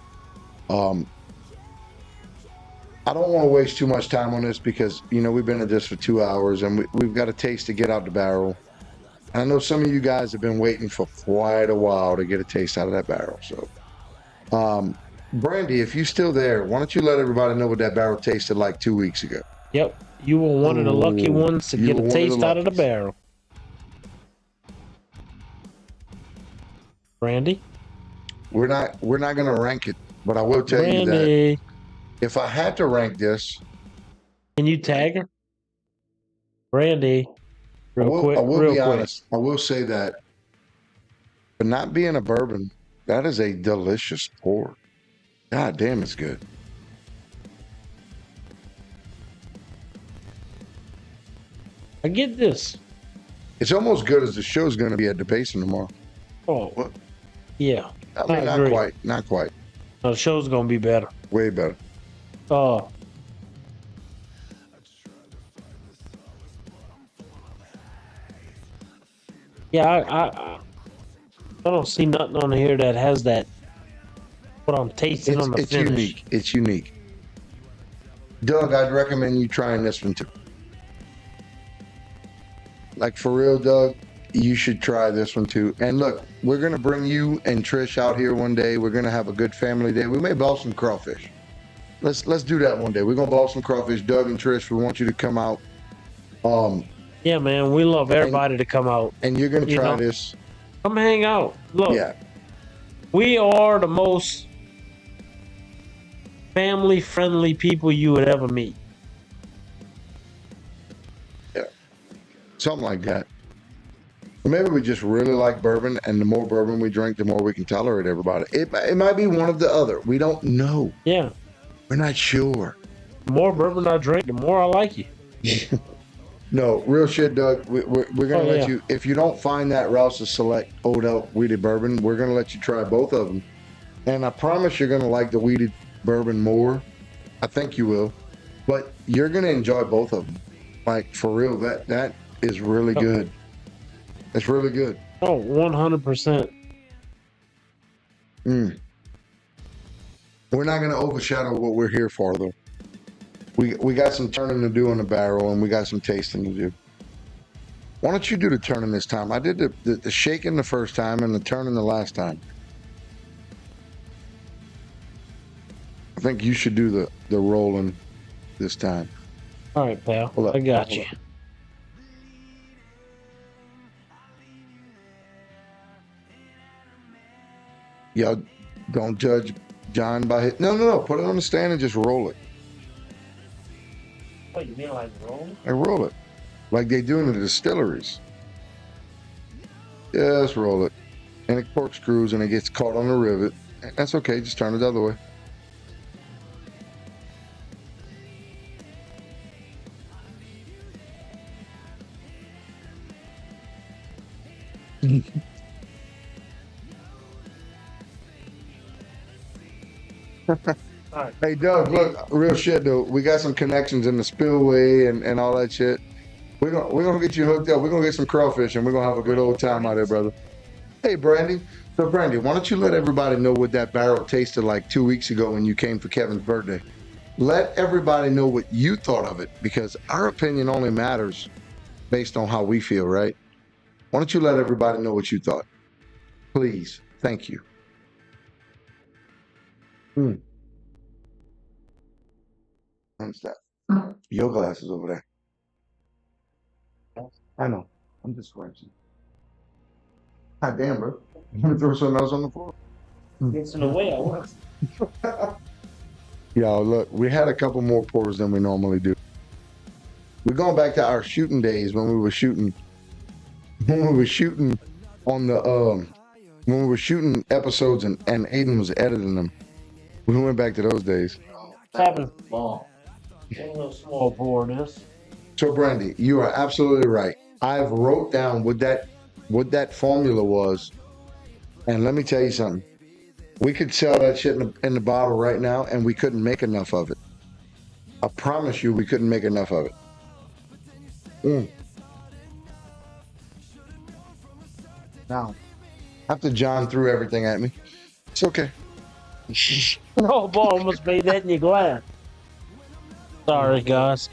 I don't want to waste too much time on this because we've been at this for 2 hours and we've got a taste to get out the barrel. And I know some of you guys have been waiting for quite a while to get a taste out of that barrel. So, Brandy, if you're still there, why don't you let everybody know what that barrel tasted like 2 weeks ago? Yep. You were one of the lucky Ooh, ones to you get were a one of the taste out of the luckies. barrel. Randy? We're not going to rank it, but I will tell you that Randy, if I had to rank this, can you tag her? Randy, I real will quick. be honest. I will say that for not being a bourbon, that is a delicious pour. God damn, it's good. I get this. It's almost good as the show's going to be at the Basin tomorrow. Oh, What? yeah. I mean, I agree. not quite. No, the show's gonna be better. Way better. Yeah, I don't see nothing on here that has that. What I'm tasting on the It's finish. unique. It's unique. Doug, I'd recommend you trying this one too. Like for real, Doug, you should try this one too. And look, we're gonna bring you and Trish out here one day. We're gonna have a good family day. We may ball some crawfish. Let's do that one day. We're gonna ball some crawfish. Doug and Trish, we want you to come out. Yeah, man, we love everybody to come out. And you're gonna You try know? this. Come hang out. Look, Yeah. we are the most family-friendly people you would ever meet. Something like that. Or maybe we just really like bourbon, and the more bourbon we drink, the more we can tolerate everybody. It might be one of the other. We don't know. Yeah. We're not sure. The more bourbon I drink, the more I like you. No, real shit, Doug. We're gonna let yeah. you. If you don't find that Rouse's Select Old Elk Wheated Bourbon, we're gonna let you try both of them. And I promise you're gonna like the wheated bourbon more. I think you will, but you're gonna enjoy both of them. Like for real, that is really good. It's really good. Oh, 100%. We're not gonna overshadow what we're here for, though. We got some turning to do in the barrel, and we got some tasting to do. Why don't you do the turning this time? I did the shaking the first time and the turning the last time. I think you should do the rolling this time. All right, pal. Hold up, I got hold you. up. Y'all don't judge John by his... No. Put it on the stand and just roll it. What, you mean like rolling? Like roll it. Like they do in the distilleries. Just roll it. And it corkscrews and it gets caught on the rivet. That's okay. Just turn it the other way. All right. Hey, Doug, look, real shit, though. We got some connections in the spillway and all that shit. We're gonna get you hooked up. We're gonna get some crawfish and we're gonna have a good old time out there, brother. Hey, Brandy. So, Brandy, why don't you let everybody know what that barrel tasted like 2 weeks ago when you came for Kevin's birthday? Let everybody know what you thought of it, because our opinion only matters based on how we feel, right? Why don't you let everybody know what you thought? Please. Thank you. What's that? Your glass is over there. I know. I'm just scratching. God damn, bro. I'm gonna throw something else on the floor. It's in the way I was. Yo, look, we had a couple more pours than we normally do. We're going back to our shooting days when we were shooting on the when we were shooting episodes and Aiden was editing them. We went back to those days. Happened. Ball. A little small pour this. So Brandy, you are absolutely right. I've wrote down what that formula was, and let me tell you something. We could sell that shit in the bottle right now, and we couldn't make enough of it. I promise you, we couldn't make enough of it. Now, after John threw everything at me, it's okay. No, boy, almost made that in your glass. Sorry, guys.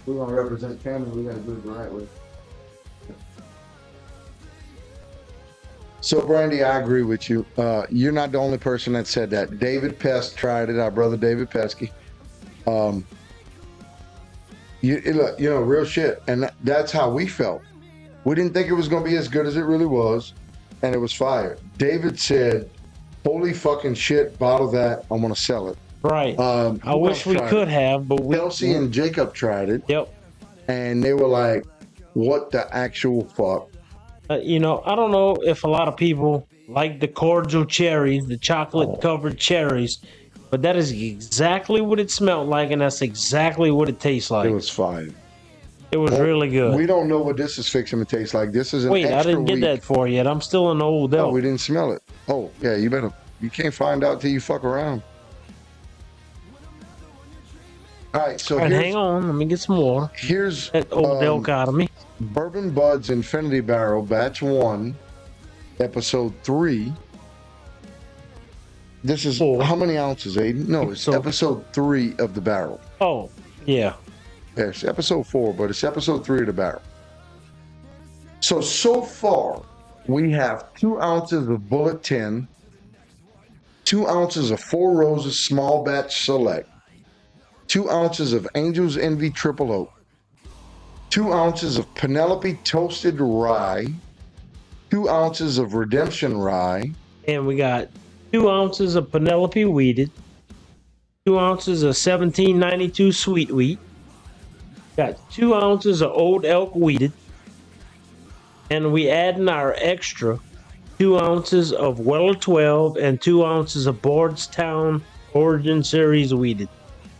We want to represent family. We got to do it the right way. So, Brandy, I agree with you. You're not the only person that said that. David Pest tried it. Our brother David Pesky. Look, real shit, and that's how we felt. We didn't think it was going to be as good as it really was, and it was fire. David said, "Holy fucking shit! Bottle that. I want to sell it." Right. I wish we could have, but Kelsey and Jacob tried it. Yep. And they were like, "What the actual fuck?" I don't know if a lot of people like the cordial cherries, the chocolate-covered cherries, but that is exactly what it smelled like, and that's exactly what it tastes like. It was fine. It was really good. We don't know what this is fixing to taste like. This is an Wait, extra I didn't get that for yet. I'm still in the old No, elk. we didn't smell it. Oh, yeah, you can't find out till you fuck around. All right, so hang on. Let me get some more. Here's that old elk out of me. Bourbon Budz Infinity Barrel, Batch 1, Episode 3. This is how many ounces, Aiden? No, it's Episode 3 of the barrel. Oh, yeah. Yeah, it's Episode 4, but it's Episode 3 of the barrel. So far, we have 2 ounces of Bullet 10, 2 ounces of Four Roses Small Batch Select, 2 ounces of Angel's Envy Triple Oak, 2 ounces of Penelope Toasted Rye, 2 ounces of Redemption Rye. And we got 2 ounces of Penelope Weeded, 2 ounces of 1792 Sweet Wheat, got 2 ounces of Old Elk Weeded, and we add in our extra 2 ounces of Weller 12 and 2 ounces of Bardstown Origin Series Weeded.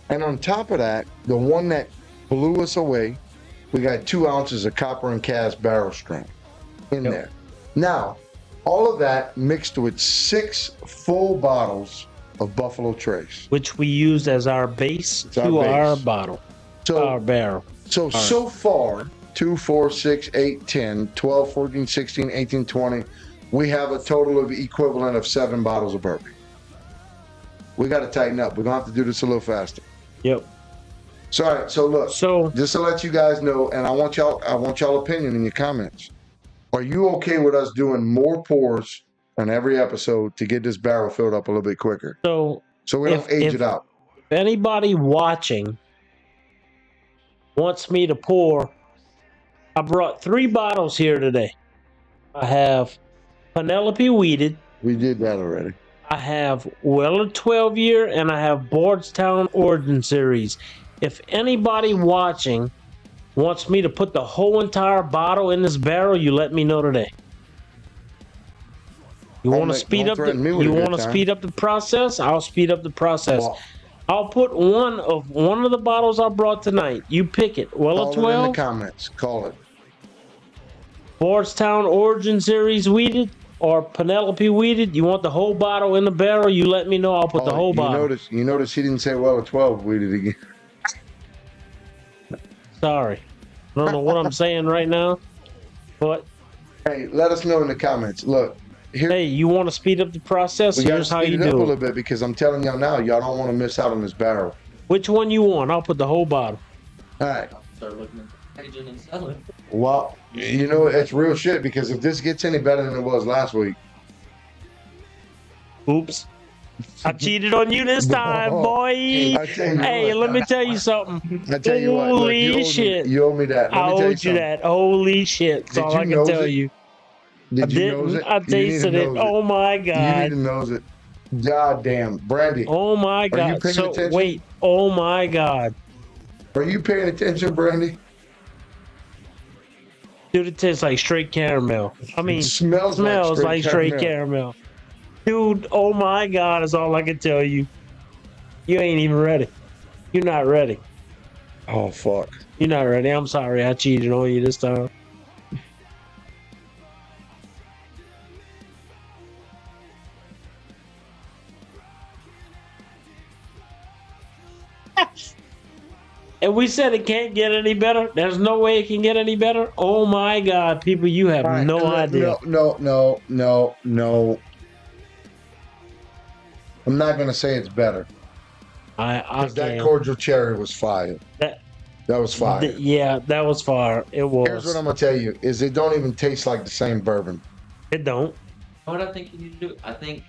And on top of that, the one that blew us away, we got 2 ounces of Copper and Cast Barrel Strength in there. Now, all of that mixed with 6 full bottles of Buffalo Trace, which we used as our base to our bottle, our barrel. So far, 2, 4, 6, 8, 10, 12, 14, 16, 18, 20, we have a total of equivalent of 7 bottles of bourbon. We got to tighten up. We're going to have to do this a little faster. Yep. So, all right, so look, just to let you guys know, and I want y'all opinion in your comments. Are you okay with us doing more pours on every episode to get this barrel filled up a little bit quicker? So we don't age it out. If anybody watching wants me to pour, I brought 3 bottles here today. I have Penelope Weeded. We did that already. I have Weller 12 year, and I have Bardstown Origin Series. If anybody watching wants me to put the whole entire bottle in this barrel, you let me know today. You want to speed up the process? I'll speed up the process. Well, I'll put one of the bottles I brought tonight. You pick it. Weller 12 in the comments. Call it. Bardstown Origin Series Weeded or Penelope Weeded. You want the whole bottle in the barrel? You let me know. I'll put the whole bottle. You notice he didn't say Weller 12 Weeded again. Sorry. I don't know what I'm saying right now, but hey, let us know in the comments. Look, hey, you want to speed up the process? Here's how you do it. A little bit because I'm telling y'all now, y'all don't want to miss out on this barrel. Which one you want? I'll put the whole bottle. All right. Start looking at the packaging and selling. Well, it's real shit because if this gets any better than it was last week, oops. I cheated on you this time, boy. I tell you Hey, what. let me tell you something. I tell you what. Look, Holy shit. you owe me that. I Let me tell owed you that. Holy shit. That's Did all you I can nose tell it? you. Did I you nose didn't. it? I You need to tasted it. nose Oh my You need god. to nose it. God damn, Brandy. Oh my you god. paying So attention? wait. Oh my god. Are you paying attention, Brandy? Dude, it tastes like straight caramel. I mean, It smells like straight caramel. Dude, oh my god, is all I can tell you. You ain't even ready. You're not ready. Oh fuck. You're not ready. I'm sorry I cheated on you this time. And we said it can't get any better. There's no way it can get any better. Oh my god, people, you have Right, no idea. No. I'm not gonna say it's better. I Because that can't. cordial cherry was fire. That was fire. Yeah, that was fire. It was. Here's what I'm gonna tell you: is it don't even taste like the same bourbon. It don't. What I think you need to do, I think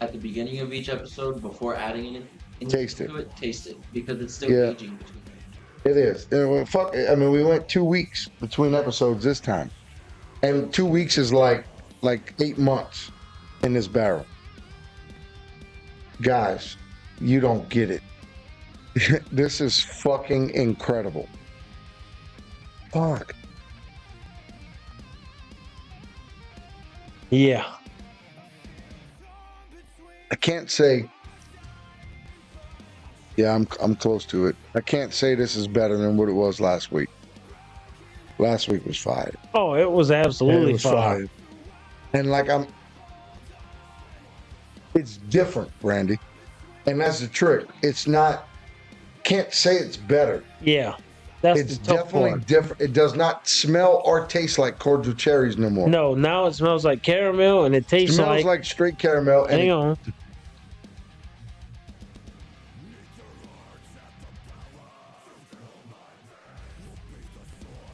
at the beginning of each episode, before adding anything Taste it. to it, taste it because it's still Yeah. aging between. It is. Well, fuck. I mean, we went 2 weeks between episodes this time, and 2 weeks is like 8 months in this barrel. Guys, you don't get it. This is fucking incredible. Fuck. Yeah. I can't say. Yeah, I'm close to it. I can't say this is better than what it was last week. Last week was fire. Oh, it was absolutely It was fire. And it's different, Randy. And that's the trick. It's not, can't say it's better. Yeah. That's It's the tough definitely part. different. It does not smell or taste like cordial cherries no more. No, now it smells like caramel and it It tastes smells like straight caramel. And hang on.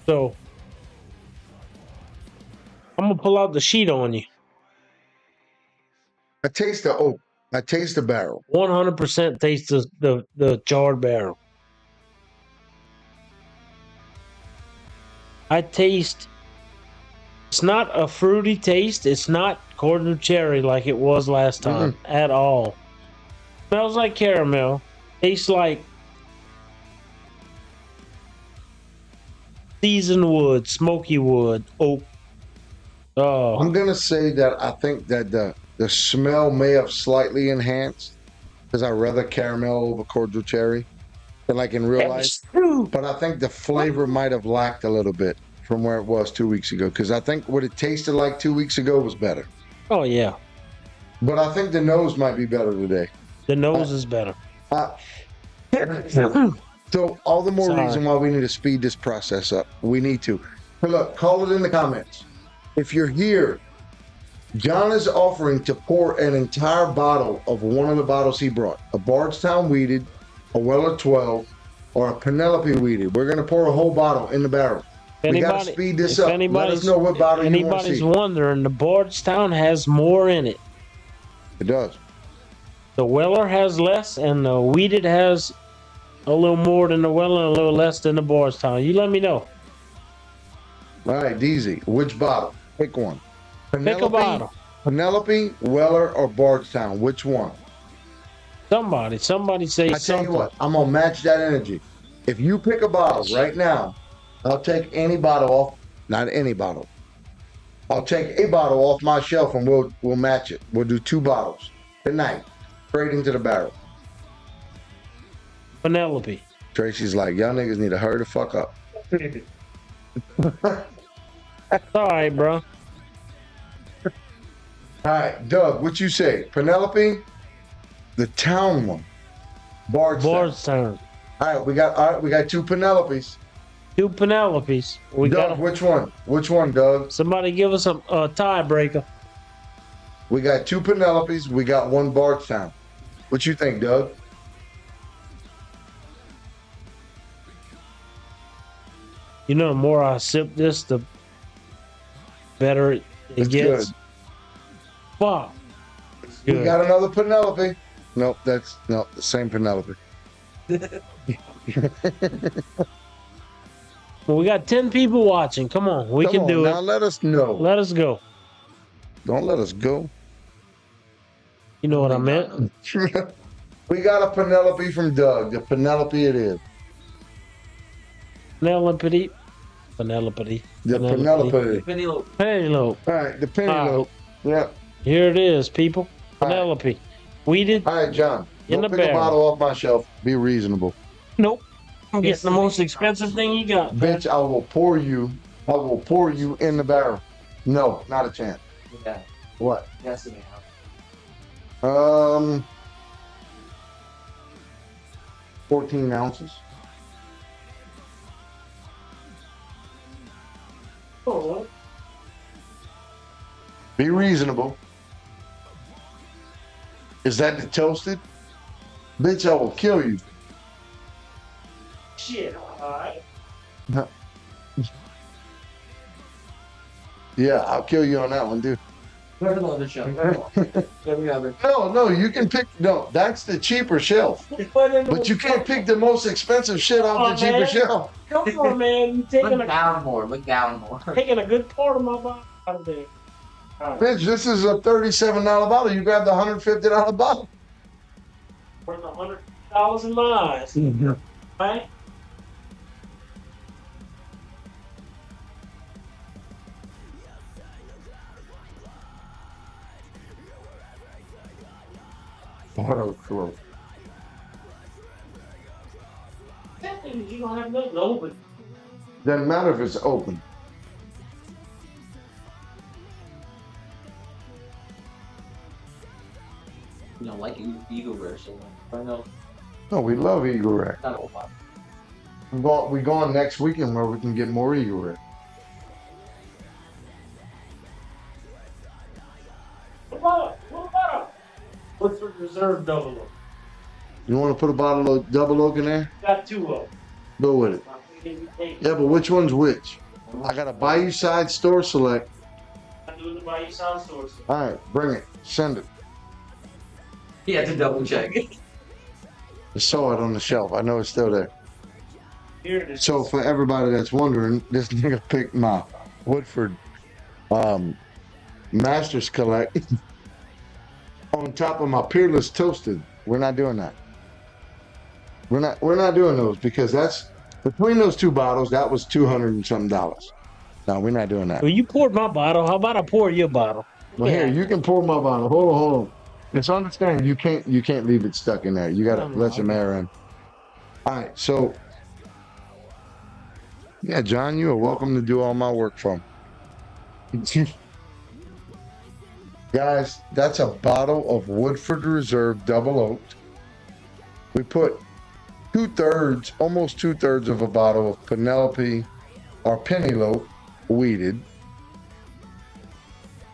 So I'm gonna pull out the sheet on you. I taste the oak. I taste the barrel. 100% taste the charred barrel. I taste. It's not a fruity taste. It's not cordial cherry like it was last time at all. Smells like caramel. Tastes like seasoned wood, smoky wood, oak. Oh, I'm gonna say that I think that the smell may have slightly enhanced because I rather caramel over cordial cherry than like in real life. But I think the flavor might have lacked a little bit from where it was 2 weeks ago because I think what it tasted like 2 weeks ago was better. oh yeah. But I think the nose might be better today. The nose is better. So all the more Sorry. reason why we need to speed this process up. We need to. But look, call it in the comments. If you're here, John is offering to pour an entire bottle of one of the bottles he brought. A Bardstown Weeded, a Weller 12, or a Penelope Weeded. We're going to pour a whole bottle in the barrel. We got to speed this up. Let us know what bottle you want to anybody's see. wondering, the Bardstown has more in it. It does. The Weller has less, and the Weeded has a little more than the Weller and a little less than the Bardstown. You let me know. All right, DZ, which bottle? Pick one. Pick a bottle. Penelope, Weller, or Bardstown? Which one? Somebody say I tell something. you what, I'm gonna match that energy. If you pick a bottle right now, I'll take any bottle off. Not any bottle. I'll take a bottle off my shelf and we'll match it. We'll do 2 bottles tonight, straight into the barrel. Penelope. Tracy's like, y'all niggas need to hurry the fuck up. All right, bro. All right, Doug, what you say? Penelope, the town one, Bardstown. Bardstown. All right, we got 2 Penelopes. 2 Penelopes. We Doug, got which one? Which one, Doug? somebody give us a tiebreaker. We got 2 Penelopes. We got 1 Bardstown. What you think, Doug? You know, the more I sip this, the better it It's gets. good. Fuck. We Good. got another Penelope. Nope, that's the same Penelope. Well, we got 10 people watching. Come on, we can do now it. let us know. Let us go. Don't let us go. You know what I meant? We got a Penelope from Doug. The Penelope it is. Penelope. The Penelope. Penelope. Penelope. All right, the Penelope. Yeah. Here it is, people. All right. Penelope. Weeded. All right, John. In Don't the pick a barrel. bottle off my shelf. Be reasonable. Nope. I'm getting the most expensive thing you got. Bitch, I will pour you in the barrel. No, not a chance. Yeah. What? Yes, it is. 14 ounces. Oh, Be reasonable. Is that the toasted? Bitch, I will kill you. shit. All right. Yeah, I'll kill you on that one, dude. Put it on the shelf. Every other. No, you can pick. No, that's the cheaper shelf. But you can't pick the most expensive shit off the cheaper shelf. Come on, man. You taking Look down more. Look down more. taking a good part of my body out of there. All right. Bitch, this is a $37 bottle. You grabbed the $150 bottle. Worth $100 in my eyes. Right? Close. You don't have nothing open. Doesn't matter if it's open. You know, like Eagle Rare, so I know No, we love Eagle Rare. not all pop. We going next weekend where we can get more Eagle Rare. What about Woodford Reserve Double Oak? You want to put a bottle of double oak in there? Got two of them. Go with it. I'm thinking you take Yeah, but which one's which? I got a Bayou Side store select. I'm doing the Bayou Sound Stores. All right, bring it. Send it. He had to double check. I saw it on the shelf. I know it's still there. Here it is. So for everybody that's wondering, this nigga picked my Woodford Masters Collect on top of my Peerless Toasted. We're not doing that. We're not doing those because that's between those two bottles. That was $200 and something. No, we're not doing that. Well, you poured my bottle. How about I pour your bottle? Well, here you can pour my bottle. Hold on. Just understand you can't leave it stuck in there. You gotta let some air in. All right, so yeah, John, you are welcome to do all my work from. Guys, that's a bottle of Woodford Reserve Double Oaked. We put almost 2/3 of a bottle of Penelope or Penelope weeded.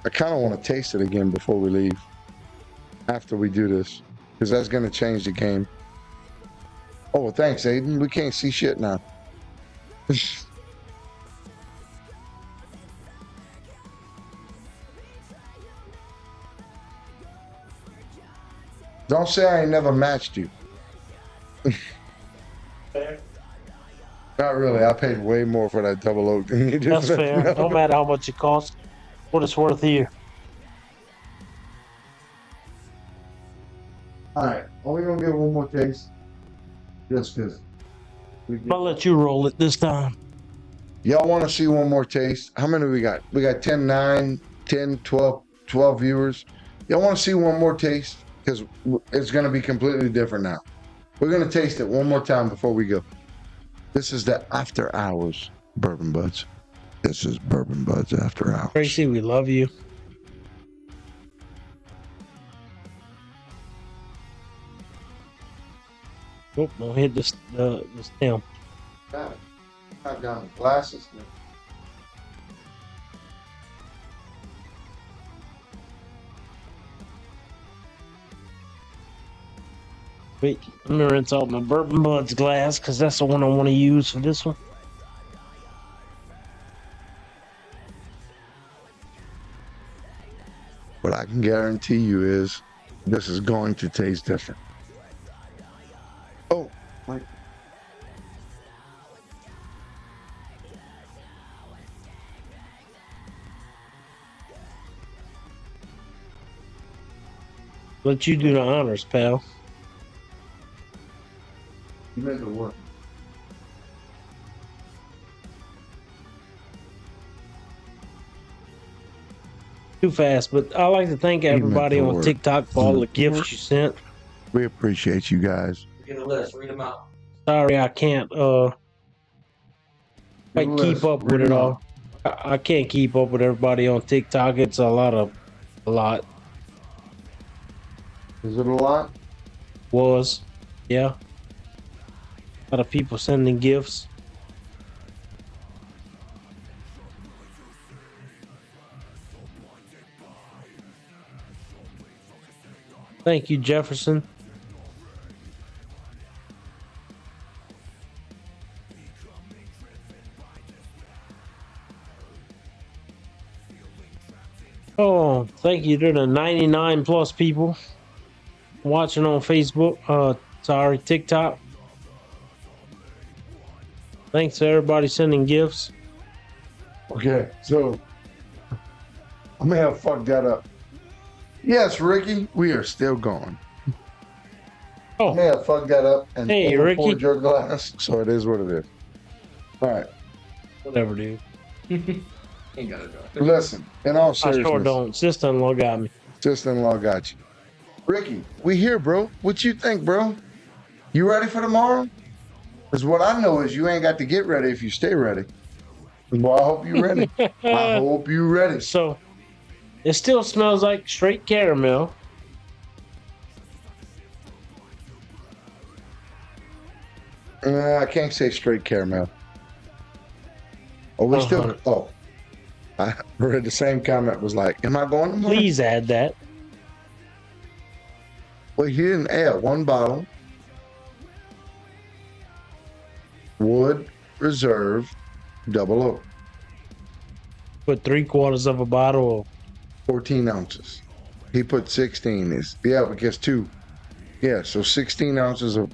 I kind of want to taste it again before we leave. After we do this, because that's going to change the game. Oh, thanks, Aiden. We can't see shit now. Don't say I ain't never matched you. Fair. Not really. I paid way more for that double oak than you did. That's for fair. that. No matter how much it costs, what it's worth here. All right. Are we going to give one more taste? Just because. I'll let you roll it this time. Y'all want to see one more taste? How many we got? We got 10, 9, 10, 12 viewers. Y'all want to see one more taste? Because it's going to be completely different now. We're going to taste it one more time before we go. This is the After Hours Bourbon Budz. This is Bourbon Budz After Hours. Tracy, we love you. Oh, don't hit this stem. Got it. I've got the glasses. Wait, I'm gonna rinse out my Bourbon Budz glass because that's the one I want to use for this one. What I can guarantee you is This is going to taste different. Oh, my. Let you do the honors, pal. You made it work. Too fast, but I'd like to thank everybody meant to on work. TikTok for all the gifts you sent. We appreciate you guys. Get a list. Read them out. Sorry, I can't like keep up with it all. I can't keep up with everybody on TikTok. It's a lot. Is it a lot? Was, yeah. A lot of people sending gifts. Thank you, Jefferson. Oh, thank you to the 99 plus people watching on Facebook. Sorry, TikTok. Thanks to everybody sending gifts. Okay, so I may have fucked that up. Yes, Ricky, we are still going. Oh. I may have fucked that up and Hey, overpoured Ricky. your glass, so it is what it is. All right, Whatever, dude. Ain't got to do it. listen. In all I seriousness, sure don't. Sister-in-law got me. sister-in-law got you. Ricky, we here, bro. What you think, bro? You ready for tomorrow? Because what I know is you ain't got to get ready if you stay ready. Well, I hope you ready. I hope you ready. So, it still smells like straight caramel. I can't say straight caramel. Oh, we still. 100. Oh, I read the same comment. Was like, "Am I going tomorrow?" Please add that. Well, he didn't add one bottle. Wood Reserve Double O, Put 3/4 of a bottle of 14 ounces. He put 16. Is because 2. Yeah, so 16 ounces of.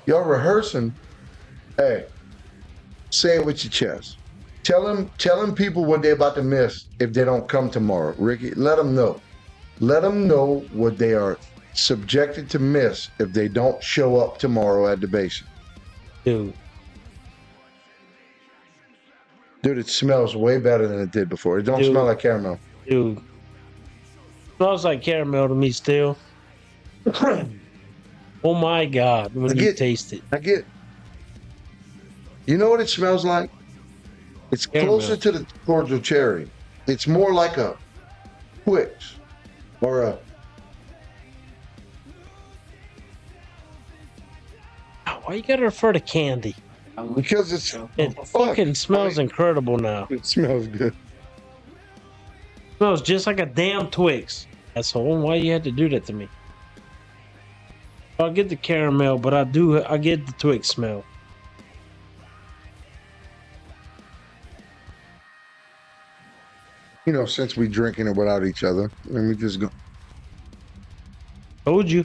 Y'all rehearsing? Hey, say it with your chest. Telling people what they're about to miss if they don't come tomorrow. Ricky, let them know. Let them know what they are subjected to miss if they don't show up tomorrow at the basin. dude. Dude, it smells way better than it did before. It don't Dude. smell like caramel. Dude. Smells like caramel to me still. Oh my God, when you taste it. I get. You know what it smells like? It's Caramel. closer to the cordial cherry. It's more like a Twix or a. Why you gotta refer to candy? Because it's. It fucking smells incredible now. It smells good. Smells just like a damn Twix. That's all. Why you had to do that to me? I'll get the caramel, but I get the Twix smell. You know, since we drinking it without each other, let me just go. Told you.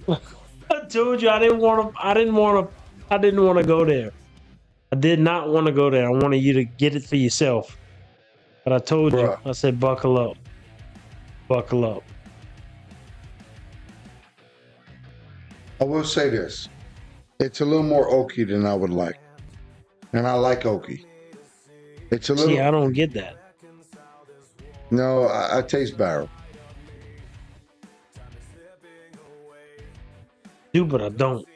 I told you I didn't want to go there. I did not want to go there. I wanted you to get it for yourself. But I told you, Bruh. I said, buckle up. Buckle up. I will say this. It's a little more oaky than I would like. And I like oaky. It's a little. See, I don't get that. No, I taste barrel. Do, but I don't.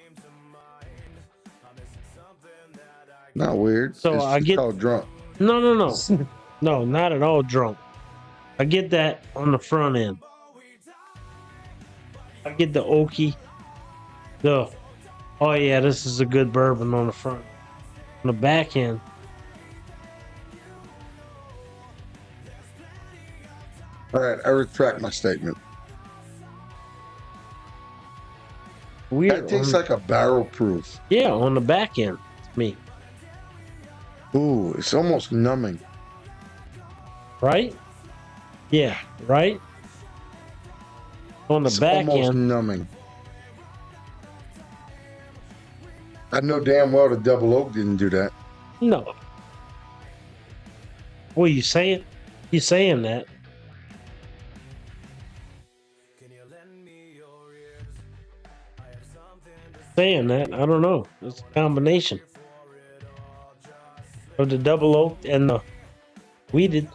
Not weird. So it's I get- called drunk. No. No, not at all drunk. I get that on the front end. I get the oaky. Oh yeah, this is a good bourbon on the front. On the back end. All right, I retract my statement. Weird. That tastes like a barrel proof. Yeah, on the back end. It's me. Ooh, it's almost numbing. Right? Yeah, right? On the It's back almost end. numbing. I know damn well the double oak didn't do that. No. What are you saying? You saying that? Saying that? I don't know. It's a combination of the double oak and the weeded.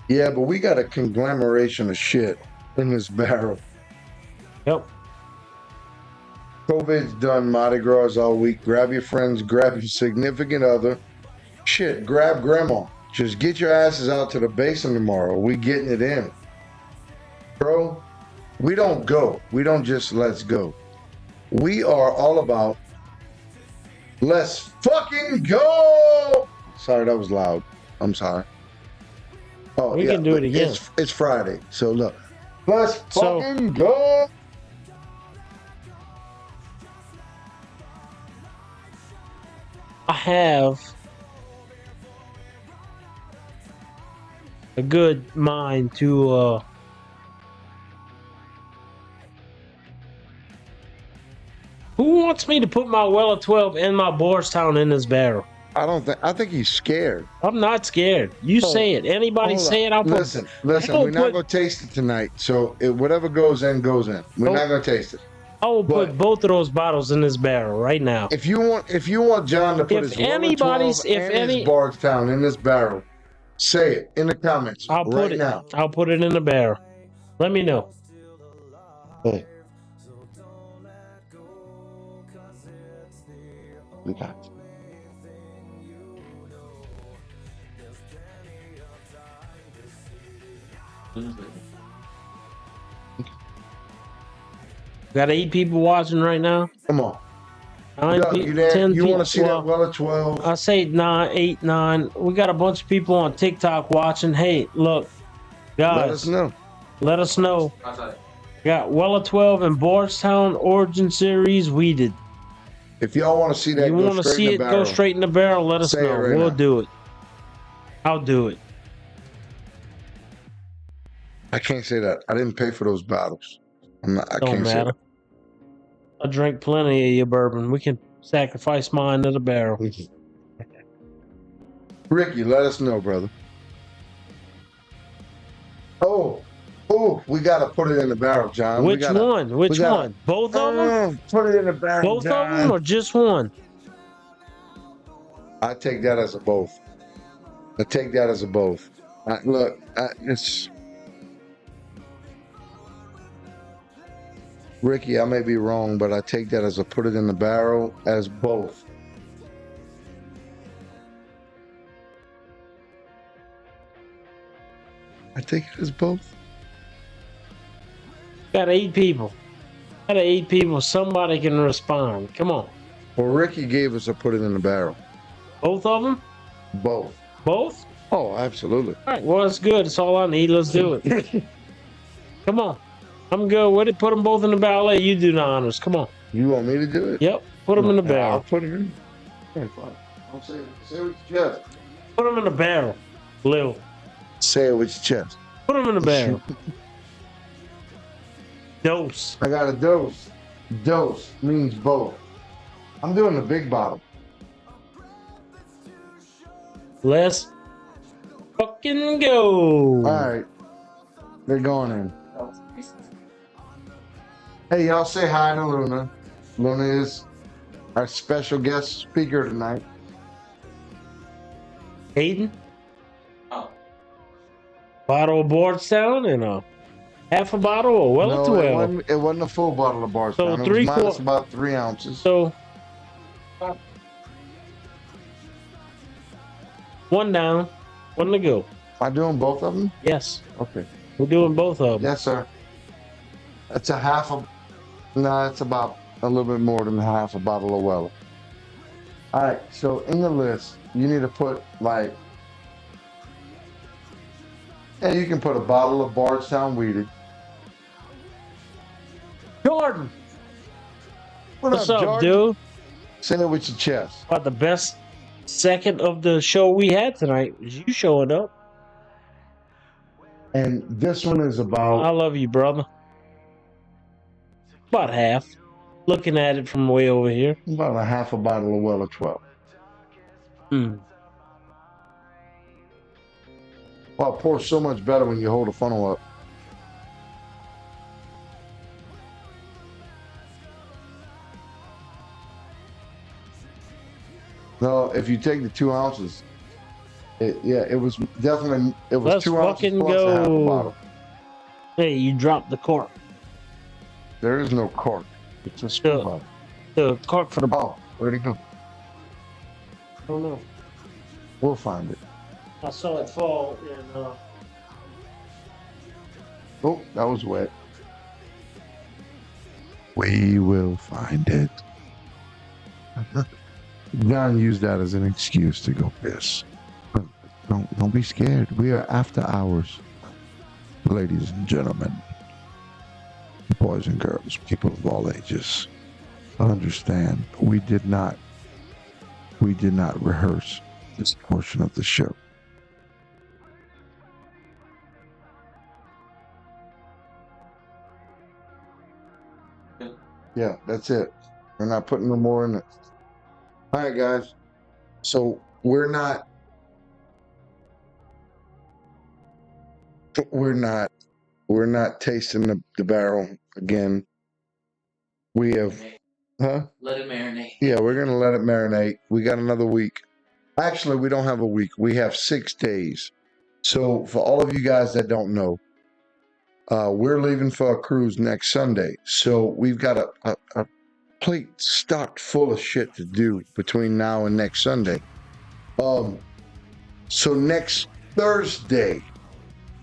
Yeah, but we got a conglomeration of shit in this barrel. Yep. COVID's done Mardi Gras all week. Grab your friends, grab your significant other. Shit, grab grandma. Just get your asses out to the basin tomorrow. We getting it in. Bro, we don't go. We don't just let's go. We are all about let's fucking go. Sorry, that was loud. I'm sorry. Oh, We can do it again. It's Friday. So look. Let's So- fucking go. I have a good mind to who wants me to put my Weller 12 and my Boarstown in this barrel? I think he's scared. I'm not scared. You Oh, say it. Anybody Hold say on. it, I'll put Listen, I we're will not put- gonna taste it tonight. So whatever goes in, goes in. We're Oh. not gonna taste it. I will but- put both of those bottles in this barrel right now. If you want John to put If his Weller anybody's- 12 if and any- his Bardstown in this barrel, say it in the comments I'll right put it. now. I'll put it in the barrel. Let me know. Hey. We got it. Got 8 people watching right now. Come on. 9 Doug, people. you there? 10 You people. want to see Well, that Weller 12? I say 9, 8, 9. We got a bunch of people on TikTok watching. Hey, look, guys, Let us know. let us know. Outside. Got Weller 12 and Bardstown Origin Series weeded. If y'all want to see that, You go want to straight see in it? the Go barrel. straight in the barrel. Let us Say it know. right We'll now. do it. I'll do it. I can't say that. I didn't pay for those bottles. I Don't can't say matter. I drank plenty of your bourbon. We can sacrifice mine to the barrel. that. Ricky, let us know, brother. Oh, we gotta put it in the barrel, John. Which one? Which gotta- one? Both of them? Put it in the barrel. Both of them or just one? I take that as a both. I take that as a both. Look, it's Ricky. I may be wrong, but I take that as a put it in the barrel as both. I take it as both. Got 8 people. Got 8 people. Somebody can respond. Come on. Well, Ricky gave us a put it in the barrel. Both of them? Both. Both? Oh, absolutely. All right. Well, it's good. It's all I need. Let's do it. Come on. I'm good with it. Put them both in the barrel. Hey, you do the honors. Come on. You want me to do it? Yep. Put them in the I'll barrel. put them in. Okay, fine. Don't say it with your chest. Put them in the barrel, Lil. Say it with your chest. Put them in the barrel. Dose. I got a dose. Dose means both. I'm doing the big bottle. Let's fucking go. All right. They're going in. Hey, y'all say hi to Luna. Luna is our special guest speaker tonight. Hayden, Oh, bottle of Bardstown and a half a bottle or well No, to it well. wasn't a full bottle of Bardstown. So It was minus 3/4 about 3 ounces. So, one down, one to go. Am I doing both of them? Yes, Okay. we're doing both of them. Yes, sir. That's a half a. No, it's about a little bit more than half a bottle of Weller. All right. So in the list, you need to put like. Yeah, you can put a bottle of Bardstown weeded. Jordan, What what's up, Jordan? dude? Say it with your chest. About the best second of the show we had tonight was you showing up. And this one is I about, love you, brother. About half. Looking at it from way over here. about a half a bottle of Weller 12. Mm. Well, it pours so much better when you hold the funnel up. No, if you take the 2 ounces, it was definitely, it was Let's 2 ounces fucking plus a half a go. bottle. Hey, you dropped the cork. There is no cork. It's a screw Yeah. bottle. The cork for the. Oh, where'd it go? I don't know. We'll find it. I saw it fall and Oh, that was wet. We will find it. John used that as an excuse to go piss. But don't be scared. We are after hours. Ladies and gentlemen, boys and girls, people of all ages, understand we did not rehearse this portion of the show. Yeah, that's it. We're not putting no more in it. All right, guys. So we're not tasting the barrel again. We have, huh? Let it marinate. Yeah, we're gonna let it marinate. We got another week. Actually, we don't have a week. We have 6 days. So for all of you guys that don't know, we're leaving for a cruise next Sunday. So we've got a plate stocked full of shit to do between now and next Sunday. So next Thursday,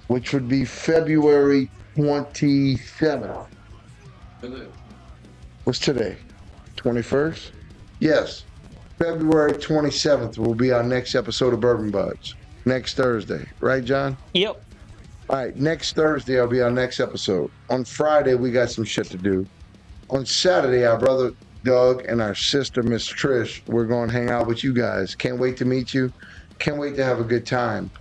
which would be February 27th. What's today? 21st? Yes. February 27th will be our next episode of Bourbon Budz. Next Thursday. Right, John? Yep. All right, next Thursday will be our next episode. On Friday, we got some shit to do. On Saturday, our brother Doug and our sister Miss Trish, we're going to hang out with you guys. Can't wait to meet you. Can't wait to have a good time.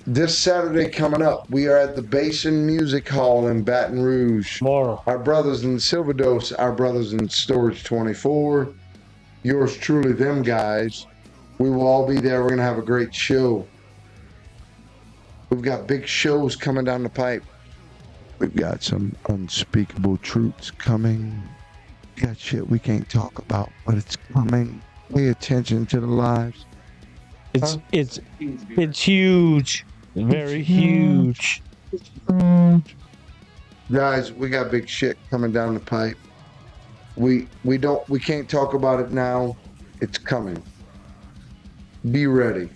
This Saturday coming up, we are at the Basin Music Hall in Baton Rouge. Tomorrow. Our brothers in Silverdos, our brothers in Storage 24, yours truly, them guys. We will all be there. We're going to have a great show. We've got big shows coming down the pipe. We've got some unspeakable truths coming. We got shit we can't talk about, but it's coming. Pay attention to the lives. It's huge. Very huge. Guys, we got big shit coming down the pipe. We can't talk about it now. It's coming. Be ready.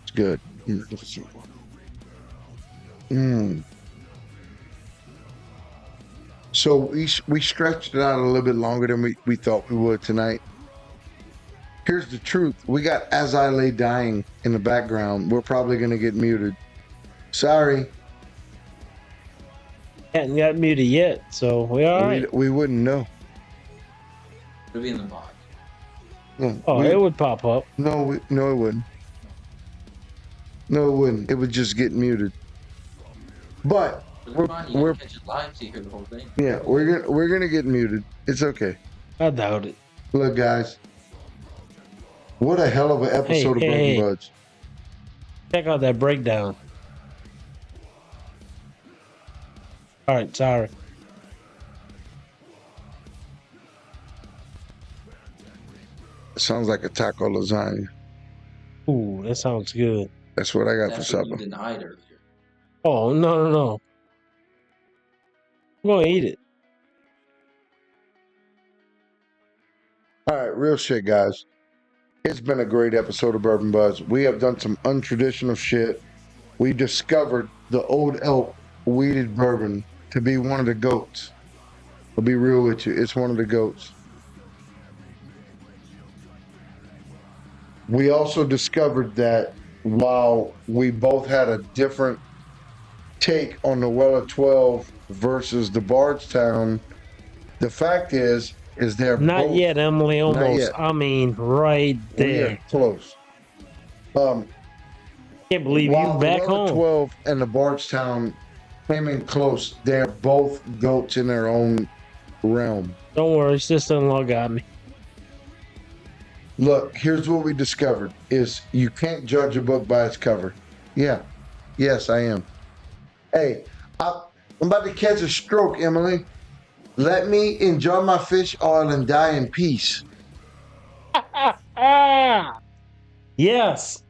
It's good. So we stretched it out a little bit longer than we thought we would tonight. Here's the truth. We got As I Lay Dying in the background. We're probably going to get muted. Sorry. Hadn't got muted yet, so we all right. We wouldn't know. It'll be in the box. No, Oh, it would pop up. No, it wouldn't. No, it wouldn't. It would just get muted. But We're catch it live so you hear the whole thing. yeah, we're gonna get muted. It's okay. I doubt it. Look, guys, what a hell of an episode of Bourbon Budz. Check out that breakdown. All right, sorry. Sounds like a taco lasagna. Ooh, that sounds good. That's what I got for That's what supper. you denied earlier. Oh, no. I'm going to eat it. All right, real shit, guys. It's been a great episode of Bourbon Budz. We have done some untraditional shit. We discovered the Old Elk weeded bourbon to be one of the goats. I'll be real with you. It's one of the goats. We also discovered that while we both had a different take on the Weller 12 versus the Bardstown, the fact is is they're Not both, yet, Emily. Almost. yet. I mean, right we there. are close. Can't believe While you back the Weller home. 12 and the Bardstown came in close, they're both goats in their own realm. Don't worry, sister-in-law got me. Look, here's what we discovered: is you can't judge a book by its cover. Yeah, yes, I am. Hey, I'm about to catch a stroke, Emily. Let me enjoy my fish oil and die in peace. Yes.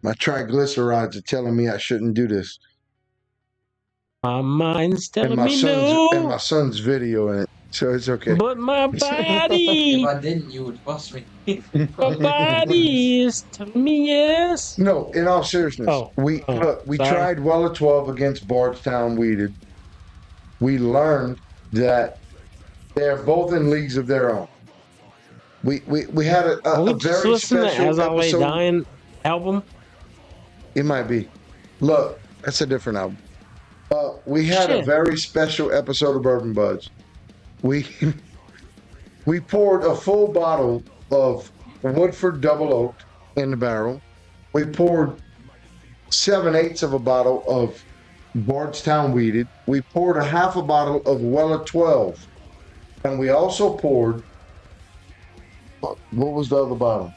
My triglycerides are telling me I shouldn't do this. My mind's And telling my me son's and my no. son's video in it, so it's okay. But my body, If I didn't, you would fuss me. my body is telling me yes. No, in all seriousness, we sorry. tried Weller 12 against Bardstown Weeded. We learned that they're both in leagues of their own. We had Will a we just very listen to special As I Lay episode. Dying album? It might be. Look, that's a different album. We had a Shit. very special episode of Bourbon Budz. We poured a full bottle of Woodford Double Oak in the barrel. We poured 7/8 of a bottle of Bardstown Weeded. We poured a half a bottle of Weller 12. And we also poured, what was the other bottle?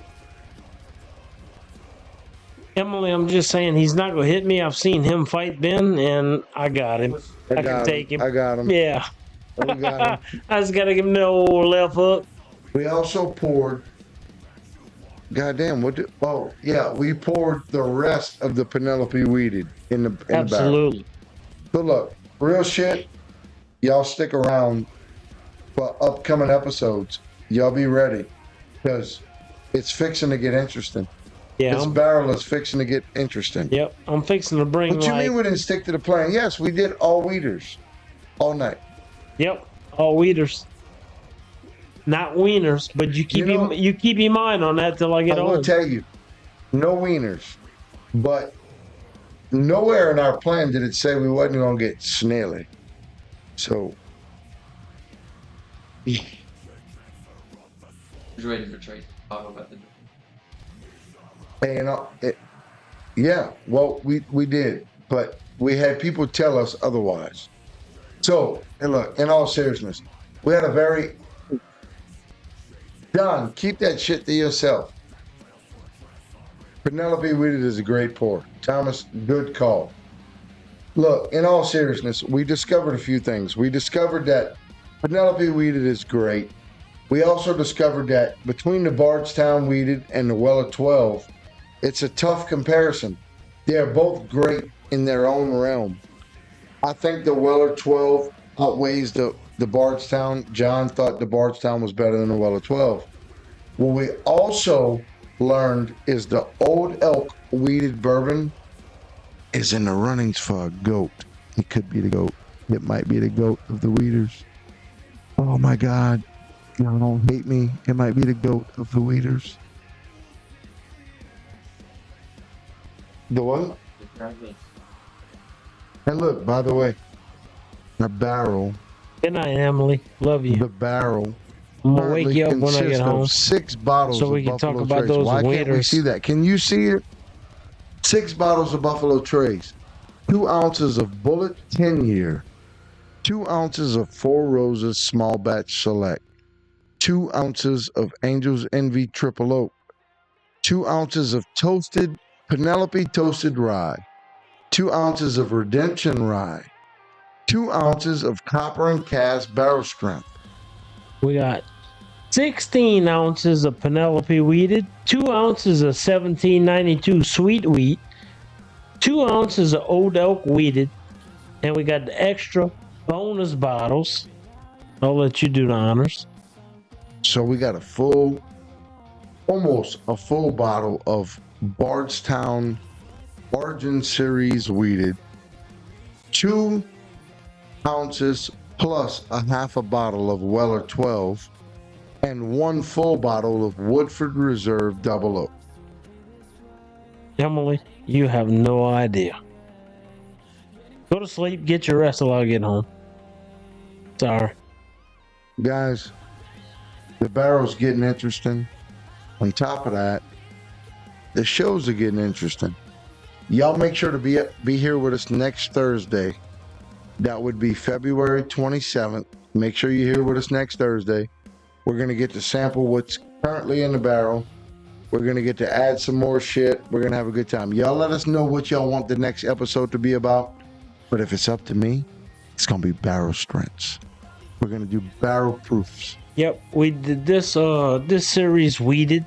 Emily, I'm just saying he's not gonna hit me. I've seen him fight Ben, and I got him. I can take him. I got him. Yeah. We got him. I just gotta give him the old left hook. We also poured, goddamn, we poured the rest of the Penelope Weeded in the barrel. Absolutely. So look, real shit, y'all stick around for upcoming episodes. Y'all be ready, because it's fixing to get interesting. Yeah. This barrel is fixing to get interesting. Yep. I'm fixing to bring. What you mean we didn't stick to the plan? Yes, we did all weeders, all night. Yep. All weeders. Not wieners, but you keep you keep your mind on that till I get I will home. tell you, no wieners, but nowhere in our plan did it say we wasn't going to get snaily. So, I was waiting for Trace to pop up at the door. and yeah, well, we did, but we had people tell us otherwise. So, and look, in all seriousness, we had a very Don, keep that shit to yourself. Penelope Weeded is a great pour. Thomas, good call. Look, in all seriousness, we discovered a few things. We discovered that Penelope Weeded is great. We also discovered that between the Bardstown Weeded and the Weller 12, it's a tough comparison. They're both great in their own realm. I think the Weller 12 outweighs the Bardstown. John thought the Bardstown was better than the Weller 12. What we also learned is the Old Elk Weeded Bourbon is in the runnings for a goat. It could be the goat. It might be the goat of the weeders. Oh my God. Y'all don't hate me. It might be the goat of the weeders. The what? And look, by the way, the barrel, Good night, Emily. Love you. the barrel I'm gonna wake you up when I get consists home. of 6 bottles So we of can talk Buffalo about Trace. those Why can't we waiters. see that? Can you see it? 6 bottles of Buffalo Trace, 2 ounces of Bullet 10-year, 2 ounces of Four Roses Small Batch Select, 2 ounces of Angel's Envy Triple Oak, 2 ounces of toasted Penelope Toasted Rye, 2 ounces of Redemption Rye, 2 ounces of Copper and Cast Barrel Strength. We got 16 ounces of Penelope Weeded, 2 ounces of 1792 Sweet Wheat, 2 ounces of Old Elk Weeded, and we got the extra bonus bottles. I'll let you do the honors. So we got almost a full bottle of Bardstown Origin Series Weeded, 2 ounces plus a half a bottle of Weller 12, and 1 full bottle of Woodford Reserve Double Oak. Emily, you have no idea. Go to sleep, get your rest till I get home. Sorry. guys, the barrel's getting interesting. On top of that, the shows are getting interesting. Y'all make sure to be here with us next Thursday. That would be February 27th. Make sure you're here with us next Thursday. We're going to get to sample what's currently in the barrel. We're going to get to add some more shit. We're going to have a good time. Y'all let us know what y'all want the next episode to be about. But if it's up to me, it's going to be barrel strengths. We're going to do barrel proofs. Yep, we did this series weeded.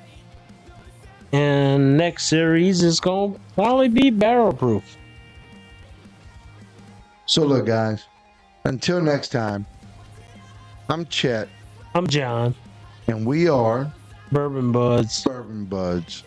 And next series is going to probably be barrel proof. So look, guys, until next time, I'm Chet. I'm John. And we are Bourbon Budz. Bourbon Budz.